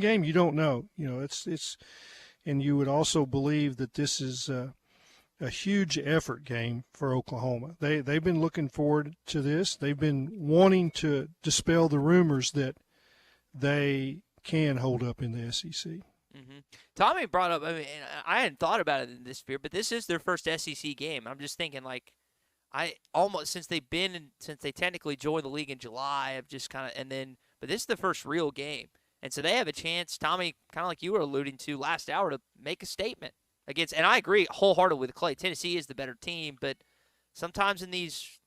S23: game. You don't know. It's and you would also believe that this is a huge effort game for Oklahoma. They've been looking forward to this. They've been wanting to dispel the rumors that they can hold up in the SEC.
S7: Mm-hmm. Tommy brought up, I hadn't thought about it in this sphere, but this is their first SEC game. I'm just thinking, since they technically joined the league in July, I've just kind of, but this is the first real game. And so they have a chance, Tommy, kind of like you were alluding to last hour, to make a statement against, and I agree wholeheartedly with Clay. Tennessee is the better team, but sometimes in these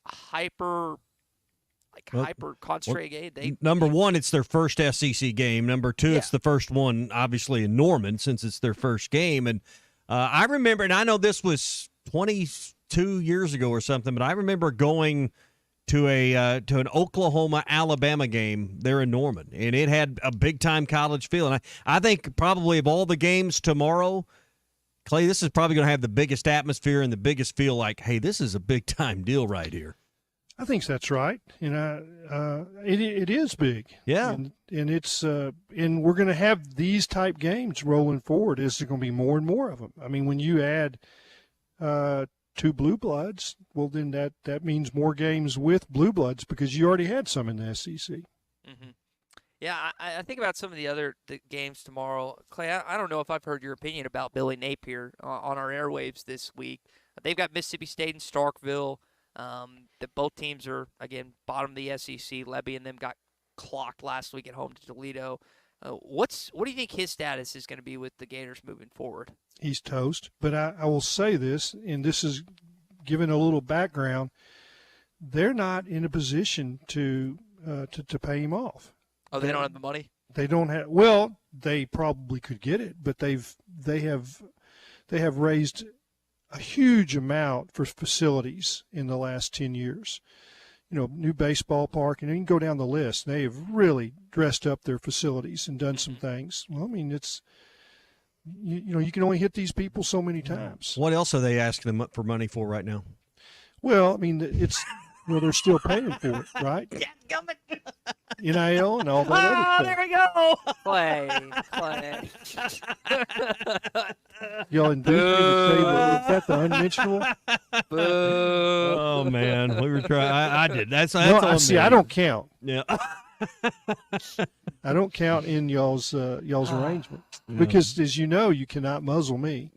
S7: hyper concentrated games,
S8: number one, it's their first SEC game. Number two, it's the first one, obviously, in Norman, since it's their first game. And I remember, and I know this was 22 years ago or something, but I remember going to an Oklahoma-Alabama game there in Norman, and it had a big-time college feel. And I think probably of all the games tomorrow, Clay, this is probably going to have the biggest atmosphere and the biggest feel like, hey, this is a big-time deal right here.
S23: I think that's right. It is big.
S8: Yeah.
S23: And it's and we're going to have these type games rolling forward. There's going to be more and more of them. I mean, when you add two blue bloods, well, then that means more games with blue bloods because you already had some in the SEC.
S7: Mm-hmm. Yeah, I think about some of the games tomorrow. Clay, I don't know if I've heard your opinion about Billy Napier on our airwaves this week. They've got Mississippi State and Starkville. Both teams are, again, bottom of the SEC. Levy and them got clocked last week at home to Toledo. What do you think his status is going to be with the Gators moving forward?
S23: He's toast. But I will say this, and this is given a little background. They're not in a position to pay him off.
S7: Oh, they don't have the money?
S23: They don't have. Well, they probably could get it, but they have raised a huge amount for facilities in the last 10 years. New baseball park, and you can go down the list. They have really dressed up their facilities and done some things. Well, I mean, it's you can only hit these people so many times.
S8: What else are they asking them for money for right now?
S23: Well, I mean, it's they're still paying for it, right? NIL and all that other stuff.
S7: There we go. Clay.
S23: Y'all induced me to say that the unmentionable.
S7: Boo.
S8: Oh man, we were trying. I did. That's
S23: no.
S8: on
S23: See,
S8: me.
S23: I don't count.
S8: Yeah.
S23: I don't count in y'all's arrangement because, as you know, you cannot muzzle me.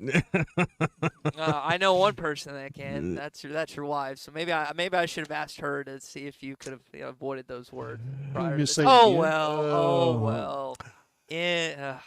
S7: I know one person that can. That's your wife. So maybe I should have asked her to see if you could have avoided those words prior to this. Oh well. Yeah.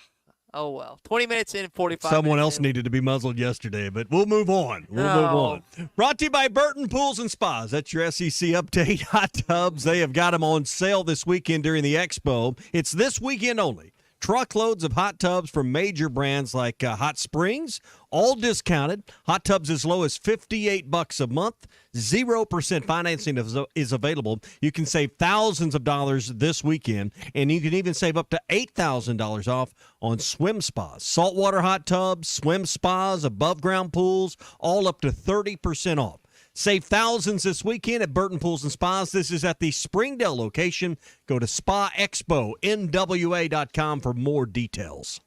S7: Oh well. 20 minutes in, 45
S8: Someone
S7: minutes
S8: else
S7: in.
S8: needed to be muzzled yesterday, but we'll move on. Move on. Brought to you by Burton Pools and Spas. That's your SEC update. Hot tubs, they have got them on sale this weekend during the Expo. It's this weekend only. Truckloads of hot tubs from major brands like Hot Springs, all discounted. Hot tubs as low as $58 a month. 0% financing is available. You can save thousands of dollars this weekend, and you can even save up to $8,000 off on swim spas. Saltwater hot tubs, swim spas, above-ground pools, all up to 30% off. Save thousands this weekend at Burton Pools and Spas. This is at the Springdale location. Go to SpaExpoNWA.com for more details.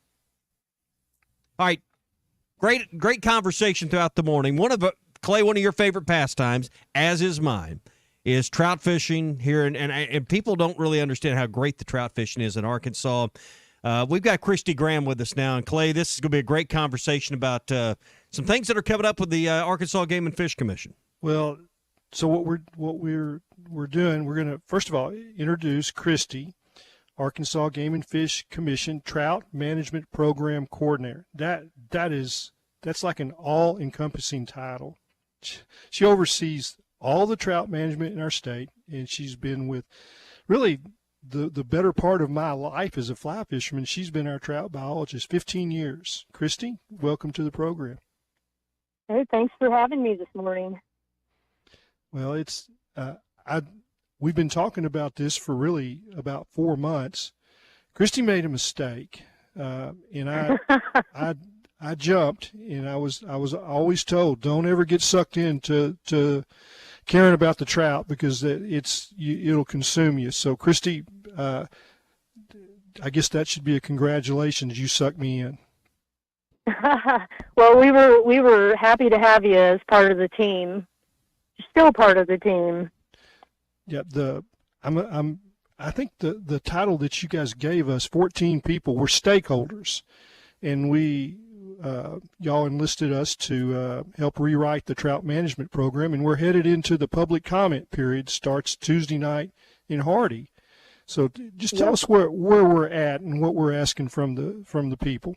S8: All right, great conversation throughout the morning. Clay, one of your favorite pastimes, as is mine, is trout fishing here, and people don't really understand how great the trout fishing is in Arkansas. We've got Christy Graham with us now, and Clay, this is going to be a great conversation about some things that are coming up with the Arkansas Game and Fish Commission.
S23: Well, so what we're doing, we're going to first of all introduce Christy, Arkansas Game and Fish Commission Trout Management Program Coordinator. That's like an all-encompassing title. She oversees all the trout management in our state, and she's been with really the better part of my life as a fly fisherman. She's been our trout biologist 15 years. Christy, welcome to the program.
S4: Hey, thanks for having me this morning.
S23: Well, it's we've been talking about this for really about 4 months. Christy made a mistake, and I jumped, and I was always told, don't ever get sucked into caring about the trout because it'll consume you. So, Christy, I guess that should be a congratulations. You sucked me in.
S4: Well, we were happy to have you as part of the team. You're still part of the team.
S23: Yeah, I think the title that you guys gave us, 14 people, were stakeholders, and y'all enlisted us to help rewrite the trout management program, and we're headed into the public comment period. Starts Tuesday night in Hardy. So just tell us where we're at and what we're asking from the people.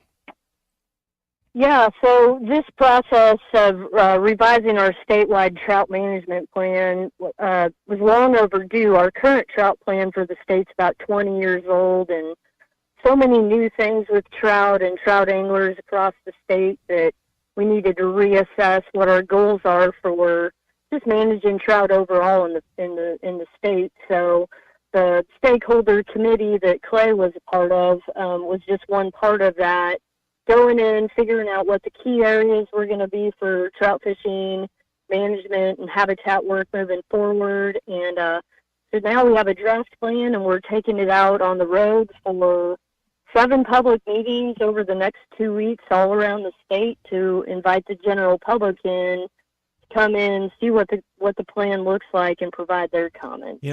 S4: Yeah, so this process of revising our statewide trout management plan was long overdue. Our current trout plan for the state's about 20 years old, and so many new things with trout and trout anglers across the state that we needed to reassess what our goals are for just managing trout overall in the state. So the stakeholder committee that Clay was a part of was just one part of that. Going in, figuring out what the key areas were going to be for trout fishing management and habitat work moving forward. And so now we have a draft plan, and we're taking it out on the road for 7 public meetings over the next 2 weeks all around the state to invite the general public in to come in, see what the plan looks like, and provide their comments.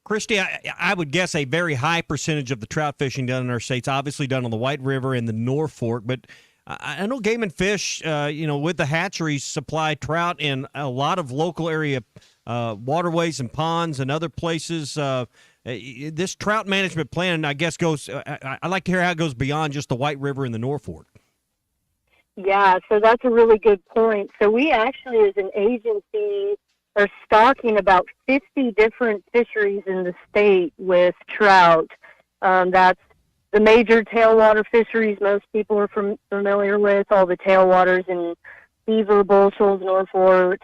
S8: Christy, I would guess a very high percentage of the trout fishing done in our state's obviously done on the White River and the North Fork, but I know Game and Fish, with the hatcheries, supply trout in a lot of local area waterways and ponds and other places. This trout management plan, I guess, goes. I'd like to hear how it goes beyond just the White River and the North Fork.
S4: Yeah, so that's a really good point. So we actually, as an agency, are stocking about 50 different fisheries in the state with trout. That's the major tailwater fisheries most people are familiar with, all the tailwaters in Beaver, Bull Shoals, North Fork,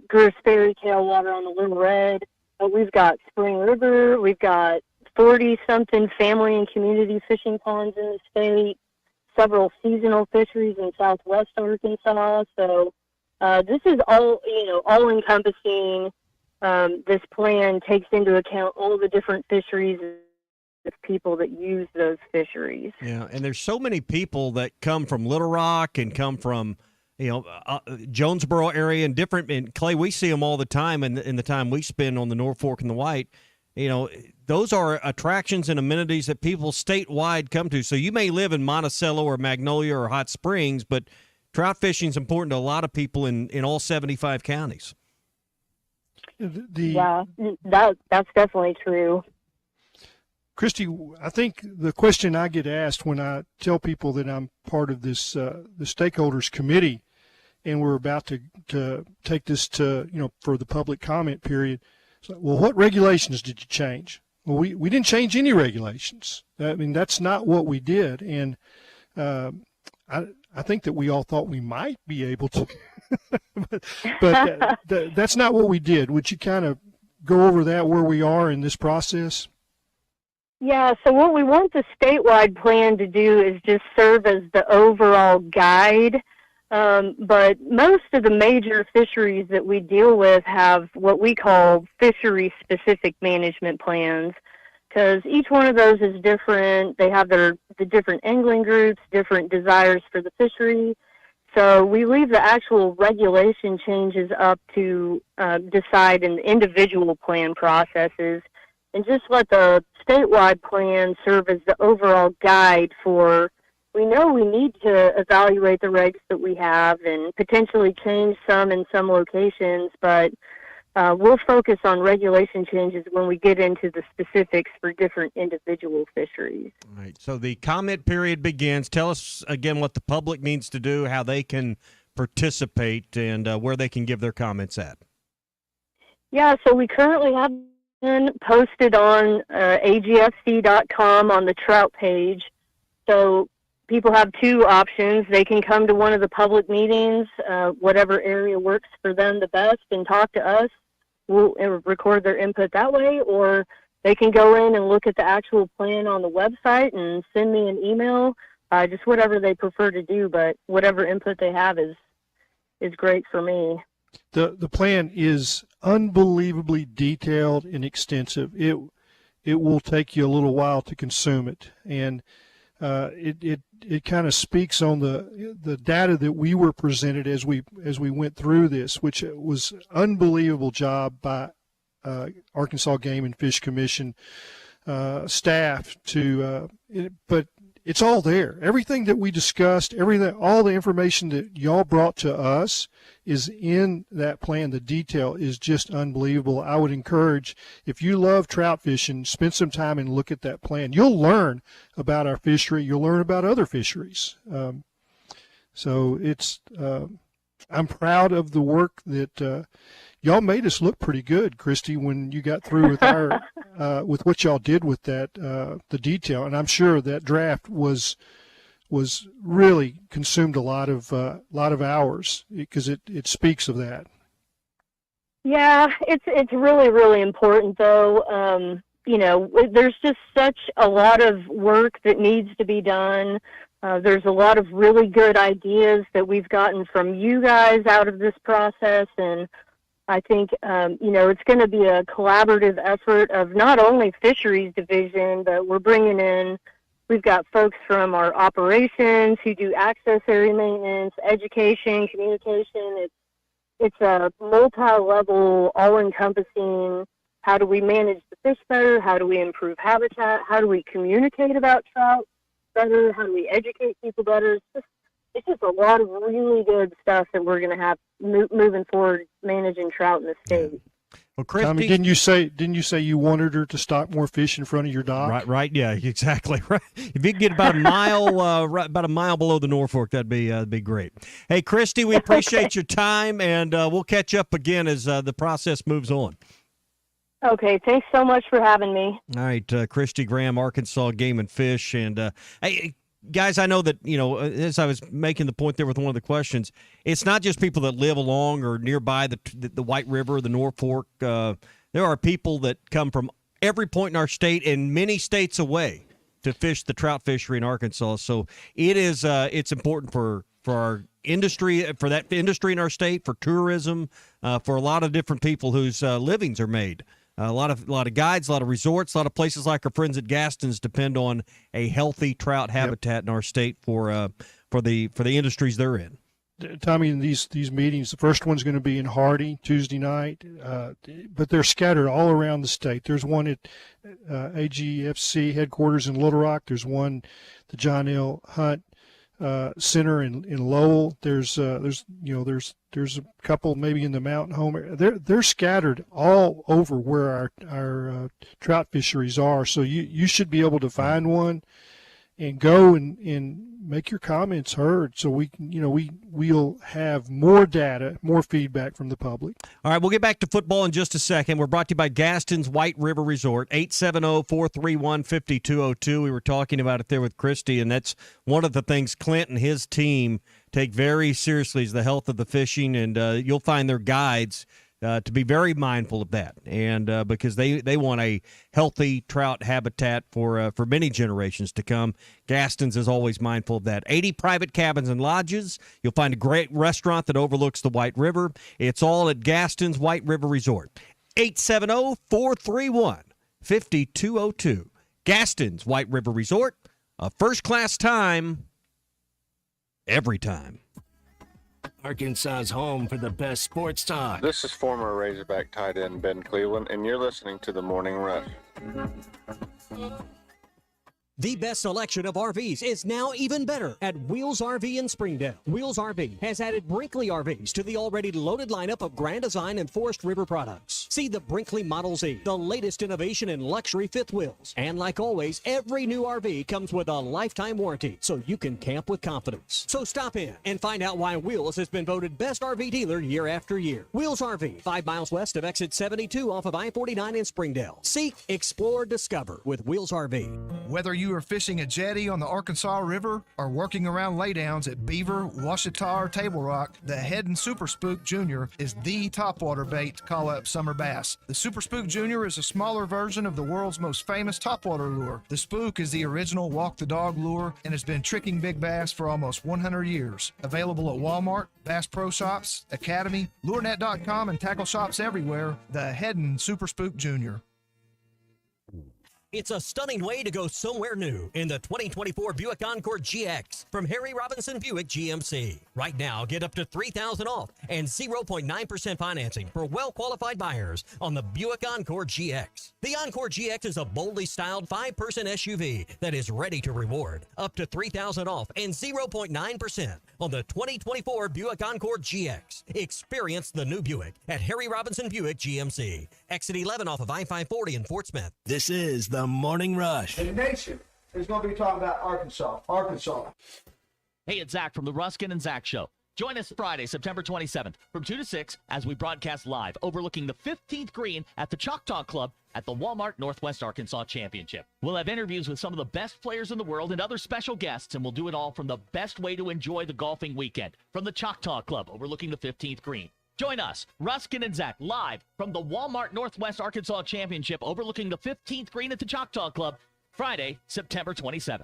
S4: Grosse Ferry tailwater on the Little Red. But we've got Spring River. We've got 40-something family and community fishing ponds in the state, several seasonal fisheries in southwest Arkansas. So this is all-encompassing. This plan takes into account all the different fisheries of people that use those fisheries.
S8: Yeah, and there's so many people that come from Little Rock and come from, Jonesboro area and different. And Clay, we see them all the time in the time we spend on the North Fork and the White. Those are attractions and amenities that people statewide come to. So you may live in Monticello or Magnolia or Hot Springs, but trout fishing is important to a lot of people in all 75 counties.
S4: Yeah, that's definitely true.
S23: Christy, I think the question I get asked when I tell people that I'm part of this the stakeholders committee, and we're about to take this to for the public comment period. So, well, what regulations did you change? Well, we didn't change any regulations. I mean, that's not what we did, and I think that we all thought we might be able to, but that's not what we did. Would you kind of go over that, where we are in this process?
S4: Yeah, so what we want the statewide plan to do is just serve as the overall guide. But most of the major fisheries that we deal with have what we call fishery-specific management plans, because each one of those is different. They have the different angling groups, different desires for the fishery. So we leave the actual regulation changes up to decide in individual plan processes, and just let the statewide plan serve as the overall guide for, we know we need to evaluate the regs that we have and potentially change some in some locations, but we'll focus on regulation changes when we get into the specifics for different individual fisheries.
S8: All right. So the comment period begins. Tell us again what the public needs to do, how they can participate, and where they can give their comments at.
S4: Yeah, so we currently have been posted on agfc.com on the trout page. So people have two options. They can come to one of the public meetings, whatever area works for them the best, and talk to us. We'll record their input that way, or they can go in and look at the actual plan on the website and send me an email, just whatever they prefer to do, but whatever input they have is great for me.
S23: The plan is unbelievably detailed and extensive. It will take you a little while to consume it, and it kind of speaks on the data that we were presented as we went through this, which was unbelievable job by Arkansas Game and Fish Commission staff but it's all there. Everything that we discussed, all the information that y'all brought to us is in that plan. The detail is just unbelievable. I would encourage, if you love trout fishing, spend some time and look at that plan. You'll learn about our fishery. You'll learn about other fisheries. So it's I'm proud of the work that y'all made us look pretty good, Christy, when you got through with our with what y'all did with that the detail. And I'm sure that draft was really consumed a lot of hours, because it speaks of that.
S4: Yeah, it's really, really important though. There's just such a lot of work that needs to be done. There's a lot of really good ideas that we've gotten from you guys out of this process, and I think, it's going to be a collaborative effort of not only fisheries division, but we've got folks from our operations who do access area maintenance, education, communication. It's a multi-level, all-encompassing How do we manage the fish better? How do we improve habitat? How do we communicate about trout better? How do we educate people better? It's just a lot of really good stuff that we're going to have moving forward managing trout in the state.
S8: Well, Christy,
S23: Tommy, didn't you say you wanted her to stock more fish in front of your dock?
S8: Right, yeah, exactly. Right. If you could get about a mile, about a mile below the Norfolk, that'd be great. Hey, Christy, we appreciate your time, and we'll catch up again as the process moves on.
S4: Okay, thanks so much for having me.
S8: All right, Christy Graham, Arkansas Game and Fish, and hey. Guys, I know that, as I was making the point there with one of the questions, it's not just people that live along or nearby the White River, the Norfolk. There are people that come from every point in our state and many states away to fish the trout fishery in Arkansas. So it's important for our industry, for that industry in our state, for tourism, for a lot of different people whose livings are made. A lot of guides, a lot of resorts, a lot of places like our friends at Gaston's depend on a healthy trout habitat in our state for the industries they're in.
S23: Tommy, in these meetings, the first one's going to be in Hardy Tuesday night, but they're scattered all around the state. There's one at AGFC headquarters in Little Rock. There's one, the John L. Hunt Center in Lowell. There's a couple maybe in the Mountain Home area. They're scattered all over where our trout fisheries are. So you should be able to find one and go and make your comments heard, so we'll have more data, more feedback from the public.
S8: All right, we'll get back to football in just a second. We're brought to you by Gaston's White River Resort, 870-431-5202. We were talking about it there with Christy, and that's one of the things Clint and his team take very seriously is the health of the fishing, and you'll find their guides to be very mindful of that, and because they want a healthy trout habitat for many generations to come. Gaston's is always mindful of that. 80 private cabins and lodges. You'll find a great restaurant that overlooks the White River. It's all at Gaston's White River Resort. 870-431-5202. Gaston's White River Resort. A first-class time every time.
S1: Arkansas's home for the best sports talk.
S11: This is former Razorback tight end Ben Cleveland, and you're listening to The Morning Rush.
S12: The best selection of RVs is now even better at Wheels RV in Springdale. Wheels RV has added Brinkley RVs to the already loaded lineup of Grand Design and Forest River products. See the Brinkley Model Z, the latest innovation in luxury fifth wheels. And like always, every new RV comes with a lifetime warranty, so you can camp with confidence. So stop in and find out why Wheels has been voted best RV dealer year after year. Wheels RV, 5 miles west of exit 72 off of I-49 in Springdale. Seek, explore, discover with Wheels RV.
S13: Whether you are fishing a jetty on the Arkansas River or working around laydowns at Beaver, Washita, or Table Rock, the Heddon Super Spook Jr. is the topwater bait to call up summer bass. The Super Spook Jr. is a smaller version of the world's most famous topwater lure. The Spook is the original walk-the-dog lure and has been tricking big bass for almost 100 years. Available at Walmart, Bass Pro Shops, Academy, LureNet.com, and tackle shops everywhere, the Heddon Super Spook Jr.
S25: It's a stunning way to go somewhere new in the 2024 Buick Encore GX from Harry Robinson Buick GMC. Right now, get up to $3,000 off and 0.9% financing for well-qualified buyers on the Buick Encore GX. The Encore GX is a boldly styled 5-person SUV that is ready to reward. Up to $3,000 off and 0.9% on the 2024 Buick Encore GX. Experience the new Buick at Harry Robinson Buick GMC. Exit 11 off of I-540 in Fort Smith.
S1: This is the Morning Rush.
S10: The nation is going to be talking about Arkansas.
S14: Hey, it's Zach from the Ruskin and Zach Show. Join us Friday, September 27th from 2 to 6 as we broadcast live overlooking the 15th green at the Choctaw Club at the Walmart Northwest Arkansas Championship. We'll have interviews with some of the best players in the world and other special guests, and we'll do it all from the best way to enjoy the golfing weekend from the Choctaw Club overlooking the 15th green. Join us, Ruskin and Zach, live from the Walmart Northwest Arkansas Championship overlooking the 15th green at the Choctaw Club, Friday, September 27th.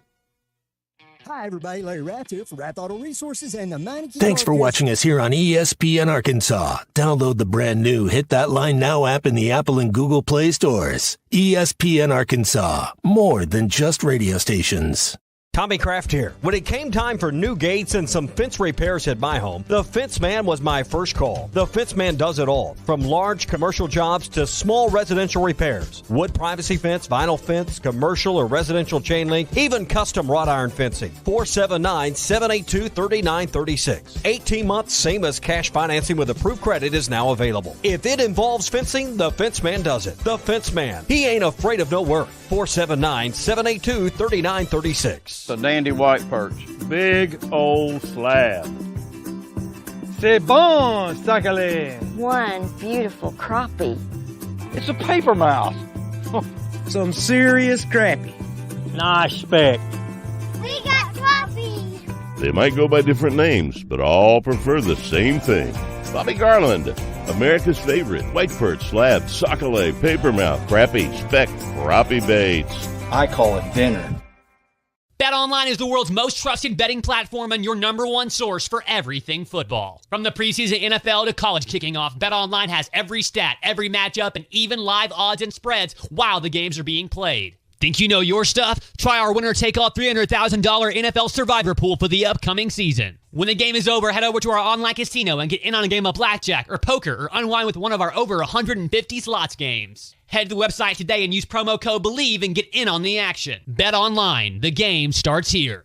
S19: Hi, everybody. Larry Rattiff for Rath Auto Resources and the Meineke.
S1: Thanks for watching us here on ESPN Arkansas. Download the brand new Hit That Line Now app in the Apple and Google Play stores. ESPN Arkansas, more than just radio stations.
S25: Tommy Kraft here. When it came time for new gates and some fence repairs at my home, the Fence Man was my first call. The Fence Man does it all, from large commercial jobs to small residential repairs. Wood privacy fence, vinyl fence, commercial or residential chain link, even custom wrought iron fencing. 479-782-3936. 18 months, same as cash financing with approved credit is now available. If it involves fencing, the Fence Man does it. The Fence Man. He ain't afraid of no work. 479-782-3936.
S5: The dandy white perch. Big old slab. C'est bon, sacalé.
S15: One beautiful crappie.
S5: It's a paper mouse. Some serious crappie. Nice speck.
S15: We got crappies.
S17: They might go by different names, but all prefer the same thing. Bobby Garland, America's favorite white perch, slab, sockeye, papermouth, crappie, speck, crappie baits.
S5: I call it dinner.
S20: BetOnline is the world's most trusted betting platform and your number one source for everything football. From the preseason NFL to college kicking off, BetOnline has every stat, every matchup, and even live odds and spreads while the games are being played. Think you know your stuff? Try our winner-take-all $300,000 NFL Survivor Pool for the upcoming season. When the game is over, head over to our online casino and get in on a game of blackjack or poker or unwind with one of our over 150 slots games. Head to the website today and use promo code BELIEVE and get in on the action. Bet online. The game starts here.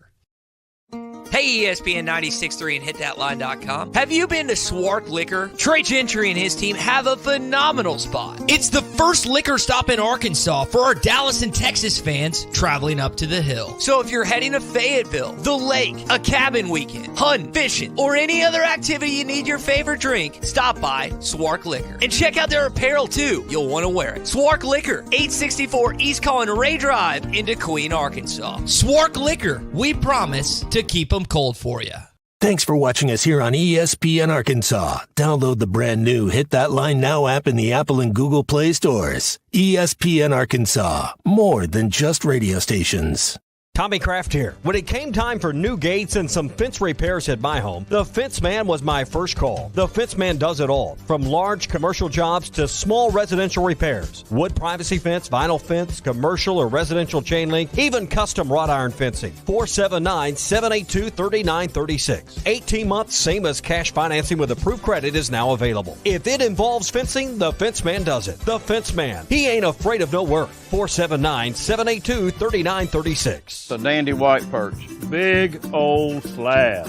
S21: Hey, ESPN 96.3 and hitthatline.com. Have you been to Swark Liquor? Trey Gentry and his team have a phenomenal spot. It's the first liquor stop in Arkansas for our Dallas and Texas fans traveling up to the hill. So if you're heading to Fayetteville, the lake, a cabin weekend, hunting, fishing, or any other activity you need your favorite drink, stop by Swark Liquor. And check out their apparel too. You'll want to wear it. Swark Liquor, 864 East Collin Ray Drive in DeQueen, Arkansas. Swark Liquor, we promise to keep them cold for you.
S1: Thanks for watching us here on ESPN Arkansas. Download the brand new Hit That Line Now app in the Apple and Google Play stores. ESPN Arkansas, more than just radio stations.
S25: Tommy Kraft here. When it came time for new gates and some fence repairs at my home, the Fence Man was my first call. The Fence Man does it all, from large commercial jobs to small residential repairs. Wood privacy fence, vinyl fence, commercial or residential chain link, even custom wrought iron fencing. 479-782-3936. 18 months, same as cash financing with approved credit is now available. If it involves fencing, the Fence Man does it. The Fence Man. He ain't afraid of no work. 479-782-3936.
S5: The dandy white perch. Big old slab.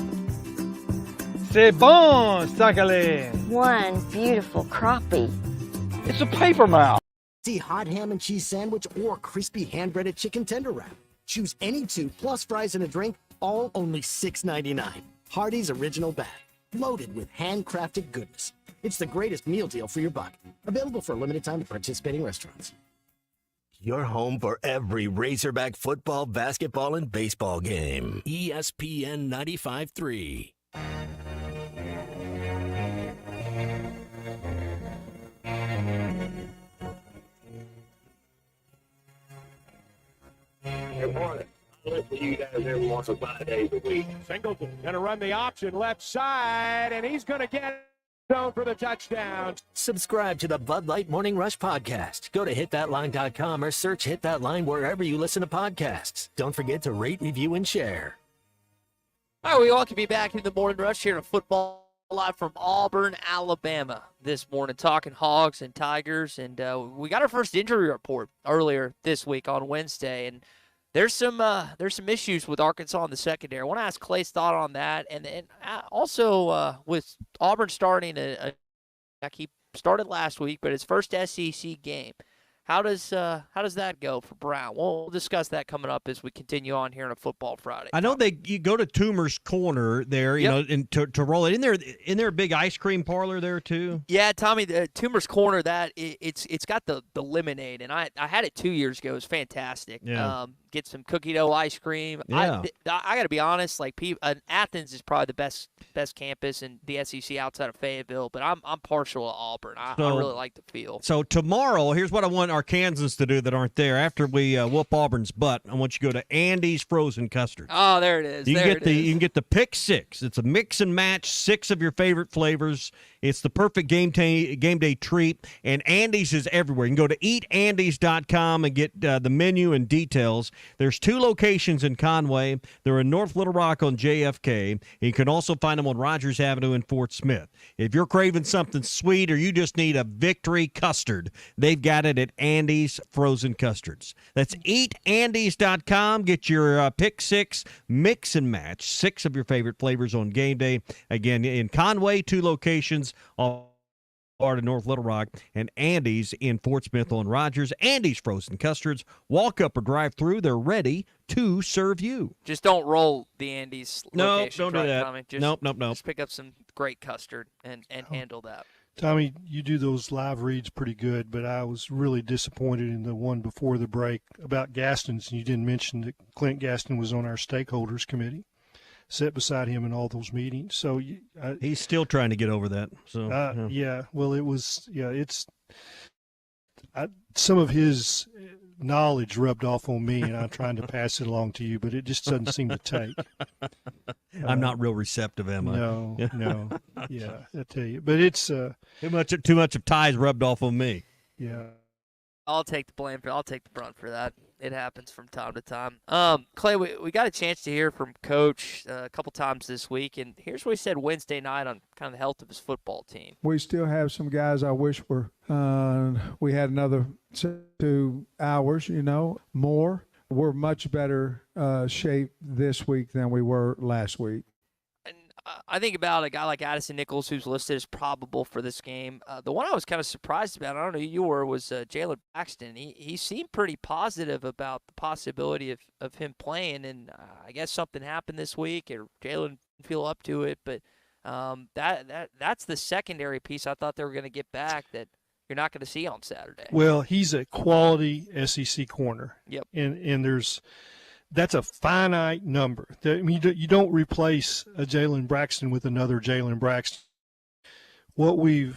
S5: C'est bon, sacalé.
S15: One beautiful crappie.
S5: It's a paper mouse.
S2: See hot ham and cheese sandwich or crispy hand-breaded chicken tender wrap. Choose any two plus fries and a drink, all only $6.99. Hardee's Original Bag, loaded with handcrafted goodness. It's the greatest meal deal for your buck. Available for a limited time at participating restaurants.
S1: Your home for every Razorback football, basketball, and baseball game. ESPN 95.3.
S10: Good morning. I listen to you guys every once or 5 days a week. Singleton going to run the option left side, and he's going to get zone for the touchdown.
S2: Subscribe to the Bud Light Morning Rush podcast. Go to hitthatline.com or search Hit That Line wherever you listen to podcasts. Don't forget to rate, review, and share.
S7: All right, we all can be back in the Morning Rush here in football live from Auburn, Alabama this morning, talking Hogs and Tigers. And we got our first injury report earlier this week on Wednesday, and there's some issues with Arkansas in the secondary. I want to ask Clay's thought on that, and also with Auburn starting he started last week, but his first SEC game. How does that go for Brown? We'll discuss that coming up as we continue on here on a Football Friday.
S8: I know you go to Toomer's Corner there, you know, and to roll it in there. In there, a big ice cream parlor there too.
S7: Yeah, Tommy, the Toomer's Corner, it's got the lemonade, and I had it 2 years ago. It was fantastic.
S8: Yeah.
S7: Get some cookie dough ice cream.
S8: Yeah.
S7: I got to be honest. Like, Athens is probably the best campus in the SEC outside of Fayetteville, but I'm partial to Auburn. I really like the feel.
S8: So tomorrow, here's what I want Arkansans to do that aren't there. After we whoop Auburn's butt, I want you to go to Andy's Frozen Custard.
S7: Oh, there it is.
S8: You can get the Pick Six. It's a mix and match, 6 of your favorite flavors. It's the perfect game day treat, and Andy's is everywhere. You can go to eatandys.com and get the menu and details. There's 2 locations in Conway. They're in North Little Rock on JFK. You can also find them on Rogers Avenue in Fort Smith. If you're craving something sweet or you just need a victory custard, they've got it at Andy's Frozen Custards. That's eatandys.com. Get your pick 6, mix and match 6 of your favorite flavors on game day. Again, in Conway, 2 locations, all part of North Little Rock, and Andy's in Fort Smith on Rogers. Andy's Frozen Custards. Walk up or drive through. They're ready to serve you.
S7: Just don't roll the Andy's location.
S8: Don't do that.
S7: Tommy. Just,
S8: Nope.
S7: Just pick up some great custard and handle that.
S23: Tommy, you do those live reads pretty good, but I was really disappointed in the one before the break about Gaston's, and you didn't mention that Clint Gaston was on our stakeholders committee, sat beside him in all those meetings. So
S8: he's still trying to get over that. So
S23: yeah, well, it was some of his knowledge rubbed off on me, and I'm trying to pass it along to you, but it just doesn't seem to take.
S8: I'm not real receptive, am I?
S23: No. Yeah, I tell you, but it's
S8: too much of Ty's rubbed off on me.
S23: Yeah.
S7: I'll take the blame. I'll take the brunt for that. It happens from time to time. Clay, we got a chance to hear from Coach a couple times this week, and here's what he said Wednesday night on kind of the health of his football team.
S6: We still have some guys I wish we had another 2 hours, more. We're much better shape this week than we were last week.
S7: I think about a guy like Addison Nichols, who's listed as probable for this game. The one I was kind of surprised about, I don't know who you were, was Jalen Braxton. He seemed pretty positive about the possibility of him playing, and I guess something happened this week, or Jalen didn't feel up to it. But that's the secondary piece I thought they were going to get back that you're not going to see on Saturday.
S23: Well, he's a quality SEC corner.
S7: Yep.
S23: And that's a finite number. I mean, you don't replace a Jalen Braxton with another Jalen Braxton. What we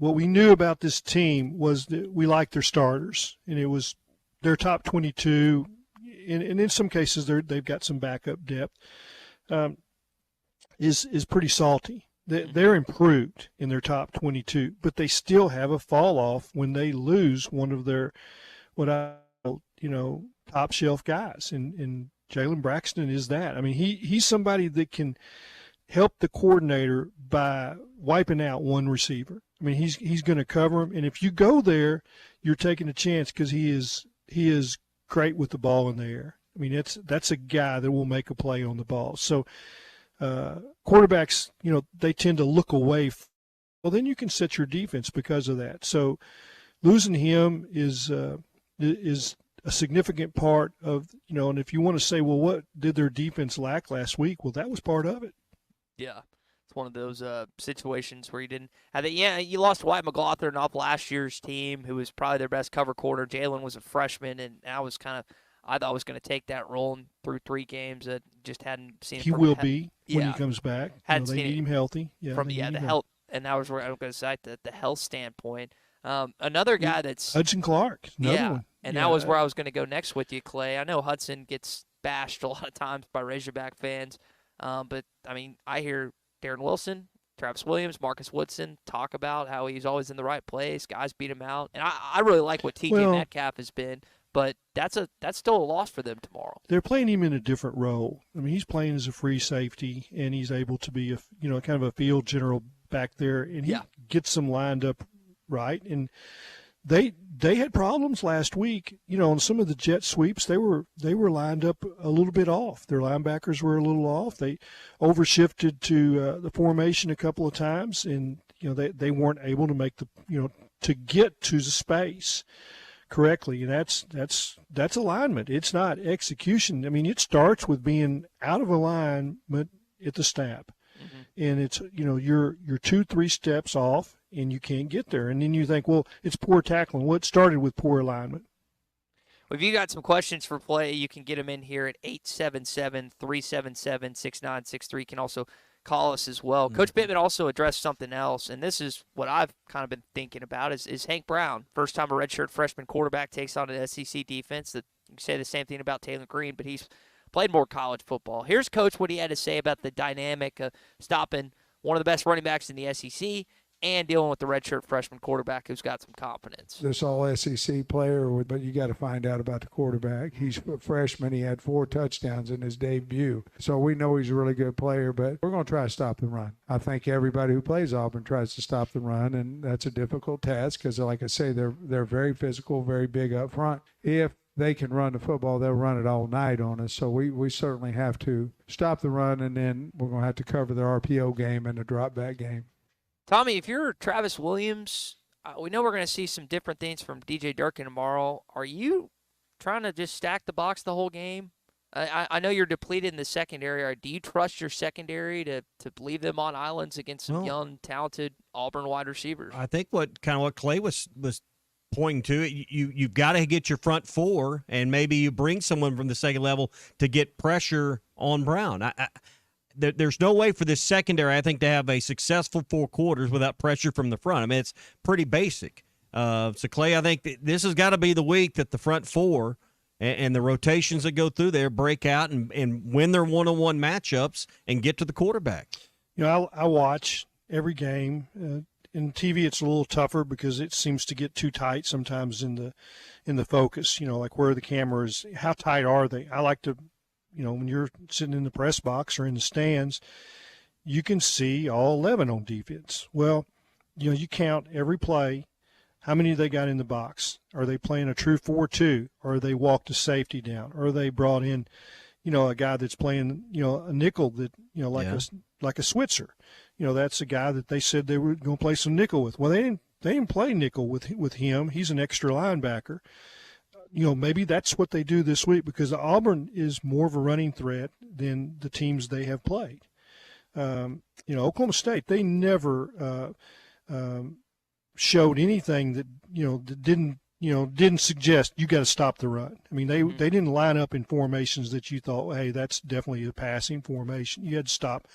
S23: knew about this team was that we liked their starters, and it was their top 22, and in some cases they've got some backup depth. Is pretty salty. They're improved in their top 22, but they still have a fall off when they lose one of their top shelf guys, and Jalen Braxton is that. I mean, he's somebody that can help the coordinator by wiping out one receiver. I mean, he's going to cover him, and if you go there, you're taking a chance because he is great with the ball in the air. I mean, that's a guy that will make a play on the ball. So quarterbacks, they tend to look away. Well, then you can set your defense because of that. So losing him is a significant part of, and if you want to say, well, what did their defense lack last week? Well, that was part of it.
S7: Yeah. It's one of those situations where you didn't have it. Yeah, you lost White McLaughlin off last year's team, who was probably their best cover corner. Jalen was a freshman, and I thought was going to take that role through 3 games. That just hadn't seen it.
S23: He will be when he comes back. They need him healthy. Yeah,
S7: from the health, and that was where I'm going to cite the health standpoint. Another guy that's
S23: Hudson Clark. Another one.
S7: And that was where I was going to go next with you, Clay. I know Hudson gets bashed a lot of times by Razorback fans, but, I mean, I hear Darren Wilson, Travis Williams, Marcus Woodson talk about how he's always in the right place. Guys beat him out. And I really like what T.J. Metcalf has been, but that's still a loss for them tomorrow.
S23: They're playing him in a different role. I mean, he's playing as a free safety, and he's able to be kind of a field general back there, and he gets them lined up right. And they had problems last week, on some of the jet sweeps. They were lined up a little bit off. Their linebackers were a little off. They overshifted to the formation a couple of times, and they weren't able to make to get to the space correctly. And that's alignment. It's not execution. I mean, it starts with being out of alignment at the snap, and it's you're 2-3 steps off, and you can't get there. And then you think, well, it's poor tackling. Well, it started with poor alignment.
S7: Well, if you got some questions for Play, you can get them in here at 877-377-6963. You can also call us as well. Coach Bittman also addressed something else, and this is what I've kind of been thinking about, is Hank Brown. First time a redshirt freshman quarterback takes on an SEC defense. That you can say the same thing about Taylor Green, but he's played more college football. Here's Coach what he had to say about the dynamic of stopping one of the best running backs in the SEC and dealing with the redshirt freshman quarterback who's got some confidence.
S6: This all SEC player, but you got to find out about the quarterback. He's a freshman. He had 4 touchdowns in his debut. So we know he's a really good player, but we're going to try to stop the run. I think everybody who plays Auburn tries to stop the run, and that's a difficult task because, like I say, they're very physical, very big up front. If they can run the football, they'll run it all night on us. So we certainly have to stop the run, and then we're going to have to cover the RPO game and the drop back game.
S7: Tommy, if you're Travis Williams, we know we're going to see some different things from DJ Durkin tomorrow. Are you trying to just stack the box the whole game? I know you're depleted in the secondary. Do you trust your secondary to leave them on islands against some young, talented Auburn wide receivers?
S8: I think what Clay was pointing to, you've got to get your front 4, and maybe you bring someone from the second level to get pressure on Brown. There's no way for this secondary, I think, to have a successful 4 quarters without pressure from the front. I mean, it's pretty basic. So, Clay, I think this has got to be the week that the front 4 and the rotations that go through there break out and win their one-on-one matchups and get to the quarterback.
S23: I watch every game. In TV, it's a little tougher because it seems to get too tight sometimes in the focus. Like where the camera is, how tight are they? I like to. When you're sitting in the press box or in the stands, you can see all 11 on defense. Well, you count every play, how many they got in the box. Are they playing a true 4-2? Or they walked a safety down? Or they brought in, a guy that's playing, a nickel that, like a Switzer. That's a guy that they said they were going to play some nickel with. Well, they didn't play nickel with him. He's an extra linebacker. Maybe that's what they do this week because Auburn is more of a running threat than the teams they have played. Oklahoma State, they never showed anything that, that didn't suggest you got to stop the run. I mean, they didn't line up in formations that you thought, hey, that's definitely a passing formation. You had to stop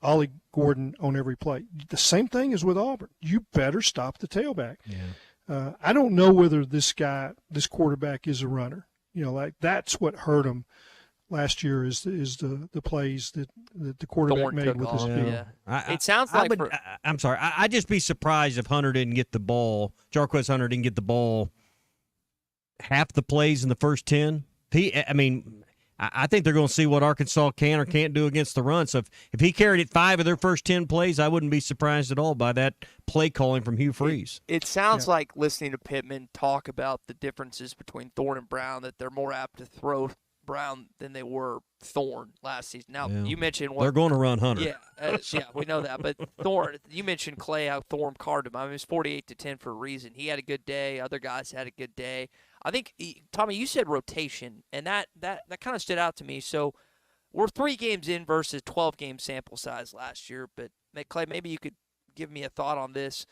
S23: Ollie Gordon on every play. The same thing is with Auburn. You better stop the tailback. Yeah. I don't know whether this quarterback is a runner. That's what hurt him last year is the plays that the quarterback made with his field.
S7: Yeah. It sounds like
S8: I'm sorry. I'd just be surprised if Hunter didn't get the ball. Jarquez Hunter didn't get the ball half the plays in the first 10. I think they're going to see what Arkansas can or can't do against the run. So if he carried it 5 of their first 10 plays, I wouldn't be surprised at all by that play calling from Hugh Freeze.
S7: It sounds like listening to Pittman talk about the differences between Thorne and Brown, that they're more apt to throw Brown than they were Thorne last season. Now, you mentioned
S8: they're going to run Hunter.
S7: Yeah, we know that. But Thorne, you mentioned Clay, how Thorne carded him. I mean, it was 48-10 for a reason. He had a good day. Other guys had a good day. I think, Tommy, you said rotation, and that kind of stood out to me. So we're 3 games in versus 12-game sample size last year. But, Clay, maybe you could give me a thought on this.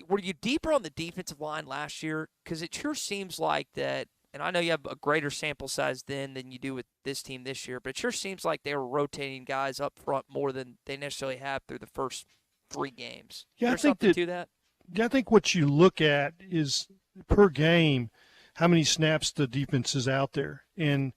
S7: Were you deeper on the defensive line last year? Because it sure seems like that, and I know you have a greater sample size then than you do with this team this year, but it sure seems like they were rotating guys up front more than they necessarily have through the first 3 games.
S23: Yeah,
S7: I think to that?
S23: I think what you look at is per game how many snaps the defense is out there. And,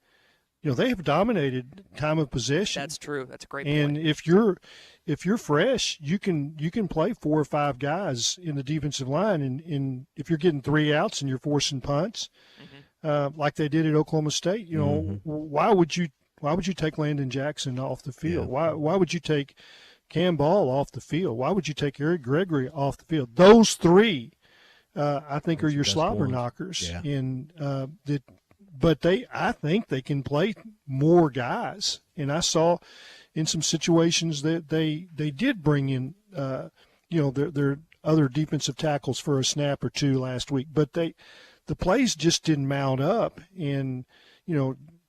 S23: they have dominated time of possession.
S7: That's true. That's a great
S23: point. And if you're fresh, you can play 4 or 5 guys in the defensive line. And if you're getting 3 outs and you're forcing punts, like they did at Oklahoma State, why would you take Landon Jackson off the field? Yeah. Why would you take Cam Ball off the field? Why would you take Eric Gregory off the field? Those 3, I think, are your slobber knockers. Yeah. And I think they can play more guys. And I saw in some situations that they did bring in, their other defensive tackles for a snap or 2 last week, but the plays just didn't mount up, and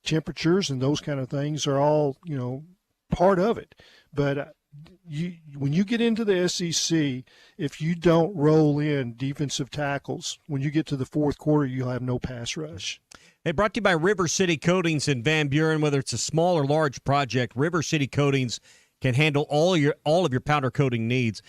S23: temperatures and those kind of things are all part of it. But when you get into the SEC, if you don't roll in defensive tackles, when you get to the 4th quarter, you'll have no pass rush.
S8: Hey, brought to you by River City Coatings in Van Buren. Whether it's a small or large project, River City Coatings can handle all of your powder coating needs.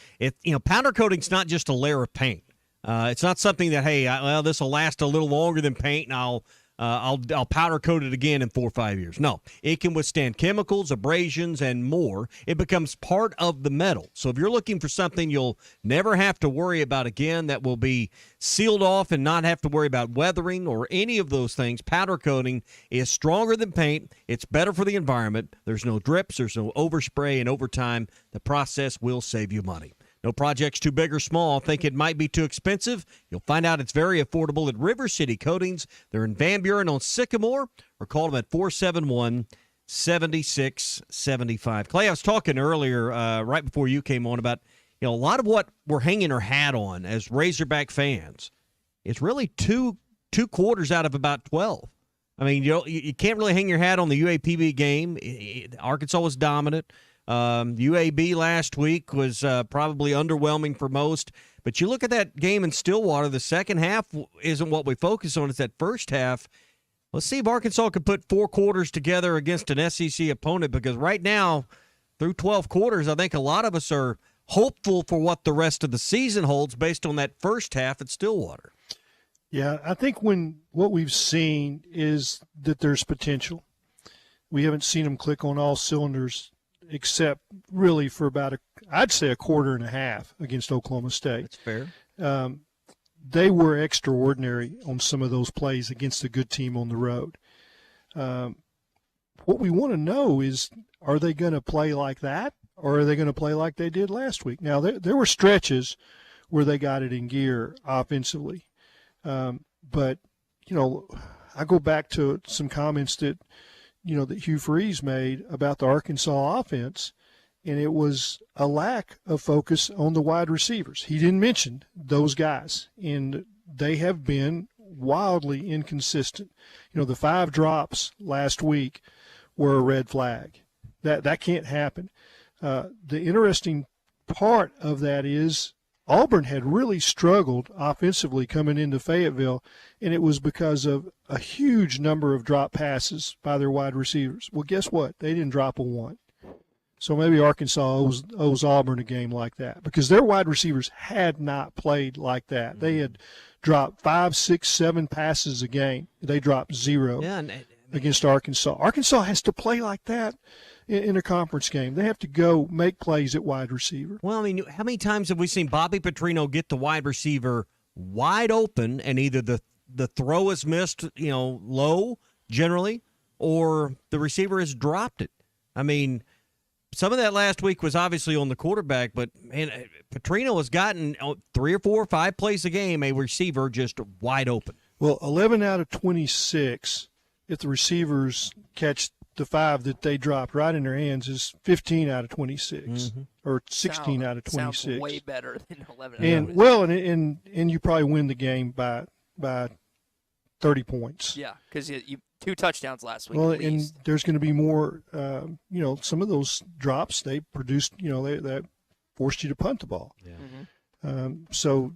S8: Powder coating's not just a layer of paint. It's not something that, hey, this will last a little longer than paint, and I'll powder coat it again in 4 or 5 years. No, it can withstand chemicals, abrasions, and more. It becomes part of the metal. So if you're looking for something you'll never have to worry about again, that will be sealed off and not have to worry about weathering or any of those things, powder coating is stronger than paint. It's better for the environment. There's no drips. There's no overspray. And over time, the process will save you money. No project's too big or small. Think it might be too expensive? You'll find out it's very affordable at River City Coatings. They're in Van Buren on Sycamore, or call them at 471-7675. Clay, I was talking earlier, right before you came on, about a lot of what we're hanging our hat on as Razorback fans. It's really two quarters out of about 12. I mean, you can't really hang your hat on the UAPB game. Arkansas was dominant. UAB last week was probably underwhelming for most. But you look at that game in Stillwater, the second half isn't what we focus on. It's that first half. Let's see if Arkansas can put 4 quarters together against an SEC opponent, because right now, through 12 quarters, I think a lot of us are hopeful for what the rest of the season holds based on that first half at Stillwater.
S23: Yeah, I think what we've seen is that there's potential. We haven't seen them click on all cylinders except really for about I'd say a quarter and a half against Oklahoma State.
S8: That's fair.
S23: They were extraordinary on some of those plays against a good team on the road. What we want to know is, are they going to play like that, or are they going to play like they did last week? Now, there were stretches where they got it in gear offensively. But, I go back to some comments that Hugh Freeze made about the Arkansas offense, and it was a lack of focus on the wide receivers. He didn't mention those guys, and they have been wildly inconsistent. The 5 drops last week were a red flag. That can't happen. The interesting part of that is Auburn had really struggled offensively coming into Fayetteville, and it was because of a huge number of drop passes by their wide receivers. Well, guess what? They didn't drop a one. So maybe Arkansas owes Auburn a game like that, because their wide receivers had not played like that. They had dropped 5, 6, 7 passes a game. They dropped 0 against Arkansas. Arkansas has to play like that in a conference game. They have to go make plays at wide receiver.
S8: Well, I mean, how many times have we seen Bobby Petrino get the wide receiver wide open, and either the throw is missed, low generally, or the receiver has dropped it? I mean, some of that last week was obviously on the quarterback, but man, Petrino has gotten 3 or 4 or 5 plays a game, a receiver just wide open.
S23: Well, 11 out of 26, if the receivers catch the 5 that they dropped right in their hands, is 15 out of 26, or 16 out of 26.
S7: Sounds way better than 11.
S23: And well, and you probably win the game by 30 points.
S7: Yeah, because you 2 touchdowns last week.
S23: Well,
S7: at least.
S23: And there's going to be more. Some of those drops they produced. That forced you to punt the ball.
S8: Yeah.
S23: So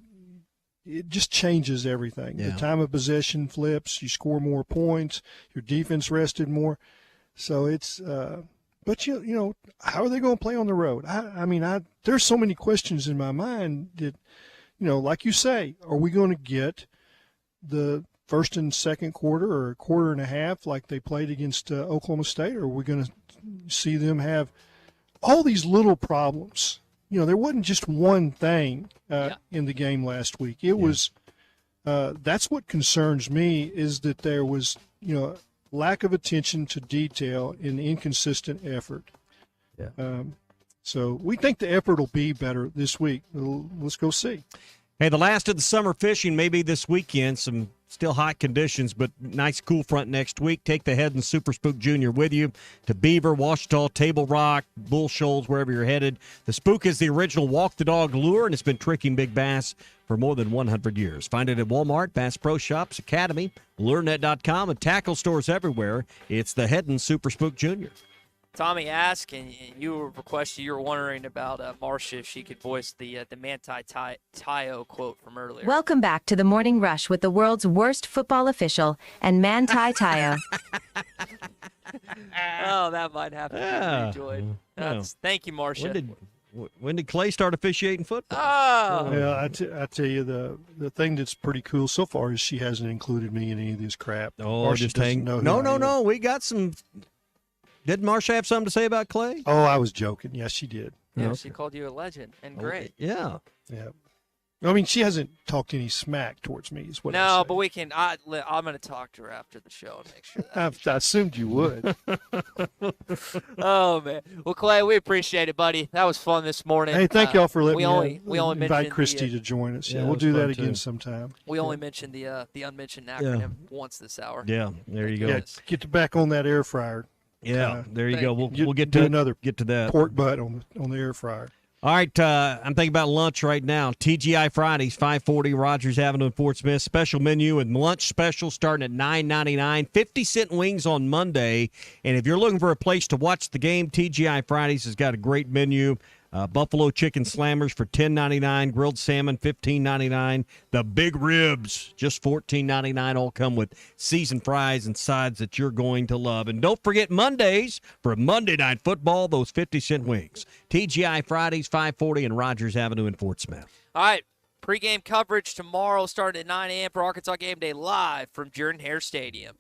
S23: it just changes everything.
S8: Yeah.
S23: The time of possession flips. You score more points. Your defense rested more. So it's, but how are they going to play on the road? I mean, there's so many questions in my mind that, like you say, are we going to get the first and second quarter or a quarter and a half like they played against Oklahoma State, or are we going to see them have all these little problems? There wasn't just one thing in the game last week. It was, that's what concerns me, is that there was, lack of attention to detail and inconsistent effort.
S8: Yeah.
S23: So we think the effort will be better this week. Let's go see.
S8: Hey, the last of the summer fishing may be this weekend. Some still hot conditions, but nice cool front next week. Take the Head and Super Spook Junior with you to Beaver, Ouachita, Table Rock, Bull Shoals, wherever you're headed. The Spook is the original walk-the-dog lure, and it's been tricking big bass for more than 100 years. Find it at Walmart, Bass Pro Shops, Academy, LureNet.com, and tackle stores everywhere. It's the Head and Super Spook Junior.
S7: Tommy asked, and you were requested, you were wondering about Marcia, if she could voice the Manti Te'o quote from earlier.
S3: Welcome back to the Morning Rush with the world's worst football official and Manti Te'o.
S7: Oh, that might have to be enjoyed. Thank you, Marcia.
S8: When did Clay start officiating football?
S7: Oh.
S23: Yeah, I tell you, the thing that's pretty cool so far is she hasn't included me in any of this crap.
S8: Oh,
S23: Or she
S8: just
S23: doesn't
S8: hang.
S23: know who I am.
S8: No. We got some. Didn't Marsha have something to say about Clay?
S23: Oh, I was joking. Yes, she did.
S7: Yeah,
S8: Okay.
S7: she called you a legend and great.
S8: Yeah.
S23: Yeah. I mean, she hasn't talked any smack towards me, is what I'm
S7: No,
S23: saying.
S7: but we can. I'm going to talk to her after the show and make sure that.
S23: I assumed you would.
S7: Oh man. Well, Clay, we appreciate it, buddy. That was fun this morning.
S23: Hey, thank y'all for letting
S7: we
S23: me
S7: only
S23: invite
S7: mentioned
S23: Christy
S7: the,
S23: to join us. Yeah,
S8: it
S23: we'll
S8: was
S23: do
S8: fun
S23: that again
S8: too.
S23: sometime.
S7: We only mentioned the unmentioned acronym once this hour.
S8: Yeah, there you go.
S23: Yeah, get back on that air fryer.
S8: Yeah, there you go. We'll get
S23: do
S8: to
S23: another
S8: get to that.
S23: pork butt on the air fryer.
S8: All right, I'm thinking about lunch right now. TGI Fridays, 540 Rogers Avenue in Fort Smith. Special menu and lunch special starting at $9.99. 50-cent wings on Monday. And if you're looking for a place to watch the game, TGI Fridays has got a great menu. Buffalo chicken slammers for $10.99. Grilled salmon, $15.99. The big ribs, just $14.99. All come with seasoned fries and sides that you're going to love. And don't forget Mondays for Monday Night Football, those 50-cent wings. TGI Fridays, 540 and Rogers Avenue in Fort Smith.
S7: All right. Pregame coverage tomorrow starting at 9 a.m. for Arkansas Game Day live from Jordan-Hare Stadium.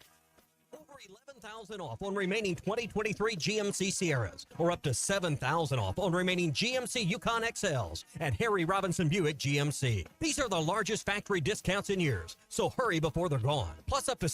S12: $11,000 off on remaining 2023 GMC Sierras, or up to $7,000 off on remaining GMC Yukon XLs at Harry Robinson Buick GMC. These are the largest factory discounts in years, so hurry before they're gone. Plus up to